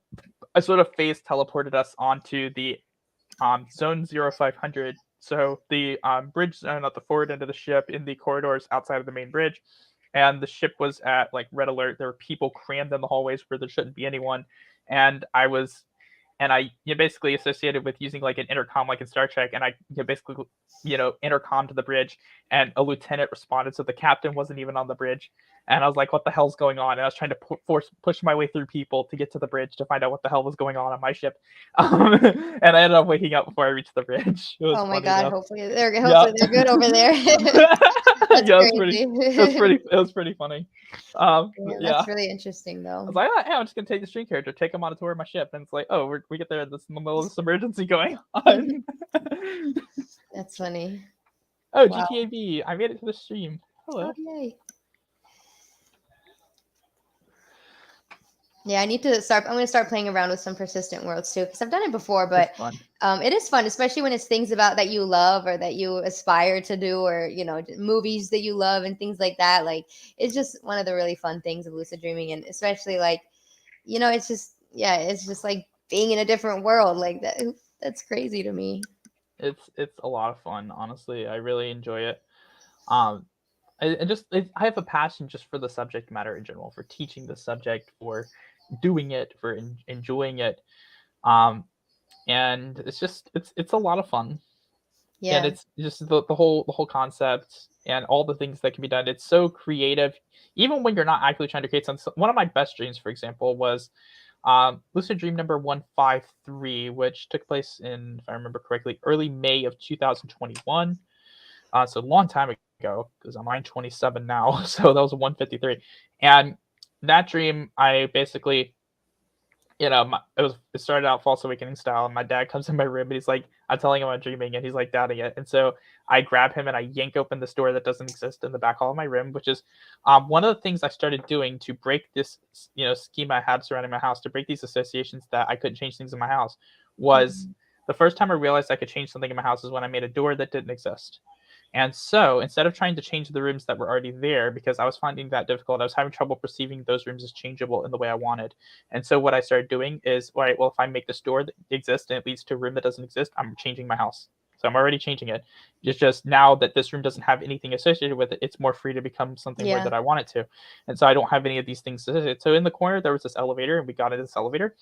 Speaker 1: I sort of phase teleported us onto the zone 0500. So the bridge zone at the forward end of the ship in the corridors outside of the main bridge. And the ship was at like red alert. There were people crammed in the hallways where there shouldn't be anyone. And I basically associated with using like an intercom like in Star Trek. And I basically, intercom to the bridge, and a lieutenant responded. So the captain wasn't even on the bridge. And I was like, what the hell's going on? And I was trying to push my way through people to get to the bridge to find out what the hell was going on my ship. And I ended up waking up before I reached the bridge.
Speaker 2: Oh my God. Hopefully they're good over there. That's
Speaker 1: Yeah,
Speaker 2: crazy.
Speaker 1: it was pretty funny. Yeah.
Speaker 2: That's really interesting,
Speaker 1: I was
Speaker 2: though.
Speaker 1: like, "Oh, yeah, I'm just gonna take the stream character, take him on a tour of my ship," and it's like, "Oh, we get there, this in the middle of this emergency going on."
Speaker 2: That's funny.
Speaker 1: Oh,
Speaker 2: Wow.
Speaker 1: GTA V, I made it to the stream.
Speaker 2: Oh,
Speaker 1: Hello.
Speaker 2: yay. Yeah, I need to start. I'm going to start playing around with some persistent worlds too, because I've done it before, but
Speaker 1: It's fun.
Speaker 2: it is fun, especially when it's things about that you love or that you aspire to do, or movies that you love and things like that. Like, it's just one of the really fun things of lucid dreaming, and especially like, it's just it's just like being in a different world like that. That's crazy to me.
Speaker 1: It's a lot of fun, honestly. I really enjoy it. I have a passion just for the subject matter in general, for teaching the subject, for doing it, for enjoying it. And it's a lot of fun. And
Speaker 2: Yeah.
Speaker 1: it's just the whole concept and all the things that can be done. It's so creative, even when you're not actually trying to create something. One of my best dreams, for example, was lucid dream number 153, which took place in, if I remember correctly, early May of 2021. So a long time ago, because I'm 27 now. So that was a 153. And that dream, I basically, it started out false awakening style, and my dad comes in my room and he's like, I'm telling him I'm dreaming, and he's like doubting it. And so I grab him and I yank open this door that doesn't exist in the back hall of my room, which is one of the things I started doing to break this schema I had surrounding my house, to break these associations that I couldn't change things in my house. Was
Speaker 2: Mhm.
Speaker 1: the first time I realized I could change something in my house is when I made a door that didn't exist. And so instead of trying to change the rooms that were already there, because I was finding that difficult, I was having trouble perceiving those rooms as changeable in the way I wanted. And so what I started doing is, all right, well, if I make this door that exists and it leads to a room that doesn't exist, I'm changing my house. So I'm already changing it. It's just now that this room doesn't have anything associated with it, it's more free to become something weird
Speaker 2: Yeah.
Speaker 1: that I want it to. And so I don't have any of these things associated. So in the corner, there was this elevator, and we got into this elevator,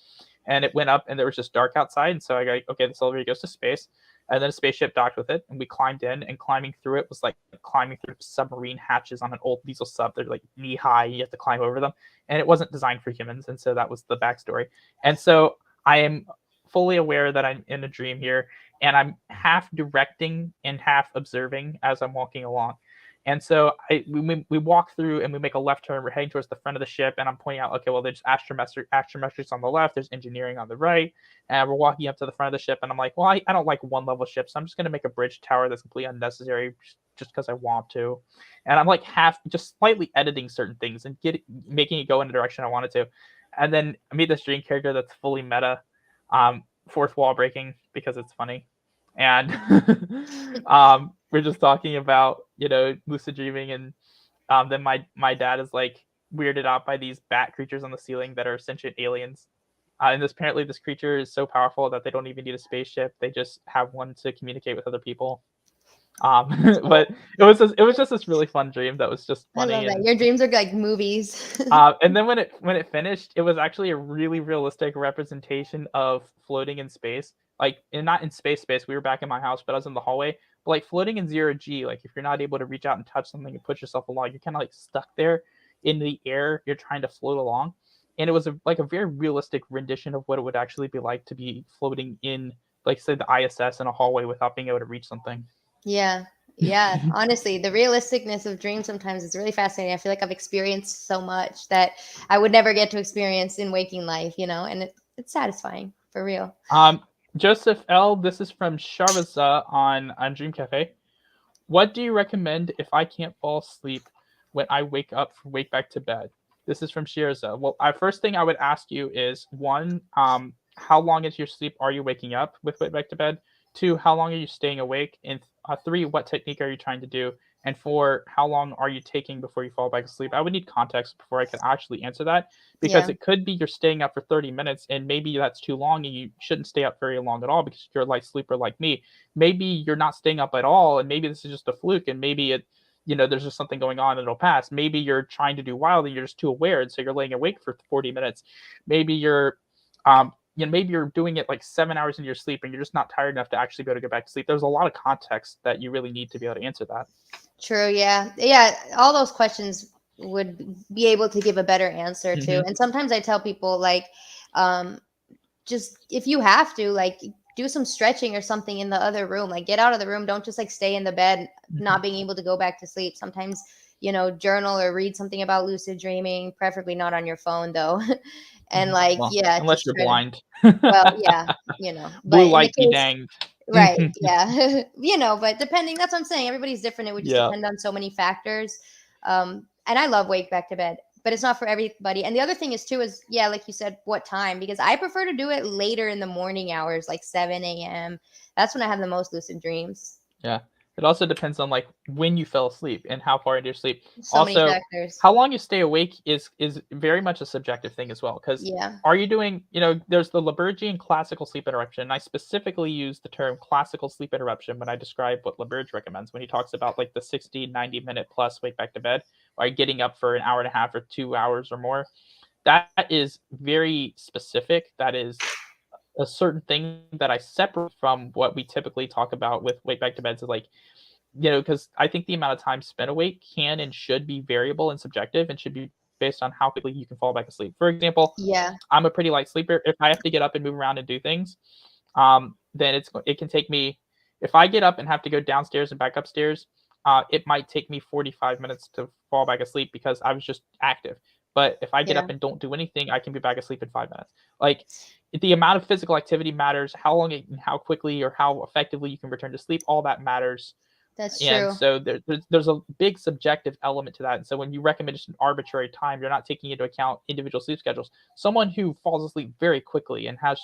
Speaker 1: and it went up, and there was just dark outside. And so I go, okay, this elevator goes to space. And then a spaceship docked with it, and we climbed in, and climbing through it was like climbing through submarine hatches on an old diesel sub. They're like knee high, you have to climb over them, and it wasn't designed for humans. And so that was the backstory. And so I am fully aware that I'm in a dream here, and I'm half directing and half observing as I'm walking along. And so we walk through and we make a left turn. We're heading towards the front of the ship, and I'm pointing out, okay, well, there's astrometrics on the left, there's engineering on the right, and we're walking up to the front of the ship, and I'm like, well, I don't like one level ships, so I'm just going to make a bridge tower that's completely unnecessary just because I want to. And I'm like just slightly editing certain things and making it go in the direction I wanted to. And then I made this dream character that's fully meta, fourth wall breaking because it's funny. And we're just talking about, lucid dreaming. And then my dad is like weirded out by these bat creatures on the ceiling that are sentient aliens. And apparently this creature is so powerful that they don't even need a spaceship. They just have one to communicate with other people. But it was just this really fun dream that was just funny.
Speaker 2: I love that. Your dreams are like movies.
Speaker 1: And then when it finished, it was actually a really realistic representation of floating in space. Like, and not in space. We were back in my house, but I was in the hallway. But like floating in 0G, like if you're not able to reach out and touch something and push yourself along, you're kind of like stuck there in the air. You're trying to float along. And it was like a very realistic rendition of what it would actually be like to be floating in, like, say, the ISS in a hallway without being able to reach something.
Speaker 2: Yeah. Yeah. Honestly, the realisticness of dreams sometimes is really fascinating. I feel like I've experienced so much that I would never get to experience in waking life, and it's satisfying for real.
Speaker 1: Joseph L., this is from Sharvaza on Dream Cafe. What do you recommend if I can't fall asleep when I wake back to bed? This is from Shirza. Well, first thing I would ask you is, one, how long into your sleep are you waking up with wake back to bed? Two, how long are you staying awake? And three, what technique are you trying to do? And four, how long are you taking before you fall back asleep? I would need context before I can actually answer that, because it could be you're staying up for 30 minutes and maybe that's too long and you shouldn't stay up very long at all because you're a light sleeper like me. Maybe you're not staying up at all and maybe this is just a fluke and maybe there's just something going on and it'll pass. Maybe you're trying to do wild and you're just too aware and so you're laying awake for 40 minutes. Maybe you're maybe you're doing it like 7 hours into your sleep and you're just not tired enough to actually be able to go back to sleep. There's a lot of context that you really need to be able to answer that.
Speaker 2: True. Yeah. Yeah. All those questions would be able to give a better answer to. And sometimes I tell people, like, just if you have to, like, do some stretching or something in the other room. Like, get out of the room. Don't just like stay in the bed, not being able to go back to sleep. Sometimes, journal or read something about lucid dreaming, preferably not on your phone though. And
Speaker 1: unless you're blind.
Speaker 2: Well, yeah,
Speaker 1: Blue
Speaker 2: but in the
Speaker 1: light be
Speaker 2: case,
Speaker 1: danged.
Speaker 2: right, yeah, but depending, that's what I'm saying. Everybody's different. It would just depend on so many factors. And I love wake back to bed, but it's not for everybody. And the other thing is too is, like you said, what time? Because I prefer to do it later in the morning hours, like 7 a.m. That's when I have the most lucid dreams.
Speaker 1: Yeah. It also depends on like when you fell asleep and how far into your sleep.
Speaker 2: So many factors.
Speaker 1: How long you stay awake is very much a subjective thing as well. Because are you doing, there's the Labergian classical sleep interruption. And I specifically use the term classical sleep interruption when I describe what Laberge recommends when he talks about like the 60, 90-minute plus wake back to bed, or getting up for an hour and a half or 2 hours or more. That is very specific. That is a certain thing that I separate from what we typically talk about with wake back to beds is like, because I think the amount of time spent awake can and should be variable and subjective and should be based on how quickly you can fall back asleep. For example, I'm a pretty light sleeper. If I have to get up and move around and do things, then it can take me, if I get up and have to go downstairs and back upstairs, it might take me 45 minutes to fall back asleep because I was just active. But if I get up and don't do anything, I can be back asleep in 5 minutes. Like, the amount of physical activity matters, how long and how quickly or how effectively you can return to sleep, all that matters.
Speaker 2: That's true.
Speaker 1: And so there's a big subjective element to that. And so when you recommend just an arbitrary time, you're not taking into account individual sleep schedules. Someone who falls asleep very quickly and has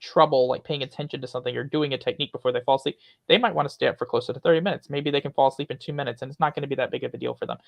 Speaker 1: trouble like paying attention to something or doing a technique before they fall asleep, they might want to stay up for closer to 30 minutes. Maybe they can fall asleep in 2 minutes and it's not going to be that big of a deal for them.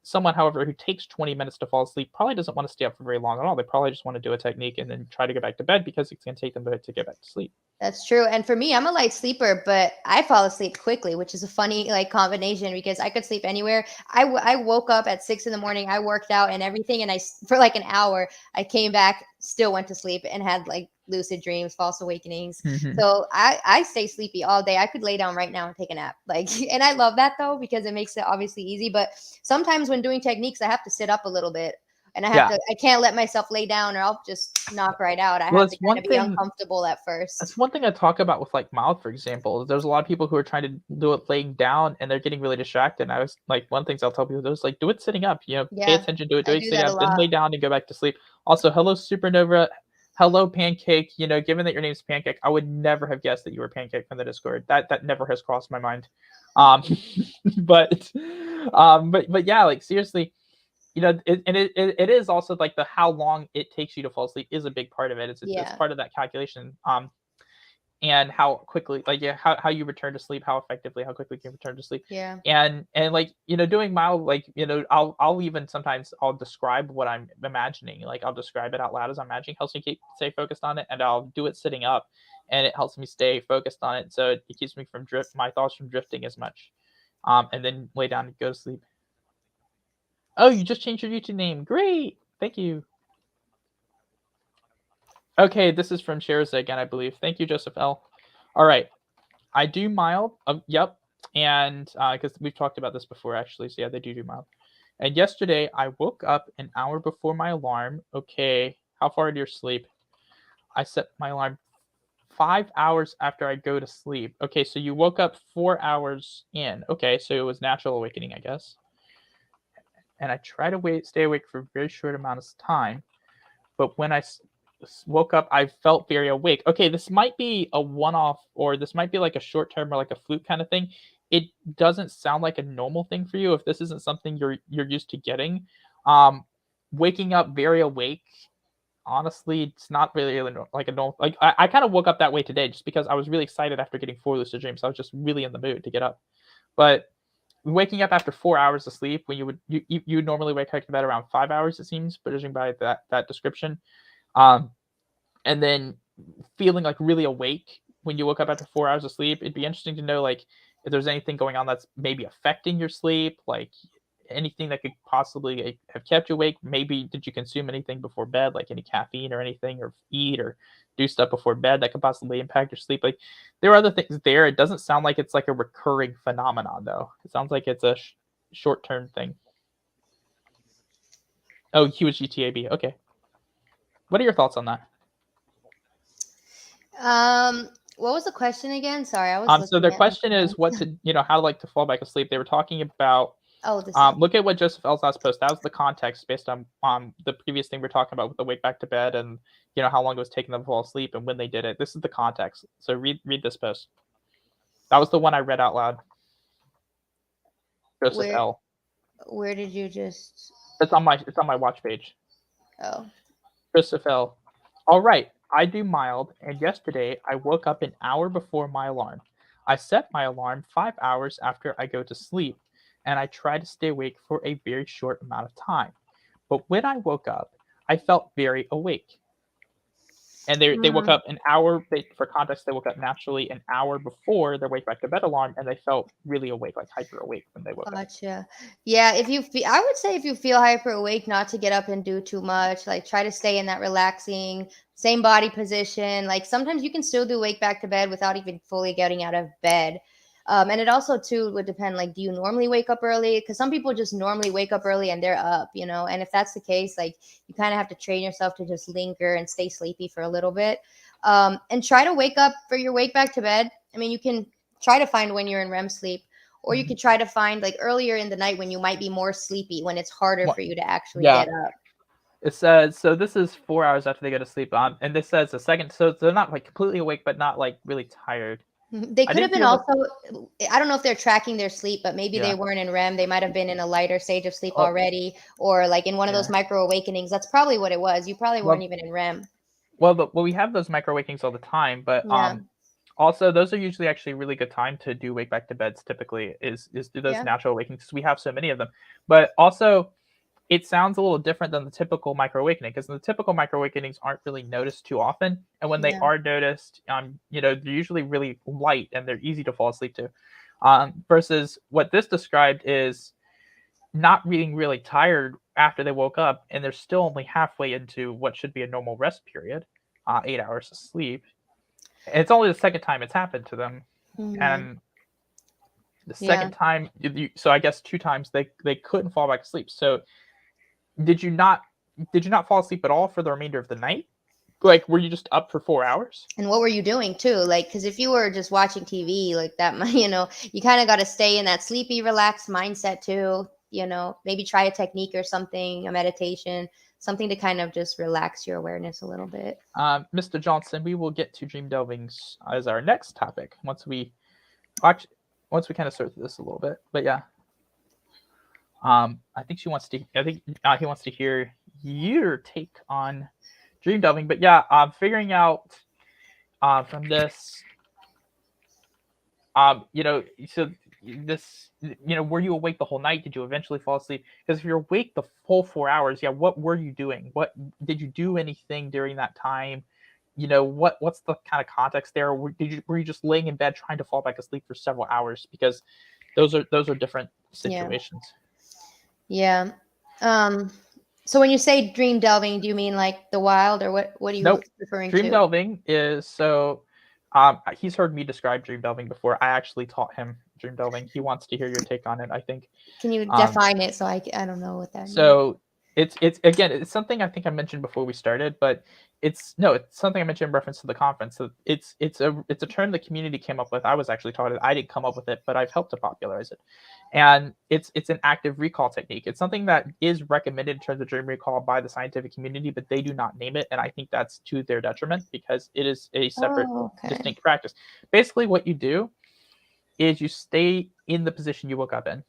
Speaker 1: Someone, however, who takes 20 minutes to fall asleep probably doesn't want to stay up for very long at all. They probably just want to do a technique and then try to go back to bed because it's going to take them to get back to sleep.
Speaker 2: That's true. And for me, I'm a light sleeper, but I fall asleep quickly, which is a funny combination because I could sleep anywhere. I woke up at 6 a.m. I worked out and everything. And for like an hour, I came back, still went to sleep and had like lucid dreams, false awakenings. So I stay sleepy all day. I could lay down right now and take a nap. And I love that though, because it makes it obviously easy. But sometimes when doing techniques, I have to sit up a little bit. And I can't let myself lay down or I'll just knock right out. I have to kind of be uncomfortable at first.
Speaker 1: That's one thing I talk about with like mild, for example. There's a lot of people who are trying to do it laying down and they're getting really distracted. And I was like, one of the things I'll tell people is like, do it sitting up, pay attention to it, do it sitting up, then lay down and go back to sleep. Also, hello, Supernova. Hello, Pancake. Given that your name's Pancake, I would never have guessed that you were Pancake from the Discord. That never has crossed my mind. But yeah, like seriously, it is also like the how long it takes you to fall asleep is a big part of it. It's part of that calculation. And how quickly, how you return to sleep, how effectively, how quickly you can return to sleep.
Speaker 2: Yeah.
Speaker 1: And like, doing mild, I'll even sometimes I'll describe what I'm imagining. Like I'll describe it out loud as I'm imagining, helps me stay focused on it, and I'll do it sitting up, and it helps me stay focused on it. So it keeps me from my thoughts from drifting as much. And then lay down and go to sleep. Oh, you just changed your YouTube name. Great. Thank you. Okay, this is from Sherza again, I believe. Thank you, Joseph L. All right. I do mild. Yep. And because we've talked about this before, actually. So yeah, they do mild. And yesterday, I woke up an hour before my alarm. Okay. How far into your sleep? I set my alarm 5 hours after I go to sleep. Okay, so you woke up 4 hours in. Okay, so it was natural awakening, I guess. And I try to stay awake for a very short amount of time. But when I woke up, I felt very awake. Okay, this might be a one-off, or this might be like a short-term or like a fluke kind of thing. It doesn't sound like a normal thing for you if this isn't something you're used to getting. Waking up very awake, honestly, it's not really like a normal. Like I kind of woke up that way today just because I was really excited after getting 4 lucid dreams. So I was just really in the mood to get up. But waking up after 4 hours of sleep, when you normally wake up to bed around 5 hours, it seems, judging by that description, and then feeling like really awake when you woke up after 4 hours of sleep, it'd be interesting to know like if there's anything going on that's maybe affecting your sleep, like anything that could possibly have kept you awake. Maybe did you consume anything before bed, like any caffeine or anything, or eat or do stuff before bed that could possibly impact your sleep? Like there are other things there. It doesn't sound like it's like a recurring phenomenon though. It sounds like it's a short-term thing. Oh, huge GTAB. Okay. What are your thoughts on that?
Speaker 2: What was the question again? Sorry, I was
Speaker 1: So
Speaker 2: looking
Speaker 1: their
Speaker 2: at my
Speaker 1: question is
Speaker 2: phone.
Speaker 1: how to fall back asleep. They were talking about look at what Joseph L's last post. That was the context based on the previous thing we we're talking about with the wake back to bed and how long it was taking them to fall asleep and when they did it. This is the context. So read this post. That was the one I read out loud. Joseph L.
Speaker 2: Where did you just?
Speaker 1: It's on my watch page.
Speaker 2: Oh.
Speaker 1: Joseph L. All right, I do mild, and yesterday I woke up an hour before my alarm. I set my alarm 5 hours after I go to sleep, and I try to stay awake for a very short amount of time. But when I woke up, I felt very awake. And they woke up an hour, for context, they woke up naturally an hour before their wake back to bed alarm, and they felt really awake, like hyper awake when they woke up.
Speaker 2: Gotcha. Yeah, I would say if you feel hyper awake, not to get up and do too much. Like try to stay in that relaxing, same body position. Like sometimes you can still do wake back to bed without even fully getting out of bed. And it also too would depend, like, do you normally wake up early? Because some people just normally wake up early and they're up, and if that's the case, like you kind of have to train yourself to just linger and stay sleepy for a little bit. And try to wake up for your wake back to bed. I mean, you can try to find when you're in REM sleep, or you could try to find like earlier in the night when you might be more sleepy, when it's harder for you to actually get up.
Speaker 1: It says, so this is 4 hours after they go to sleep. And this says a second, so they're not like completely awake, but not like really tired.
Speaker 2: They could have been also, I don't know if they're tracking their sleep, but maybe they weren't in REM. They might have been in a lighter stage of sleep already, or like in one of those micro awakenings. That's probably what it was. You probably weren't even in REM.
Speaker 1: Well, we have those micro awakenings all the time, but also those are usually actually a really good time to do wake back to beds. Typically, is do those natural awakenings because we have so many of them. But also, it sounds a little different than the typical micro awakening, because the typical micro awakenings aren't really noticed too often, and when they are noticed, they're usually really light and they're easy to fall asleep to. Versus what this described is not being really tired after they woke up, and they're still only halfway into what should be a normal rest period, 8 hours of sleep. And it's only the second time it's happened to them, and the second time, so I guess 2 times they couldn't fall back asleep. So did you not fall asleep at all for the remainder of the night? Like, were you just up for 4 hours?
Speaker 2: And what were you doing too? Like, because if you were just watching TV like that, you kind of got to stay in that sleepy, relaxed mindset too. Maybe try a technique or something, a meditation, something to kind of just relax your awareness a little bit.
Speaker 1: Mr. Johnson, we will get to dream delvings as our next topic once we kind of sort through this a little bit. But yeah. I think he wants to hear your take on dream delving. But yeah, figuring out from this, so this, were you awake the whole night? Did you eventually fall asleep? Because if you're awake the full 4 hours, what were you doing? What did you do anything during that time? What's the kind of context there? Were you just laying in bed trying to fall back asleep for several hours? Because those are different situations.
Speaker 2: Yeah. So when you say dream delving, do you mean like the wild, or what are you referring to?
Speaker 1: Dream delving is he's heard me describe dream delving before. I actually taught him dream delving. He wants to hear your take on it, I think.
Speaker 2: Can you define it? So I don't know what that means.
Speaker 1: So it's something I think I mentioned before we started, but it's something I mentioned in reference to the conference. So it's a term the community came up with. I was actually taught it. I didn't come up with it, but I've helped to popularize it. And it's an active recall technique. It's something that is recommended in terms of dream recall by the scientific community, but they do not name it, and I think that's to their detriment because it is a separate, distinct practice. Basically, what you do is you stay in the position you woke up in,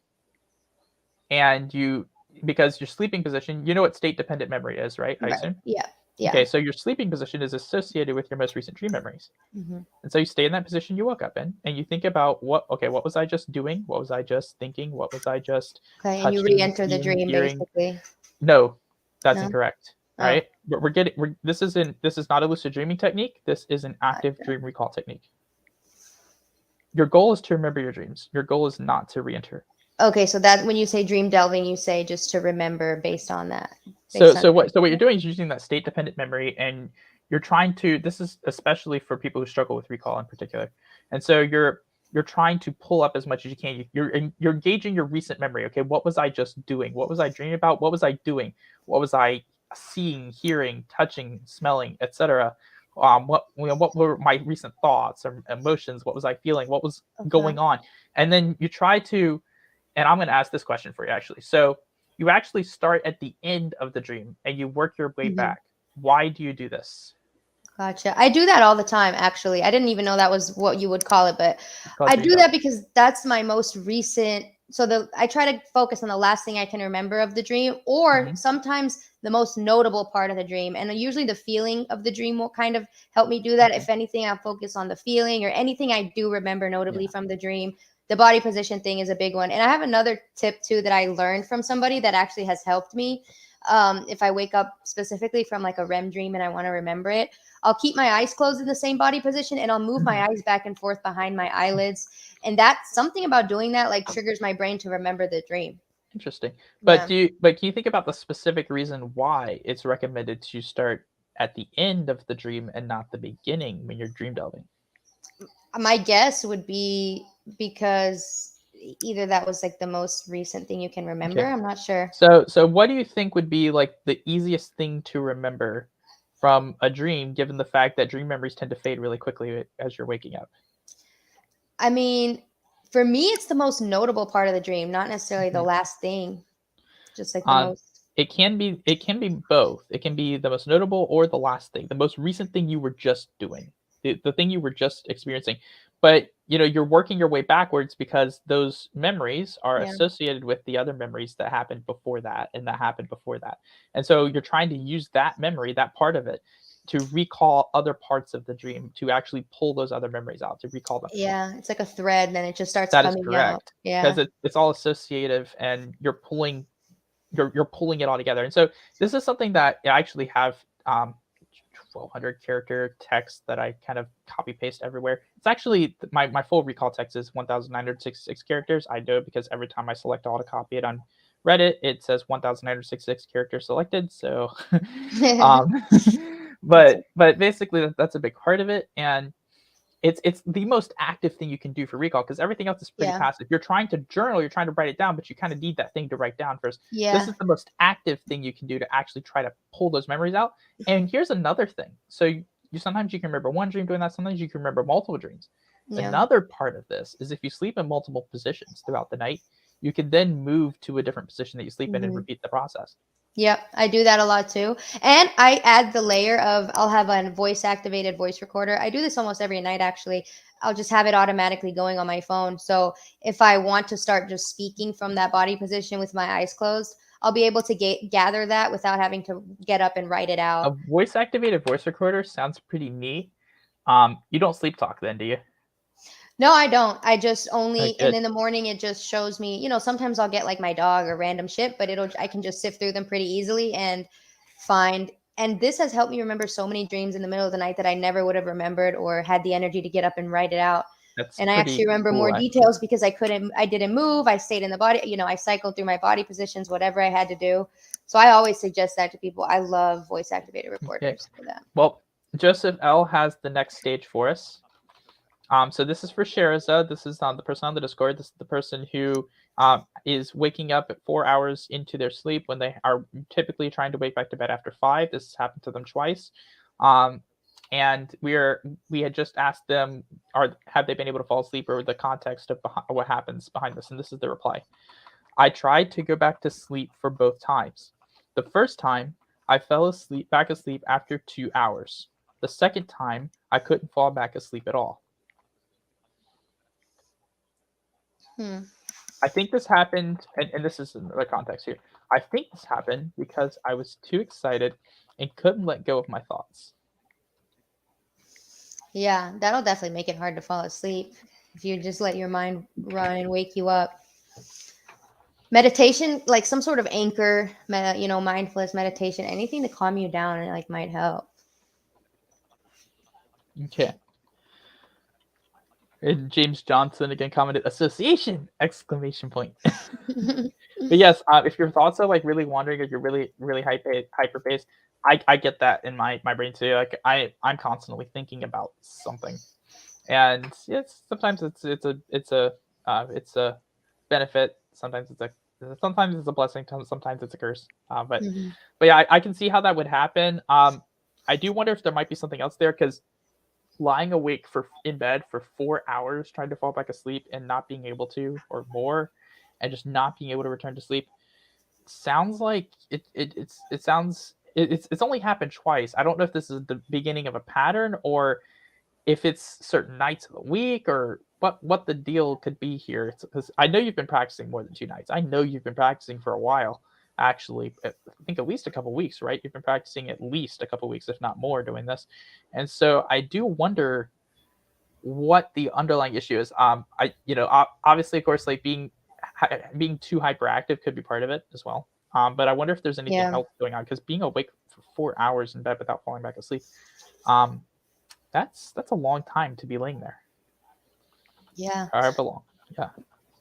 Speaker 1: and because your sleeping position, you know what state-dependent memory is, right? I assume?
Speaker 2: Yeah.
Speaker 1: Okay, so your sleeping position is associated with your most recent dream memories.
Speaker 2: Mm-hmm.
Speaker 1: And so you stay in that position you woke up in, and you think about what was I just doing? What was I just thinking? What was I just touching,
Speaker 2: and you re-enter the dream, basically.
Speaker 1: No, that's incorrect. Right? This is not a lucid dreaming technique. This is an active dream recall technique. Your goal is to remember your dreams. Your goal is not to re-enter.
Speaker 2: Okay, so that when you say dream delving, you say just to remember based on that.
Speaker 1: So what you're doing is using that state dependent memory, and you're trying to. This is especially for people who struggle with recall in particular, and so you're trying to pull up as much as you can. You're gauging your recent memory. Okay, what was I just doing? What was I dreaming about? What was I doing? What was I seeing, hearing, touching, smelling, etc.? what were my recent thoughts or emotions, what was I feeling, what was going on, and then you try to, and I'm going to ask this question for you actually. So you actually start at the end of the dream and you work your way back. Why do you do this?
Speaker 2: Gotcha. I do that all the time, actually. I didn't even know that was what you would call it, but I do that because that's my most recent. So I try to focus on the last thing I can remember of the dream, or sometimes the most notable part of the dream. And usually the feeling of the dream will kind of help me do that. If anything, I'll focus on the feeling or anything I do remember notably from the dream. The body position thing is a big one. And I have another tip too that I learned from somebody that actually has helped me. If I wake up specifically from like a REM dream and I want to remember it, I'll keep my eyes closed in the same body position and I'll move my eyes back and forth behind my eyelids. And that's something about doing that like triggers my brain to remember the dream.
Speaker 1: Interesting. But can you think about the specific reason why it's recommended to start at the end of the dream and not the beginning when you're dream delving?
Speaker 2: My guess would be because either that was like the most recent thing you can remember. I'm not sure.
Speaker 1: So what do you think would be like the easiest thing to remember from a dream, given the fact that dream memories tend to fade really quickly as you're waking up?
Speaker 2: I mean, for me, it's the most notable part of the dream, not necessarily the last thing. Just like the most.
Speaker 1: It can be both. It can be the most notable or the last thing, the most recent thing you were just doing, the thing you were just experiencing. But you're working your way backwards because those memories are associated with the other memories that happened before that and that happened before that. And so you're trying to use that memory, that part of it, to recall other parts of the dream, to actually pull those other memories out, to recall them.
Speaker 2: Yeah, it's like a thread, and then it just starts coming out.
Speaker 1: That is correct.
Speaker 2: Yeah.
Speaker 1: Because it's all associative and you're pulling it all together. And so this is something that I actually have 1,200 character text that I kind of copy paste everywhere. It's actually my full recall text is 1,966 characters. I know because every time I select all to copy it on Reddit, it says 1,966 characters selected. So, but basically that's a big part of it, and it's the most active thing you can do for recall because everything else is pretty passive. You're trying to journal, you're trying to write it down, but you kind of need that thing to write down first. This is the most active thing you can do to actually try to pull those memories out. And here's another thing. So you sometimes you can remember one dream doing that, sometimes you can remember multiple dreams. Another part of this is if you sleep in multiple positions throughout the night, you can then move to a different position that you sleep in and repeat the process.
Speaker 2: Yep, I do that a lot too. And I add the layer of I'll have a voice activated voice recorder. I do this almost every night actually. I'll just have it automatically going on my phone. So if I want to start just speaking from that body position with my eyes closed, I'll be able to gather that without having to get up and write it out.
Speaker 1: A voice activated voice recorder sounds pretty neat. You don't sleep talk then, do you?
Speaker 2: No, I don't. I just only, and in the morning it just shows me, sometimes I'll get like my dog or random shit, but I can just sift through them pretty easily and find. And this has helped me remember so many dreams in the middle of the night that I never would have remembered or had the energy to get up and write it out. And I actually remember more details because I didn't move. I stayed in the body, I cycled through my body positions, whatever I had to do. So I always suggest that to people. I love voice activated recorders for that.
Speaker 1: Well, Joseph L has the next stage for us. So this is for Sheriza. This is the person on the Discord. This is the person who is waking up at 4 hours into their sleep when they are typically trying to wake back to bed after 5. This has happened to them twice. And we had just asked them, have they been able to fall asleep, or the context of what happens behind this. And this is the reply. I tried to go back to sleep for both times. The first time, I fell back asleep after 2 hours. The second time, I couldn't fall back asleep at all. I think this happened, and this is the context here. I think this happened because I was too excited and couldn't let go of my thoughts.
Speaker 2: Yeah, that'll definitely make it hard to fall asleep if you just let your mind run and wake you up. Meditation, like some sort of anchor, mindfulness meditation, anything to calm you down, and might help.
Speaker 1: Okay. And James Johnson again commented, association! Exclamation point. But yes, if your thoughts are really wandering or you're really, really hyper paced, I get that in my brain too. I'm constantly thinking about something, and sometimes it's a benefit. Sometimes it's a blessing. Sometimes it's a curse. But yeah, I can see how that would happen. I do wonder if there might be something else there, because lying awake in bed for 4 hours trying to fall back asleep and not being able to, or more, and just not being able to return to sleep, sounds like it's only happened twice. I don't know if this is the beginning of a pattern, or if it's certain nights of the week, or what the deal could be here. Because I know you've been practicing more than 2 nights. I know you've been practicing for a while, actually. I think at least a couple weeks, right? You've been practicing at least a couple weeks, if not more, doing this. And so I do wonder what the underlying issue is. Obviously, of course, like being too hyperactive could be part of it as well. But I wonder if there's anything else going on, because being awake for 4 hours in bed without falling back asleep, that's a long time to be laying there.
Speaker 2: Yeah.
Speaker 1: However long. Yeah.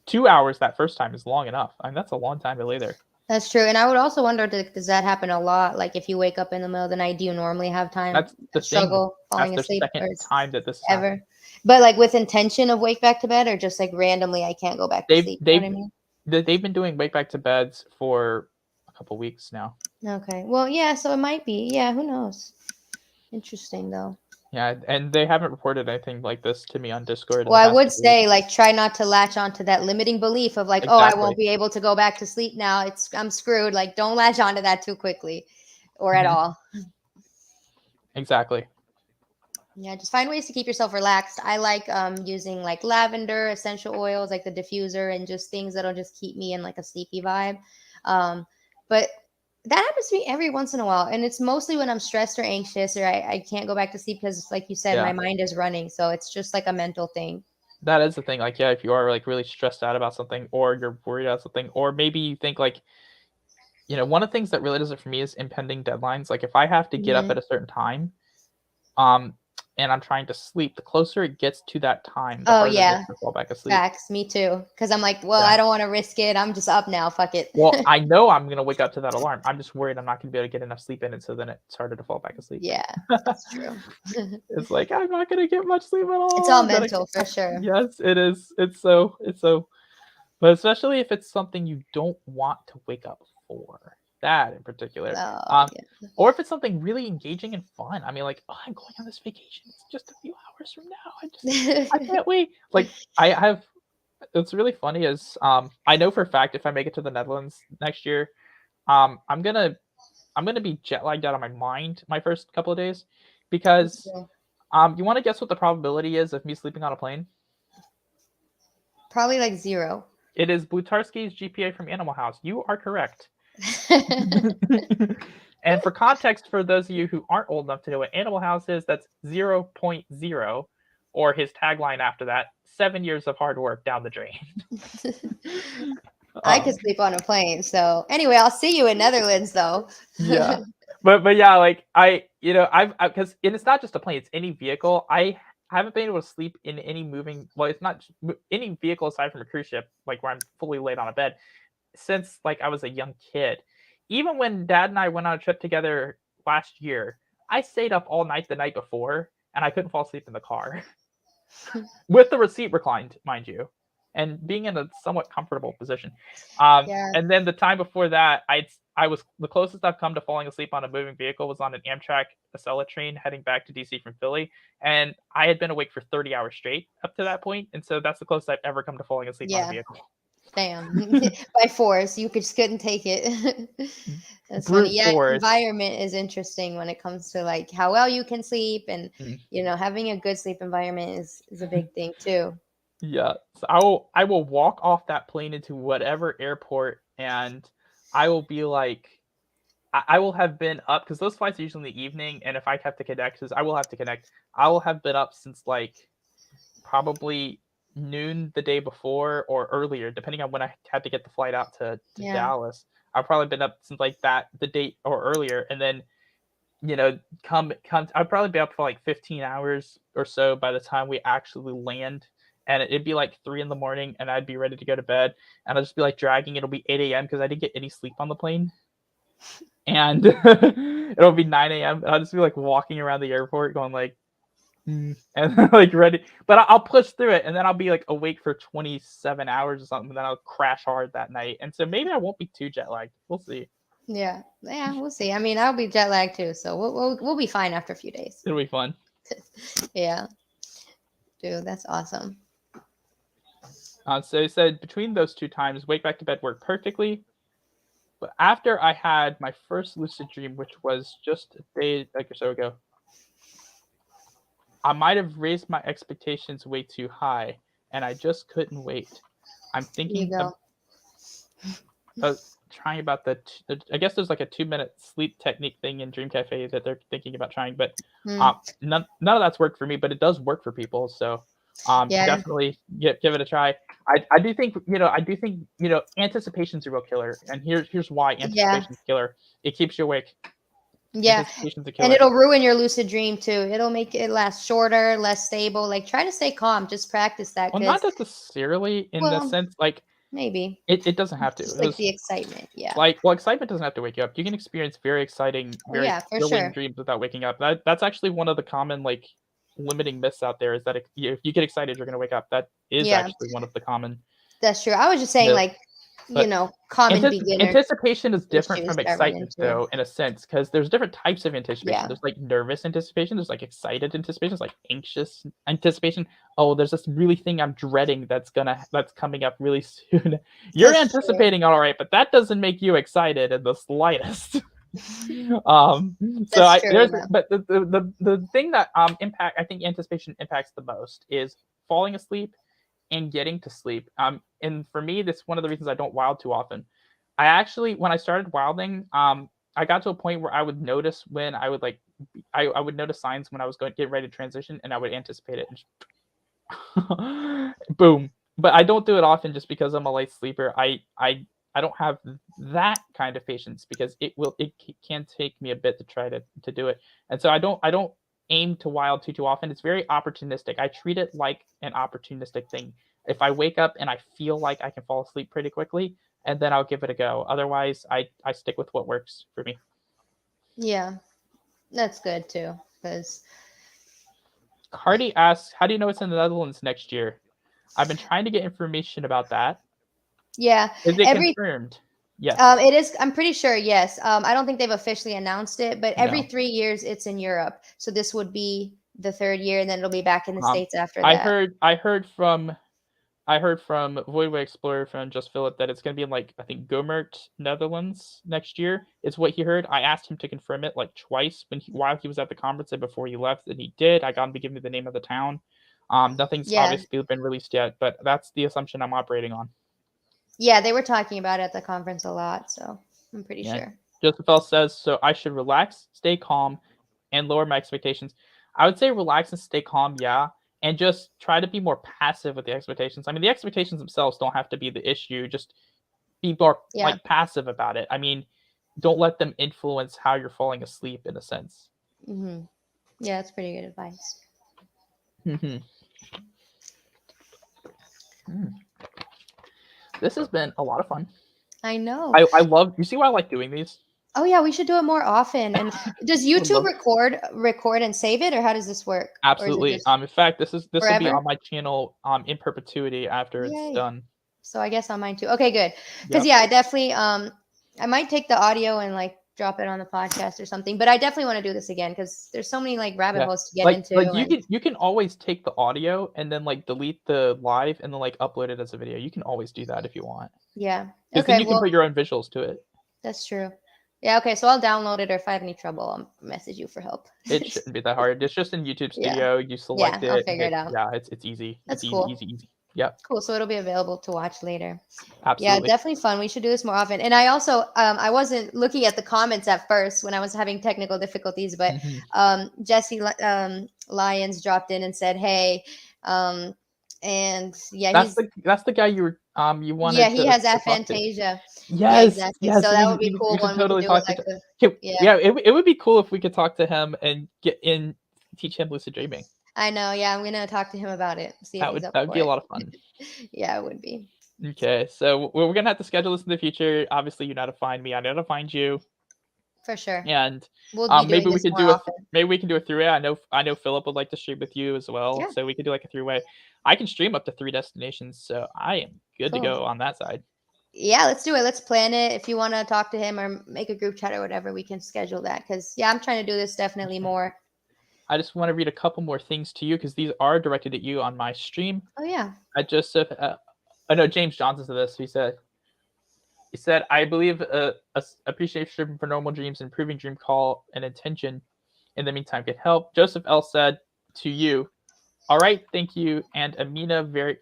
Speaker 1: 2 hours that first time is long enough. I mean, that's a long time to lay there.
Speaker 2: That's true. And I would also wonder, does that happen a lot? Like, if you wake up in the middle of the night, do you normally have time
Speaker 1: That's the
Speaker 2: struggle falling
Speaker 1: that's
Speaker 2: asleep?
Speaker 1: The second time that this
Speaker 2: ever
Speaker 1: happened.
Speaker 2: But like with intention of wake back to bed, or just like randomly I can't go back to sleep? You know what I mean?
Speaker 1: They've been doing wake back to beds for a couple weeks now.
Speaker 2: Okay. Well, yeah, so it might be. Yeah, who knows? Interesting though.
Speaker 1: Yeah, and they haven't reported anything like this to me on Discord.
Speaker 2: Well, I would say, like, try not to latch onto that limiting belief of like, oh, I won't be able to go back to sleep now. I'm screwed. Like, don't latch onto that too quickly, or at all.
Speaker 1: Exactly.
Speaker 2: Yeah, just find ways to keep yourself relaxed. I like using like lavender, essential oils, like the diffuser, and just things that'll just keep me in like a sleepy vibe. But that happens to me every once in a while, and it's mostly when I'm stressed or anxious, or I can't go back to sleep because, like you said, my mind is running. So it's just like a mental thing.
Speaker 1: That is the thing. Like, yeah, if you are like really stressed out about something, or you're worried about something, or maybe you think like, one of the things that really does it for me is impending deadlines. Like, if I have to get up at a certain time, and I'm trying to sleep, the closer it gets to that time, the harder it is to fall back asleep.
Speaker 2: Facts, me too. Because I'm like, well, I don't want to risk it. I'm just up now. Fuck it.
Speaker 1: Well, I know I'm gonna wake up to that alarm. I'm just worried I'm not gonna be able to get enough sleep in it, so then it's harder to fall back asleep.
Speaker 2: Yeah, that's true.
Speaker 1: It's like, I'm not gonna get much sleep at all.
Speaker 2: It's all mental for sure.
Speaker 1: Yes, it is. It's so. But especially if it's something you don't want to wake up for. That in particular. Or if it's something really engaging and fun. I mean, like, oh, I'm going on this vacation. It's just a few hours from now. I can't wait. Like, it's really funny is I know for a fact if I make it to the Netherlands next year, I'm gonna be jet lagged out of my mind my first couple of days, because you want to guess what the probability is of me sleeping on a plane?
Speaker 2: Probably like 0.
Speaker 1: It is Butarski's GPA from Animal House. You are correct. And for context, for those of you who aren't old enough to know what Animal House is, that's 0.0, or his tagline after that, 7 years of hard work down the drain.
Speaker 2: I could sleep on a plane. So anyway, I'll see you in Netherlands though.
Speaker 1: Yeah. But yeah, like I've because it's not just a plane, it's any vehicle. I haven't been able to sleep in any it's not any vehicle aside from a cruise ship, like where I'm fully laid on a bed, since like I was a young kid. Even when Dad and I went on a trip together last year, I stayed up all night the night before, and I couldn't fall asleep in the car. With the receipt reclined, mind you, and being in a somewhat comfortable position. And then the time before that, I was the closest I've come to falling asleep on a moving vehicle was on an Amtrak Acela train heading back to DC from Philly, and I had been awake for 30 hours straight up to that point, and so that's the closest I've ever come to falling asleep on a vehicle.
Speaker 2: Damn. By force, you just couldn't take it. That's funny. Yeah, environment is interesting when it comes to like how well you can sleep, and having a good sleep environment is a big thing too.
Speaker 1: Yeah, so I will walk off that plane into whatever airport, and I will be like, I will have been up, because those flights are usually in the evening, and if I have to connect, because I will have to connect, I will have been up since like probably noon the day before or earlier, depending on when I had to get the flight out to Dallas. I've probably been up since like the date or earlier, and then come I'd probably be up for like 15 hours or so by the time we actually land, and it'd be like 3 a.m, and I'd be ready to go to bed, and I'll just be like dragging. It'll be 8 a.m. because I didn't get any sleep on the plane, and it'll be 9 a.m. and I'll just be like walking around the airport going like and like ready, but I'll push through it, and then I'll be like awake for 27 hours or something, and then I'll crash hard that night, and so maybe I won't be too jet lagged. We'll see.
Speaker 2: Yeah, we'll see. I mean, I'll be jet lagged too, so we'll be fine after a few days.
Speaker 1: It'll be fun.
Speaker 2: Yeah, dude, that's awesome.
Speaker 1: So he said between those 2 times, wake back to bed worked perfectly. But after I had my first lucid dream, which was just a day or so ago, I might have raised my expectations way too high, and I just couldn't wait. I'm thinking of trying about I guess there's like a 2-minute sleep technique thing in Dream Cafe that they're thinking about trying, but none of that's worked for me, but it does work for people. So definitely give it a try. I do think anticipation's a real killer, and here's why anticipation's killer. It keeps you awake.
Speaker 2: Yeah, and it'll ruin your lucid dream too. It'll make it last shorter, less stable. Like, try to stay calm. Just practice that.
Speaker 1: Well, not necessarily in the sense, like,
Speaker 2: maybe
Speaker 1: it doesn't have to.
Speaker 2: Just like the excitement, yeah.
Speaker 1: Like, well, excitement doesn't have to wake you up. You can experience very exciting, very thrilling dreams without waking up. That's actually one of the common, like, limiting myths out there, is that if you get excited, you're gonna wake up. That is actually one of the common.
Speaker 2: That's true. I was just saying, like, common beginner.
Speaker 1: Anticipation is different from excitement, though, in a sense, because there's different types of anticipation. There's like nervous anticipation, there's like excited anticipation, there's like anxious anticipation. Oh, there's this really thing I'm dreading that's coming up really soon. You're anticipating all right, but that doesn't make you excited in the slightest. But the thing that I think anticipation impacts the most is falling asleep and getting to sleep. And for me, that's one of the reasons I don't wild too often. I actually, when I started wilding, I got to a point where I would notice when I would I would notice signs when I was going to get ready to transition, and I would anticipate it. And boom. But I don't do it often just because I'm a light sleeper. I don't have that kind of patience, because it can take me a bit to try to do it. And so I don't aim to wild too often. It's very opportunistic. I treat it like an opportunistic thing. If I wake up and I feel like I can fall asleep pretty quickly, and then I'll give it a go. Otherwise, I stick with what works for me.
Speaker 2: Yeah, that's good too. Because
Speaker 1: Cardi asks, how do you know it's in the Netherlands next year? I've been trying to get information about that.
Speaker 2: Yeah.
Speaker 1: Is it confirmed? Yes.
Speaker 2: It is. I'm pretty sure. Yes. I don't think they've officially announced it, but every 3 years it's in Europe. So this would be the 3rd year, and then it'll be back in the States after that.
Speaker 1: I heard from Voidway Explorer from Just Philip that it's going to be in, like, I think Gomert, Netherlands next year. It's what he heard. I asked him to confirm it like twice while he was at the conference and before he left, and he did. I got him to give me the name of the town. Nothing's obviously been released yet, but that's the assumption I'm operating on.
Speaker 2: Yeah, they were talking about it at the conference a lot, so I'm pretty sure.
Speaker 1: Josephel says, so I should relax, stay calm, and lower my expectations. I would say relax and stay calm, and just try to be more passive with the expectations. I mean, the expectations themselves don't have to be the issue. Just be more like passive about it. I mean, don't let them influence how you're falling asleep, in a sense.
Speaker 2: Mm-hmm. Yeah, that's pretty good advice.
Speaker 1: Mm-hmm. This has been a lot of fun.
Speaker 2: I know.
Speaker 1: I love. You see why I like doing these?
Speaker 2: Oh yeah, we should do it more often. And does YouTube record and save it, or how does this work?
Speaker 1: Absolutely. In fact, this will be on my channel in perpetuity after it's done.
Speaker 2: So I guess on mine too. Okay, good. Because I definitely I might take the audio and like drop it on the podcast or something. But I definitely want to do this again, because there's so many like rabbit holes to get into.
Speaker 1: Like you can always take the audio and then like delete the live and then like upload it as a video. You can always do that if you want.
Speaker 2: Yeah.
Speaker 1: Because then you can put your own visuals to it.
Speaker 2: That's true. Yeah, okay, so I'll download it, or if I have any trouble, I'll message you for help.
Speaker 1: It shouldn't be that hard. It's just in YouTube Studio. You select it.
Speaker 2: I'll figure it out.
Speaker 1: Yeah, it's easy.
Speaker 2: That's
Speaker 1: it's
Speaker 2: cool.
Speaker 1: Easy. Yeah.
Speaker 2: Cool. So it'll be available to watch later.
Speaker 1: Absolutely.
Speaker 2: Yeah, definitely fun. We should do this more often. And I also, I wasn't looking at the comments at first when I was having technical difficulties, but Jesse Lyons dropped in and said, hey, and
Speaker 1: that's the guy you wanted.
Speaker 2: Yeah, he has aphantasia.
Speaker 1: Yes, yeah, exactly.
Speaker 2: So that would be cool.
Speaker 1: We totally talk to it would be cool if we could talk to him and teach him lucid dreaming.
Speaker 2: I know. Yeah, I'm gonna talk to him about it. See if
Speaker 1: that would be a lot of fun.
Speaker 2: Yeah, it would be.
Speaker 1: Okay, so we're gonna have to schedule this in the future. Obviously, you know how to find me. I know how to find you.
Speaker 2: For sure.
Speaker 1: And
Speaker 2: maybe we can do
Speaker 1: a three-way. I know Philip would like to stream with you as well. Yeah. So we could do like a three-way. I can stream up to 3 destinations, so I am good to go on that side.
Speaker 2: Yeah, let's do it. Let's plan it. If you want to talk to him or make a group chat or whatever, we can schedule that. Because yeah, I'm trying to do this definitely more.
Speaker 1: I just want to read a couple more things to you because these are directed at you on my stream.
Speaker 2: Oh yeah.
Speaker 1: Joseph, I know James Johnson said this. He said, I believe appreciation for normal dreams, improving dream call, and intention in the meantime can help. Joseph L said to you, all right, thank you, and Amina very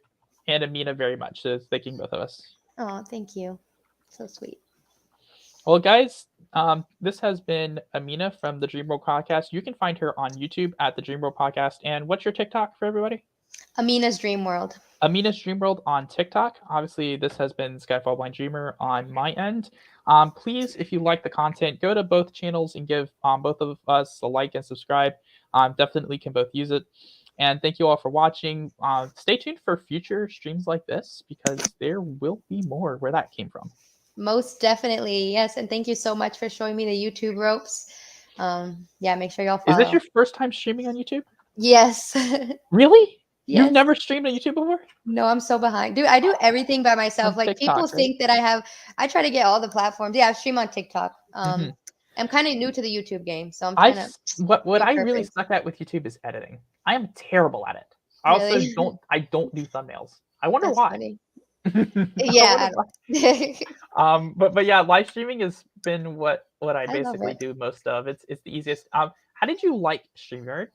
Speaker 1: much. So thanking both of us.
Speaker 2: Oh, thank you. So sweet.
Speaker 1: Well, guys, this has been Amina from the Dream World Podcast. You can find her on YouTube at the Dream World Podcast. And what's your TikTok for everybody?
Speaker 2: Amina's Dream World.
Speaker 1: Amina's Dream World on TikTok. Obviously, this has been Skyfall Blind Dreamer on my end. Please, if you like the content, go to both channels and give both of us a like and subscribe. Definitely can both use it. And thank you all for watching. Stay tuned for future streams like this because there will be more where that came from.
Speaker 2: Most definitely, yes. And thank you so much for showing me the YouTube ropes. Yeah, make sure y'all follow.
Speaker 1: Is this your first time streaming on YouTube?
Speaker 2: Yes.
Speaker 1: Really?
Speaker 2: Yes.
Speaker 1: You've never streamed on YouTube before?
Speaker 2: No, I'm so behind. Dude, I do everything by myself. Like TikTok, people think that I try to get all the platforms. Yeah, I stream on TikTok. I'm kind of new to the YouTube game, so I'm trying to.
Speaker 1: What I really suck at with YouTube is editing. I am terrible at it. I also don't do thumbnails. I wonder why.
Speaker 2: Yeah.
Speaker 1: But yeah, live streaming has been what I basically do most of. It's the easiest. How did you like StreamYard?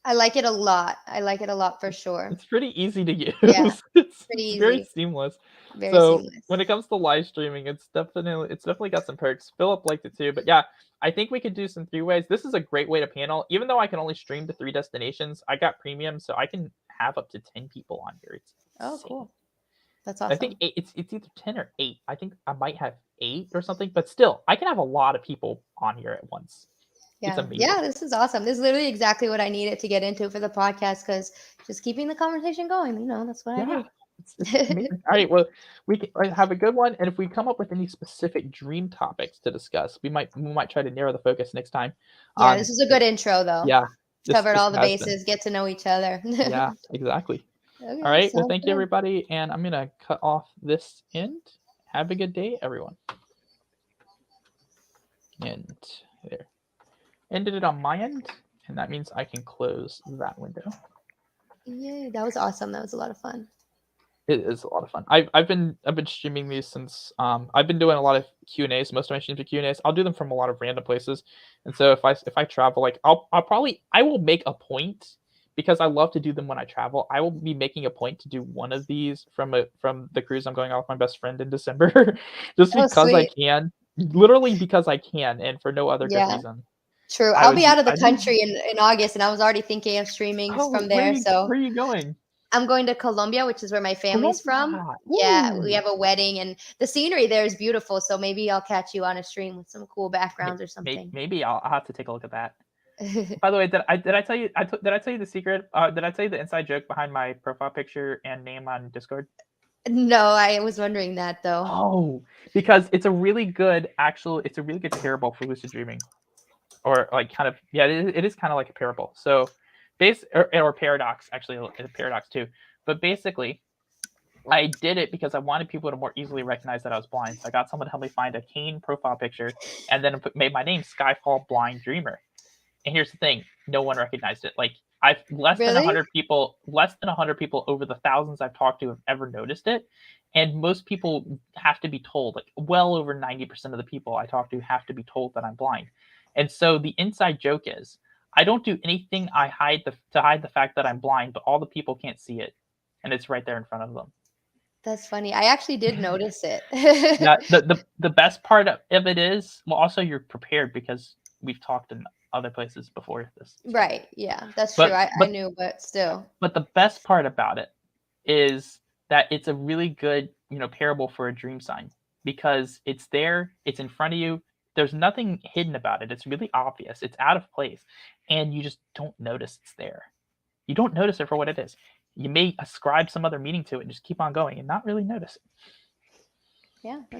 Speaker 2: I like it a lot. I like it a lot for sure.
Speaker 1: It's pretty easy to use.
Speaker 2: Yeah,
Speaker 1: it's pretty easy. Very seamless.
Speaker 2: Seamless.
Speaker 1: When it comes to live streaming, it's definitely got some perks. Philip liked it too, but yeah, I think we could do some 3-ways. This is a great way to panel. Even though I can only stream to 3 destinations, I got premium, so I can have up to 10 people on here. It's
Speaker 2: cool. That's awesome.
Speaker 1: I think it's either 10 or 8. I think I might have 8 or something, but still, I can have a lot of people on here at once.
Speaker 2: Yeah. Yeah, this is awesome. This is literally exactly what I needed to get into for the podcast because just keeping the conversation going, that's what I do.
Speaker 1: It's amazing. All right, well, we can have a good one, and if we come up with any specific dream topics to discuss, we might try to narrow the focus next time.
Speaker 2: Yeah, this is a good intro, though.
Speaker 1: Yeah,
Speaker 2: covered all the bases, get to know each other.
Speaker 1: Yeah, exactly. Okay, all right, well, thank you, everybody, and I'm gonna cut off this end. Have a good day, everyone. And there. Ended it on my end, and that means I can close that window.
Speaker 2: Yay, that was awesome. That was a lot of fun.
Speaker 1: It is a lot of fun. I've been streaming these since I've been doing a lot of Q&As. Most of my streams are Q&As. I'll do them from a lot of random places, and so if I travel, like I will make a point because I love to do them when I travel. I will be making a point to do one of these from the cruise I'm going on with my best friend in December, just because I can, literally because I can, and for no other good reason.
Speaker 2: True. I'll be out of the country in August, and I was already thinking of streaming from there.
Speaker 1: Where are you going?
Speaker 2: I'm going to Colombia, which is where my family's from. Ooh. Yeah, we have a wedding, and the scenery there is beautiful. So maybe I'll catch you on a stream with some cool backgrounds or something.
Speaker 1: Maybe I'll have to take a look at that. By the way, did I tell you? Did I tell you the secret? Did I tell you the inside joke behind my profile picture and name on Discord?
Speaker 2: No, I was wondering that though.
Speaker 1: Oh, because it's a really good parable for lucid dreaming. Or like kind of, yeah, it is kind of like a parable. So or paradox, actually, a paradox too. But basically, I did it because I wanted people to more easily recognize that I was blind. So I got someone to help me find a Kane profile picture and then made my name Skyfall Blind Dreamer. And here's the thing, no one recognized it. Like I've less than 100 people over the thousands I've talked to have ever noticed it. And most people have to be told, like well over 90% of the people I talk to have to be told that I'm blind. And so the inside joke is, I don't do anything to hide the fact that I'm blind, but all the people can't see it, and it's right there in front of them.
Speaker 2: That's funny. I actually did notice it.
Speaker 1: Yeah, the best part of it is, well, also you're prepared because we've talked in other places before this. So.
Speaker 2: Right. Yeah, that's true. I knew, but still. But
Speaker 1: the best part about it is that it's a really good, parable for a dream sign because it's there, it's in front of you. There's nothing hidden about it. It's really obvious. It's out of place. And you just don't notice it's there. You don't notice it for what it is. You may ascribe some other meaning to it and just keep on going and not really notice it.
Speaker 2: Yeah.